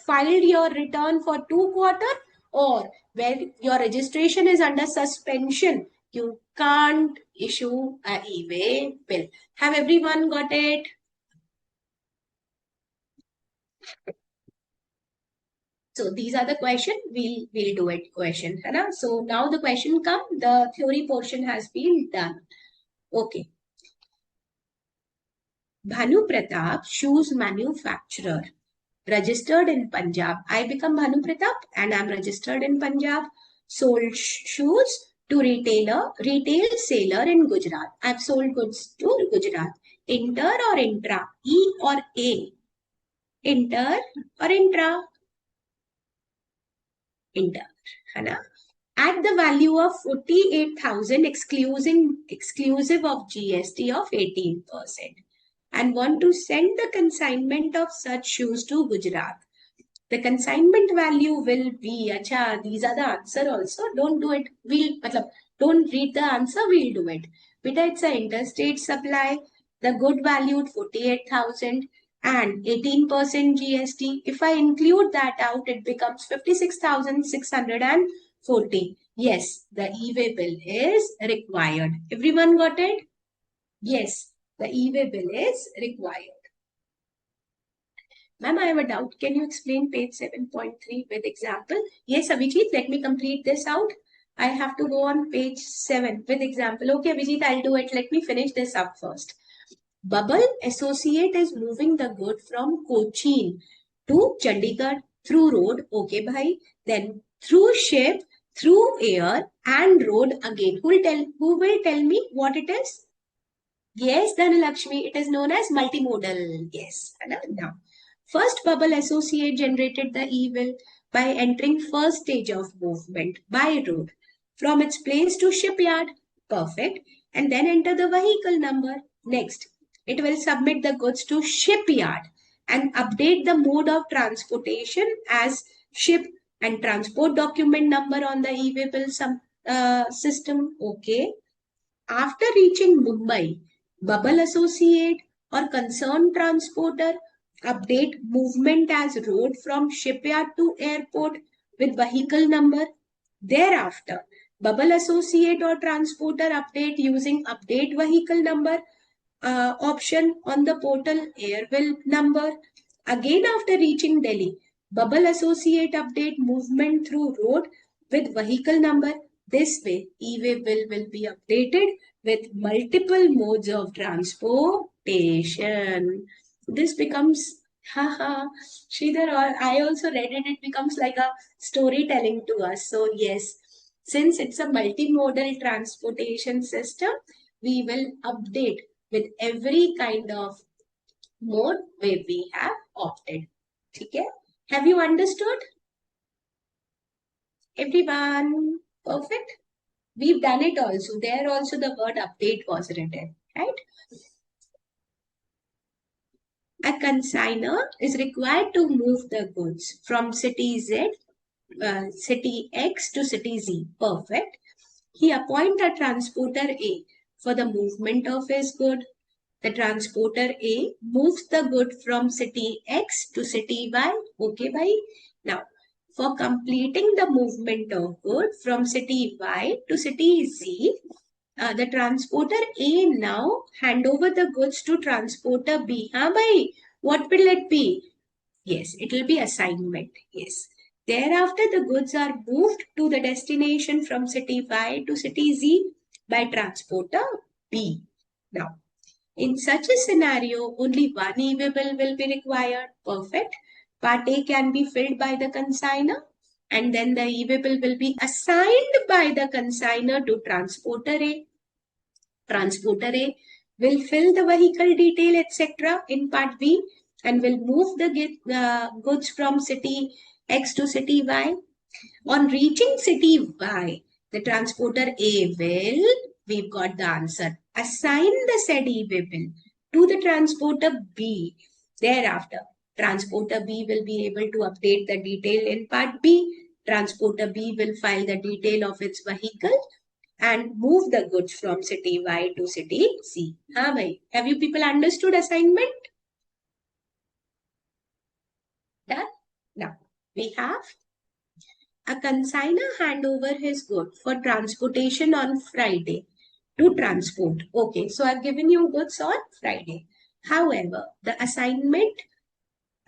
filed your return for 2 quarter, or where your registration is under suspension, you can't issue a e-way bill. Have everyone got it? So these are the question. We'll do it question. है ना? So now the question come. The theory portion has been done. Okay. Bhanu Pratap, shoes manufacturer, registered in Punjab. I become Bhanu Pratap and I'm registered in Punjab. Sold shoes to retail seller in Gujarat. I've sold goods to Gujarat. Inter or intra? E or A? Inter or intra? Inter. है ना? At the value of 48,000 exclusive of GST of 18%. And want to send the consignment of such shoes to Gujarat. The consignment value will be, acha, these are the answer also. Don't do it. Don't read the answer, we'll do it. Beta, it's an interstate supply. The good valued 48,000 and 18% GST. If I include that out, it becomes 56,640. Yes, the e-way bill is required. Everyone got it? Yes, the e-way bill is required. Ma'am, I have a doubt. Can you explain page 7.3 with example? Yes, Abhijit, let me complete this out. I have to go on page 7 with example. Okay, Abhijit, I'll do it. Let me finish this up first. Bubble Associate is moving the good from Cochin to Chandigarh through road. Okay, bhai. Then through ship, through air and road again. Who will tell me what it is? Yes, Dhanalakshmi. It is known as multimodal. Yes. Now, first bubble associate generated the evil by entering first stage of movement by road from its place to shipyard. Perfect. And then enter the vehicle number. Next, it will submit the goods to shipyard and update the mode of transportation as ship and transport document number on the e-way bill system. Okay. After reaching Mumbai, bubble associate or concerned transporter update movement as road from shipyard to airport with vehicle number. Thereafter, bubble associate or transporter update using update vehicle number option on the portal airwheel number. Again, after reaching Delhi, bubble associate update movement through road with vehicle number. This way, e-way bill will be updated with multiple modes of transportation. This becomes, haha, Sridhar, or I also read it, it becomes like a storytelling to us. So yes, since it's a multimodal transportation system, we will update with every kind of mode where we have opted. Okay? Have you understood? Everyone? Perfect? We've done it also. There also the word update was written, right? A consignor is required to move the goods from city city X to city Z. Perfect. He appoints a transporter A for the movement of his good. The transporter A moves the good from city X to city Y. Okay, bhai? Now, for completing the movement of good from city Y to city Z, the transporter A now hand over the goods to transporter B. Haan, bhai? What will it be? Yes, it will be assignment. Yes. Thereafter, the goods are moved to the destination from city Y to city Z by transporter B. Now, in such a scenario, only one e-way bill will be required. Perfect. Part A can be filled by the consignor and then the e-way bill will be assigned by the consignor to transporter A. Transporter A will fill the vehicle detail, etc. in part B and will move the goods from city X to city Y. On reaching city Y, the transporter A will, we've got the answer, assign the said e-way bill to the transporter B. Thereafter, transporter B will be able to update the detail in part B. Transporter B will file the detail of its vehicle and move the goods from city Y to city C. Haan bhai, have you people understood assignment? Done? Now, we have a consignor hand over his good for transportation on Friday to transport. Okay, so I've given you goods on Friday. However, the assignment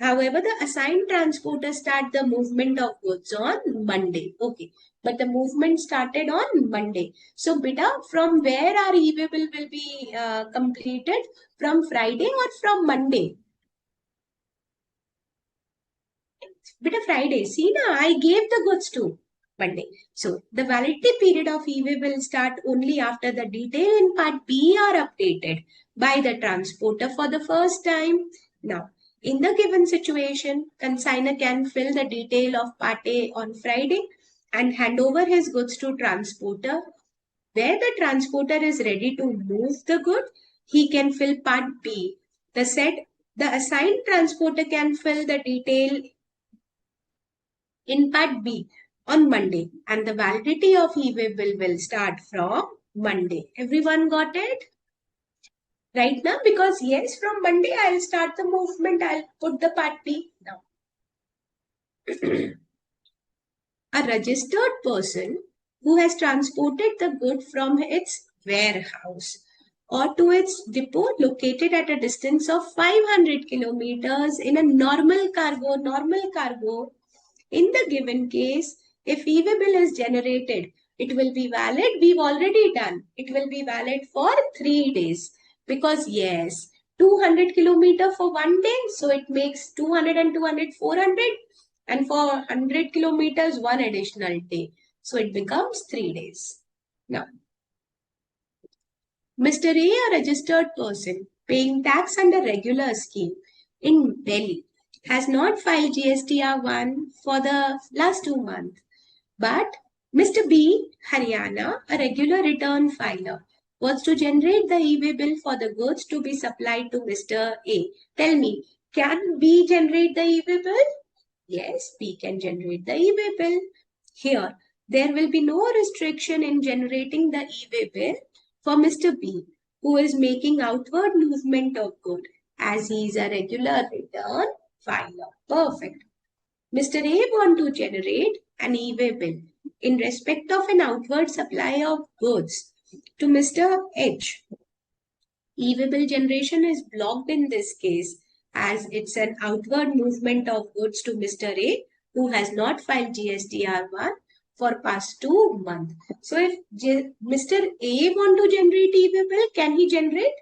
However, the assigned transporter start the movement of goods on Monday. Okay, but the movement started on Monday. So, beta, from where our e-way bill will be completed? From Friday or from Monday? Beta, Friday. See, now I gave the goods to Monday. So, the validity period of e-way will start only after the detail in part B are updated by the transporter for the first time. Now, in the given situation, consignor can fill the detail of part A on Friday and hand over his goods to transporter. Where the transporter is ready to move the good, he can fill part B. The assigned transporter can fill the detail in part B on Monday, and the validity of e-way bill will start from Monday. Everyone got it? Right now, because yes, from Monday I'll start the movement. I'll put the part B now. A registered person who has transported the good from its warehouse or to its depot located at a distance of 500 kilometers in a normal cargo. In the given case, if e-way bill is generated, it will be valid. We've already done. It will be valid for 3 days because yes, 200 kilometer for 1 day. So it makes 200 and 200, 400. And for 100 kilometers, 1 additional day. So it becomes 3 days. Now, Mr. A, a registered person paying tax under regular scheme in Delhi, has not filed GSTR1 for the last 2 months. But Mr. B, Haryana, a regular return filer, was to generate the e-way bill for the goods to be supplied to Mr. A. Tell me, can B generate the e-way bill? Yes, B can generate the e-way bill. Here, there will be no restriction in generating the e-way bill for Mr. B, who is making outward movement of good, as he is a regular return filer. Perfect. Mr. A want to generate an e-way bill in respect of an outward supply of goods to Mr. H. E-way bill generation is blocked in this case as it's an outward movement of goods to Mr. A who has not filed GSTR1 for past 2 months. So if Mr. A want to generate e-way bill, can he generate?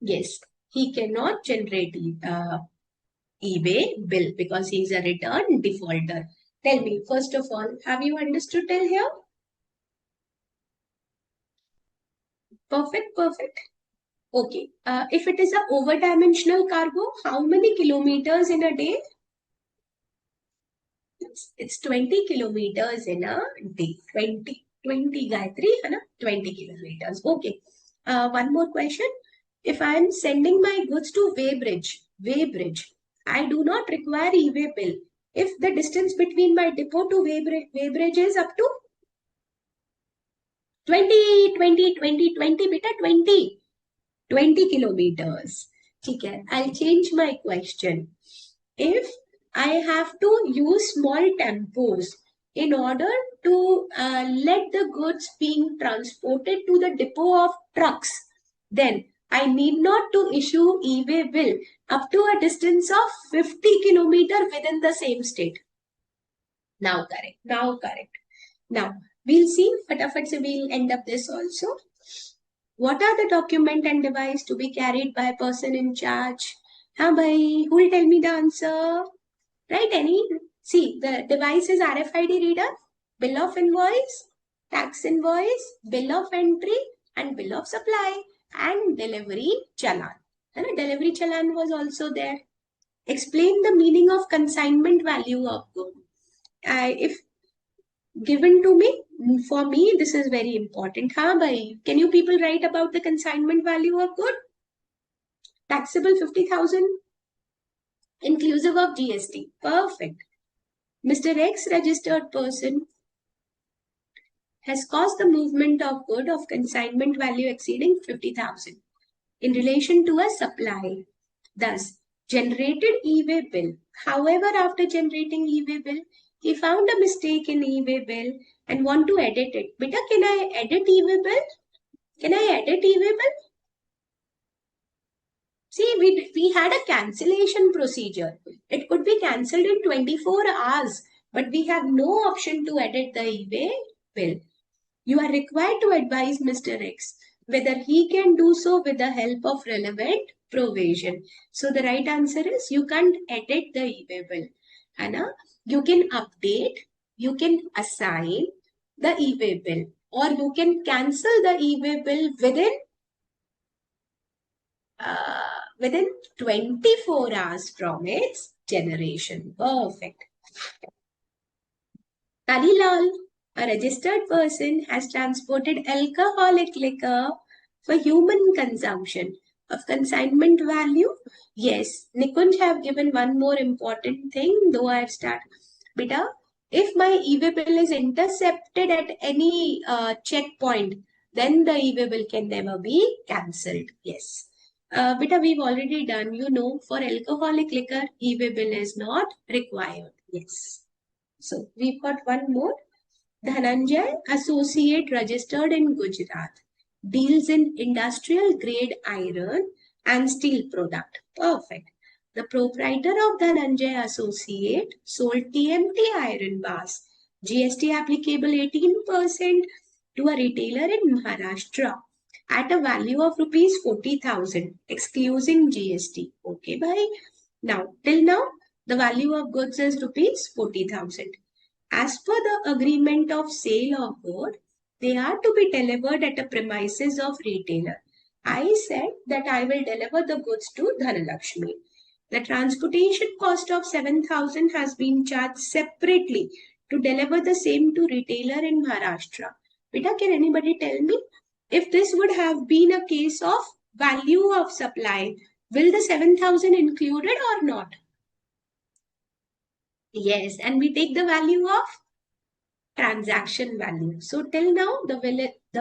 Yes, he cannot generate e-way bill because he is a return defaulter. Tell me, first of all, have you understood till here? Perfect, perfect. Okay. If it is a over-dimensional cargo, how many kilometers in a day? It's 20 kilometers in a day. 20 Gayatri, है ना? 20 kilometers. Okay. One more question. If I am sending my goods to Weybridge, I do not require e-way bill. If the distance between my depot to Weybridge is up to 20 beta 20 kilometers. Okay, I'll change my question. If I have to use small tempos in order to let the goods being transported to the depot of trucks, then I need not to issue e-way bill up to a distance of 50 kilometer within the same state. Now correct. Now we'll see. Fatafat se we'll end up this also. What are the document and device to be carried by a person in charge? Haan bhai, who will tell me the answer? Right, any? See, the device is RFID reader, bill of invoice, tax invoice, bill of entry, and bill of supply, and delivery challan. And a delivery challan was also there. Explain the meaning of consignment value of good. If given to me, for me, this is very important. Haan bhai, can you people write about the consignment value of good? Taxable 50,000 inclusive of GST. Perfect. Mr. X registered person has caused the movement of good of consignment value exceeding 50,000 in relation to a supply. Thus, generated e-way bill. However, after generating e-way bill, he found a mistake in e-way bill and want to edit it. Beta, can I edit e-way bill? Can I edit e-way bill? See, we had a cancellation procedure. It could be cancelled in 24 hours, but we have no option to edit the e-way bill. You are required to advise Mr. X whether he can do so with the help of relevant provision. So the right answer is you can't edit the e-way bill. Anna, you can update, you can assign the e-way bill, or you can cancel the e-way bill within 24 hours from its generation. Perfect. Talilal, a registered person, has transported alcoholic liquor for human consumption of consignment value. Yes, Nikunj have given one more important thing, though I have started. Beta, if my e-way bill is intercepted at any checkpoint, then the e-way bill can never be cancelled. Yes. Beta, we've already done, for alcoholic liquor, e-way bill is not required. Yes. So we've got one more. Dhananjay, associate registered in Gujarat, deals in industrial grade iron and steel product. Perfect. The proprietor of Dhananjay Associate sold TMT iron bars, GST applicable 18% to a retailer in Maharashtra at a value of rupees 40,000, excluding GST. Okay, bhai. Now, till now, the value of goods is rupees 40,000. As per the agreement of sale of good, they are to be delivered at a premises of retailer. I said that I will deliver the goods to Dhanalakshmi. The transportation cost of 7,000 has been charged separately to deliver the same to retailer in Maharashtra. Beta, can anybody tell me if this would have been a case of value of supply, will the 7,000 included or not? Yes, and we take the value of transaction value. So till now, the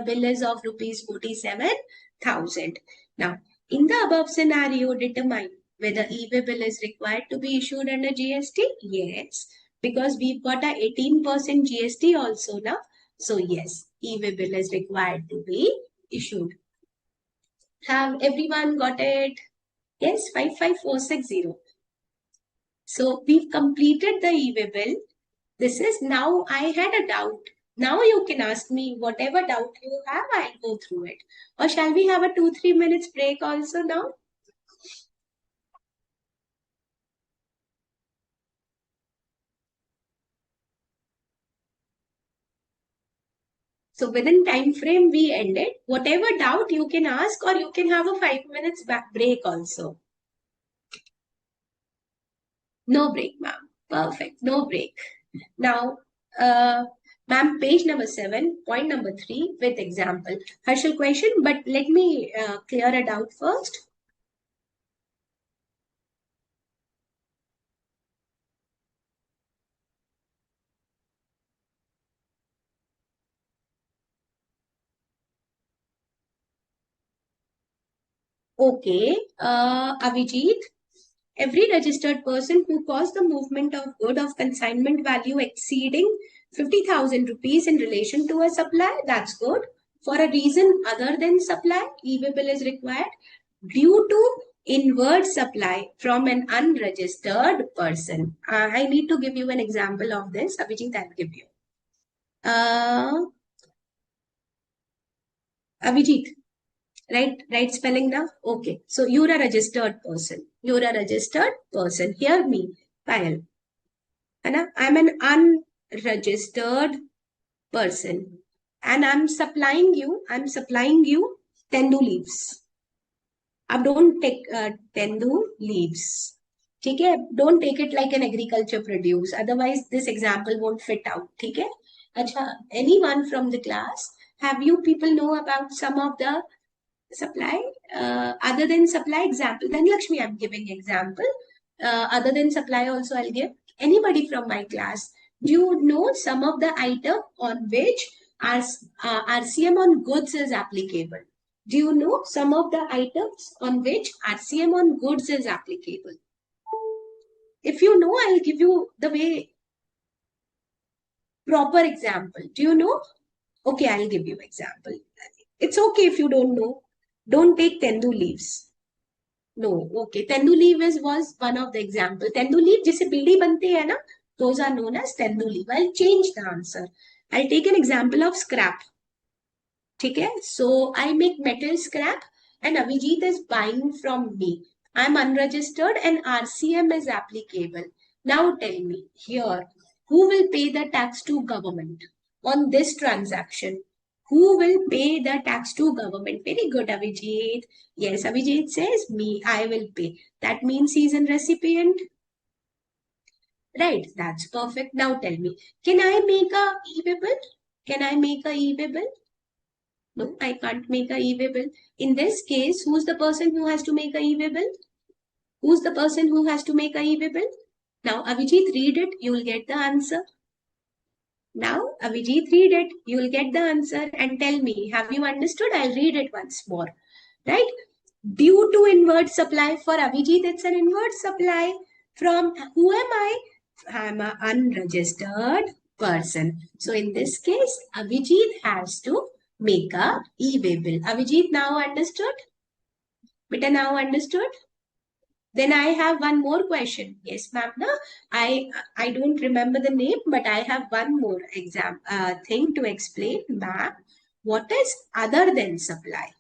bill is of rupees 47,000. Now, in the above scenario, determine whether e-way bill is required to be issued under GST. Yes, because we've got a 18% GST also now. So yes, e-way bill is required to be issued. Have everyone got it? Yes, 55460. So we've completed the e-way bill. This is now I had a doubt. Now you can ask me whatever doubt you have, I'll go through it. Or shall we have a 2-3 minutes break also now? So within time frame we ended. Whatever doubt you can ask, or you can have a 5 minutes back break also. No break, ma'am. Perfect. No break. Now, ma'am, page number 7, point number 3 with example. Harshal question, but let me clear a doubt first. Okay, Avijit, every registered person who caused the movement of good of consignment value exceeding 50,000 rupees in relation to a supply, that's good. For a reason other than supply, e-way bill is required due to inward supply from an unregistered person. I need to give you an example of this. Abhijit, I'll give you. Abhijit, right spelling now? Okay. So you're a registered person. You're a registered person. Hear me, Payal. I'm an unregistered person. And I'm supplying you tendu leaves. अब don't take tendu leaves. ठीक है? Don't take it like an agriculture produce. Otherwise, this example won't fit out. ठीक है? अच्छा, anyone from the class, have you people know about some of the supply other than supply example? Then Lakshmi, I'm giving example. Other than supply also I'll give. Anybody from my class, do you know some of the item on which RCM on goods is applicable? Do you know some of the items on which RCM on goods is applicable? If you know, I'll give you the way proper example. Do you know? Okay, I'll give you example. It's okay if you don't know. Don't take tendu leaves. No, okay. Tendu leaf was one of the example. Tendu leaf, जिसे बीड़ी बनते हैं ना, those are known as tendu leaf. I'll change the answer. I'll take an example of scrap. ठीक है? So I make metal scrap and Abhijit is buying from me. I'm unregistered and RCM is applicable. Now tell me here, who will pay the tax to government on this transaction? Who will pay the tax to government? Very good, Abhijit. Yes, Abhijit says me, I will pay. That means he's a recipient. Right, that's perfect. Now tell me, can I make a e-way bill? Can I make a e-way bill? No, I can't make a e-way bill. In this case, who's the person who has to make a e-way bill? Who's the person who has to make a e-way bill? Now, Avijit, read it. You will get the answer. Now, Avijit, read it. You will get the answer and tell me, have you understood? I'll read it once more. Right? Due to inward supply, for Avijit, it's an inward supply. From who am I? I'm an unregistered person. So in this case, Avijit has to make a e-way bill. Avijit now understood? Beta now understood? Then I have one more question. Yes, ma'am. No, I don't remember the name, but I have one more thing to explain, ma'am. What is other than supply?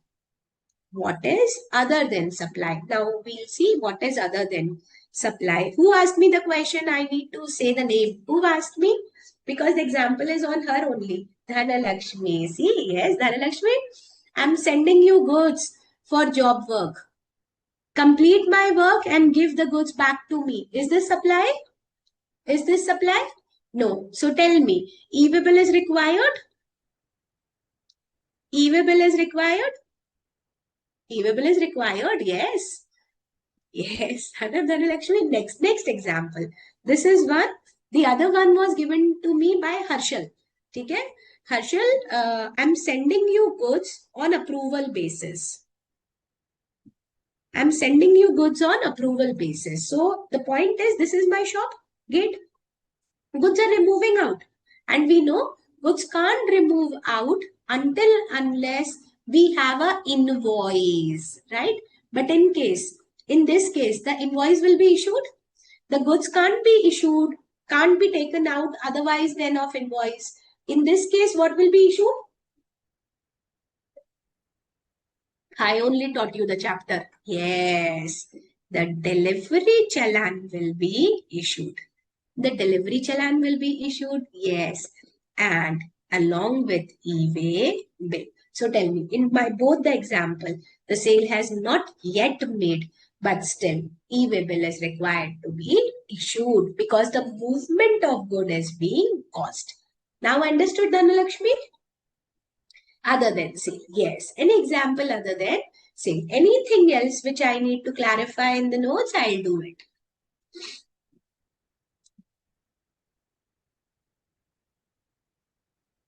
What is other than supply? Now we'll see what is other than supply. Who asked me the question? I need to say the name. Who asked me? Because the example is on her only. Dhanalakshmi. See, yes, Dhanalakshmi. I'm sending you goods for job work. Complete my work and give the goods back to me. Is this supply? Is this supply? No. So tell me, e-way bill is required? E-way bill is required? E-way bill is required, yes. Yes, Dhanalakshmi. Next example. This is one. The other one was given to me by Harshal. Okay? Harshal, I'm sending you goods on approval basis. I'm sending you goods on approval basis. So the point is, this is my shop gate. Goods are removing out. And we know goods can't remove out unless we have a invoice, right? But in this case, the invoice will be issued. The goods can't be issued, can't be taken out otherwise than of invoice. In this case, what will be issued? I only taught you the chapter. Yes, the delivery challan will be issued. The delivery challan will be issued. Yes, and along with e-way bill. So tell me, in my both the example, the sale has not yet made, but still e-way bill is required to be issued because the movement of good is being caused. Now understood, Dhanalakshmi? Other than sale. Yes. Any example other than sale? Anything else which I need to clarify in the notes, I'll do it.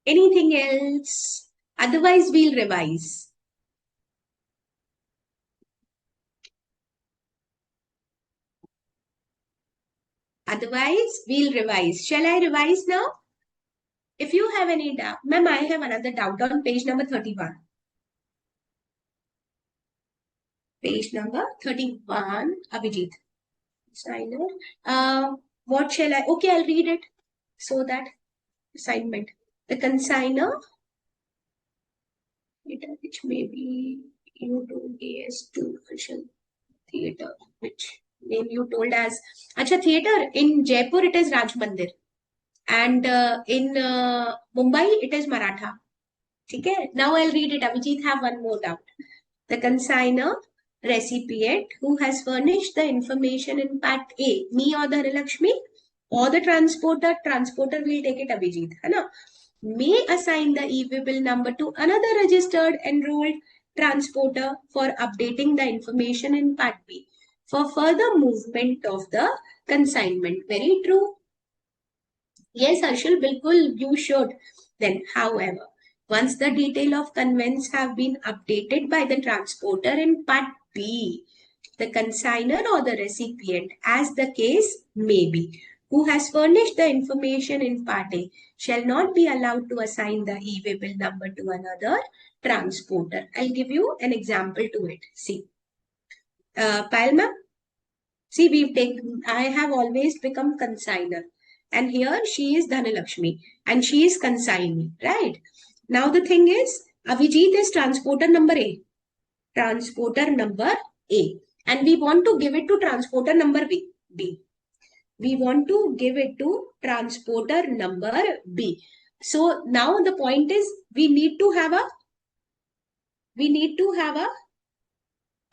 Anything else? Otherwise, we'll revise. Otherwise, we'll revise. Shall I revise now? If you have any doubt, ma'am, I have another doubt on page number 31. Page number 31, Abhijit. Signer. What shall I? Okay, I'll read it. So that assignment. The consigner, which may be you told AS2 official theater, which name you told as Acha theater in Jaipur it is Raj Mandir and in Mumbai it is Maratha. Okay, now I'll read it. Abhijit have one more doubt. The consigner recipient who has furnished the information in part A, me or the Lakshmi, or the transporter will take it Abhijit, है ना? May assign the e-way bill number to another registered enrolled transporter for updating the information in part B for further movement of the consignment. Very true. Yes, Harshal, bilkul, you should. Then, however, once the detail of conveyance have been updated by the transporter in part B, the consigner or the recipient, as the case may be, who has furnished the information in part A, shall not be allowed to assign the e-way bill number to another transporter. I'll give you an example to it. See, Payal ma'am, see, I have always become consigner. And here she is Dhanalakshmi and she is consignee, right? Now the thing is, Avijit is transporter number A. Transporter number A. And we want to give it to transporter number B. We want to give it to transporter number B. So now the point is we need to have a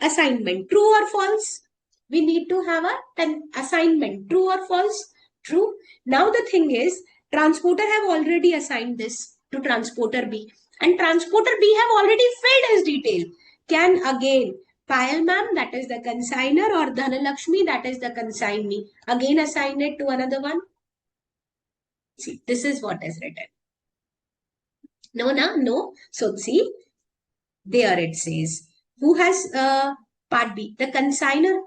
assignment, true or false. We need to have an assignment, true or false. True. Now the thing is, transporter have already assigned this to transporter B, and transporter B have already filled his detail. Can again Payal ma'am, that is the consigner, or Dhanalakshmi, that is the consignee, again assign it to another one? See, this is what is written. No. So see, there it says, who has part B, the consigner.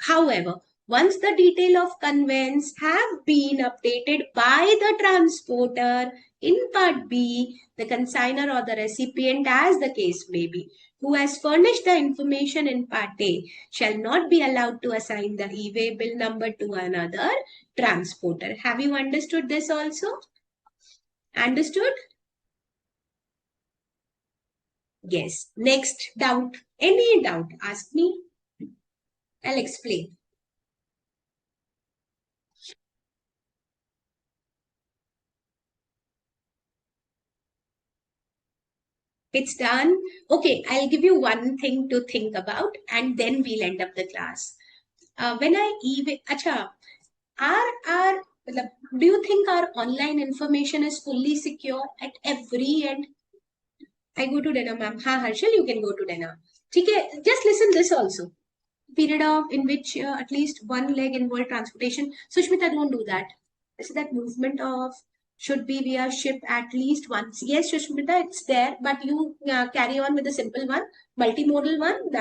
However, once the detail of conveyance have been updated by the transporter in part B, the consigner or the recipient, as the case may be, who has furnished the information in part A shall not be allowed to assign the e-way bill number to another transporter. Have you understood this also? Understood? Yes. Next doubt. Any doubt? Ask me. I'll explain. It's done. Okay, I'll give you one thing to think about and then we'll end up the class. When I even, acha, our, do you think our online information is fully secure at every end? I go to dinner, ma'am. Ha, Harshal, you can go to dinner. Okay, just listen this also. Period of in which at least one leg involved transportation. Sushmita, don't do that. So that movement of should be via ship at least once. Yes, Sushmita, it's there, but you carry on with the simple one, multimodal one.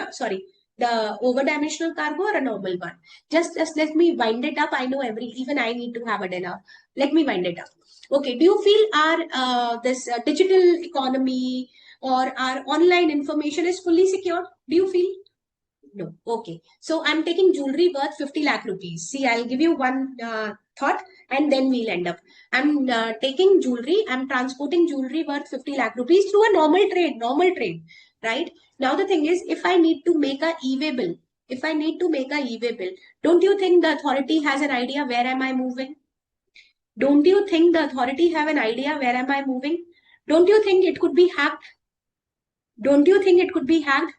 The over-dimensional cargo or a normal one. Just let me wind it up. I know even I need to have a dinner. Let me wind it up. Okay, do you feel our this digital economy or our online information is fully secure? Do you feel? No. Okay. So I'm taking jewelry worth 50 lakh rupees. See, I'll give you one thought and then we'll end up. I'm taking jewelry, I'm transporting jewelry worth 50 lakh rupees through a normal trade, right? Now the thing is, if I need to make a e-way bill, don't you think the authority has an idea where am I moving? Don't you think the authority have an idea where am I moving? Don't you think it could be hacked? Don't you think it could be hacked?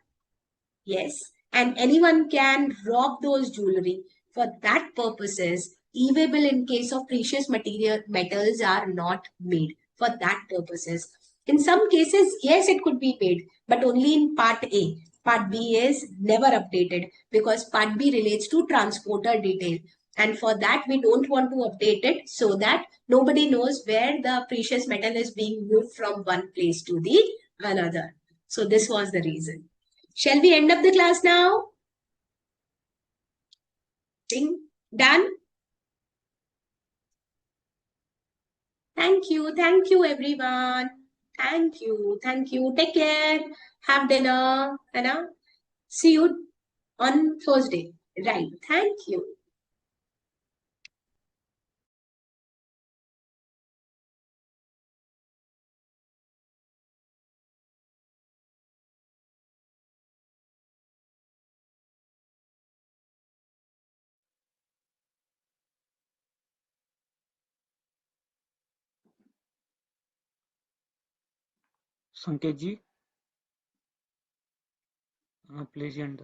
Yes, and anyone can rob those jewelry. For that purposes, e-way bill in case of precious metals are not made for that purposes. In some cases, yes, it could be made, but only in part A. Part B is never updated because part B relates to transporter detail. And for that, we don't want to update it so that nobody knows where the precious metal is being moved from one place to the another. So this was the reason. Shall we end up the class now? Ding. Done? Thank you everyone. Thank you. Take care. Have dinner. Anna. See you on Thursday. Right. Thank you. संकेत जी, हाँ please and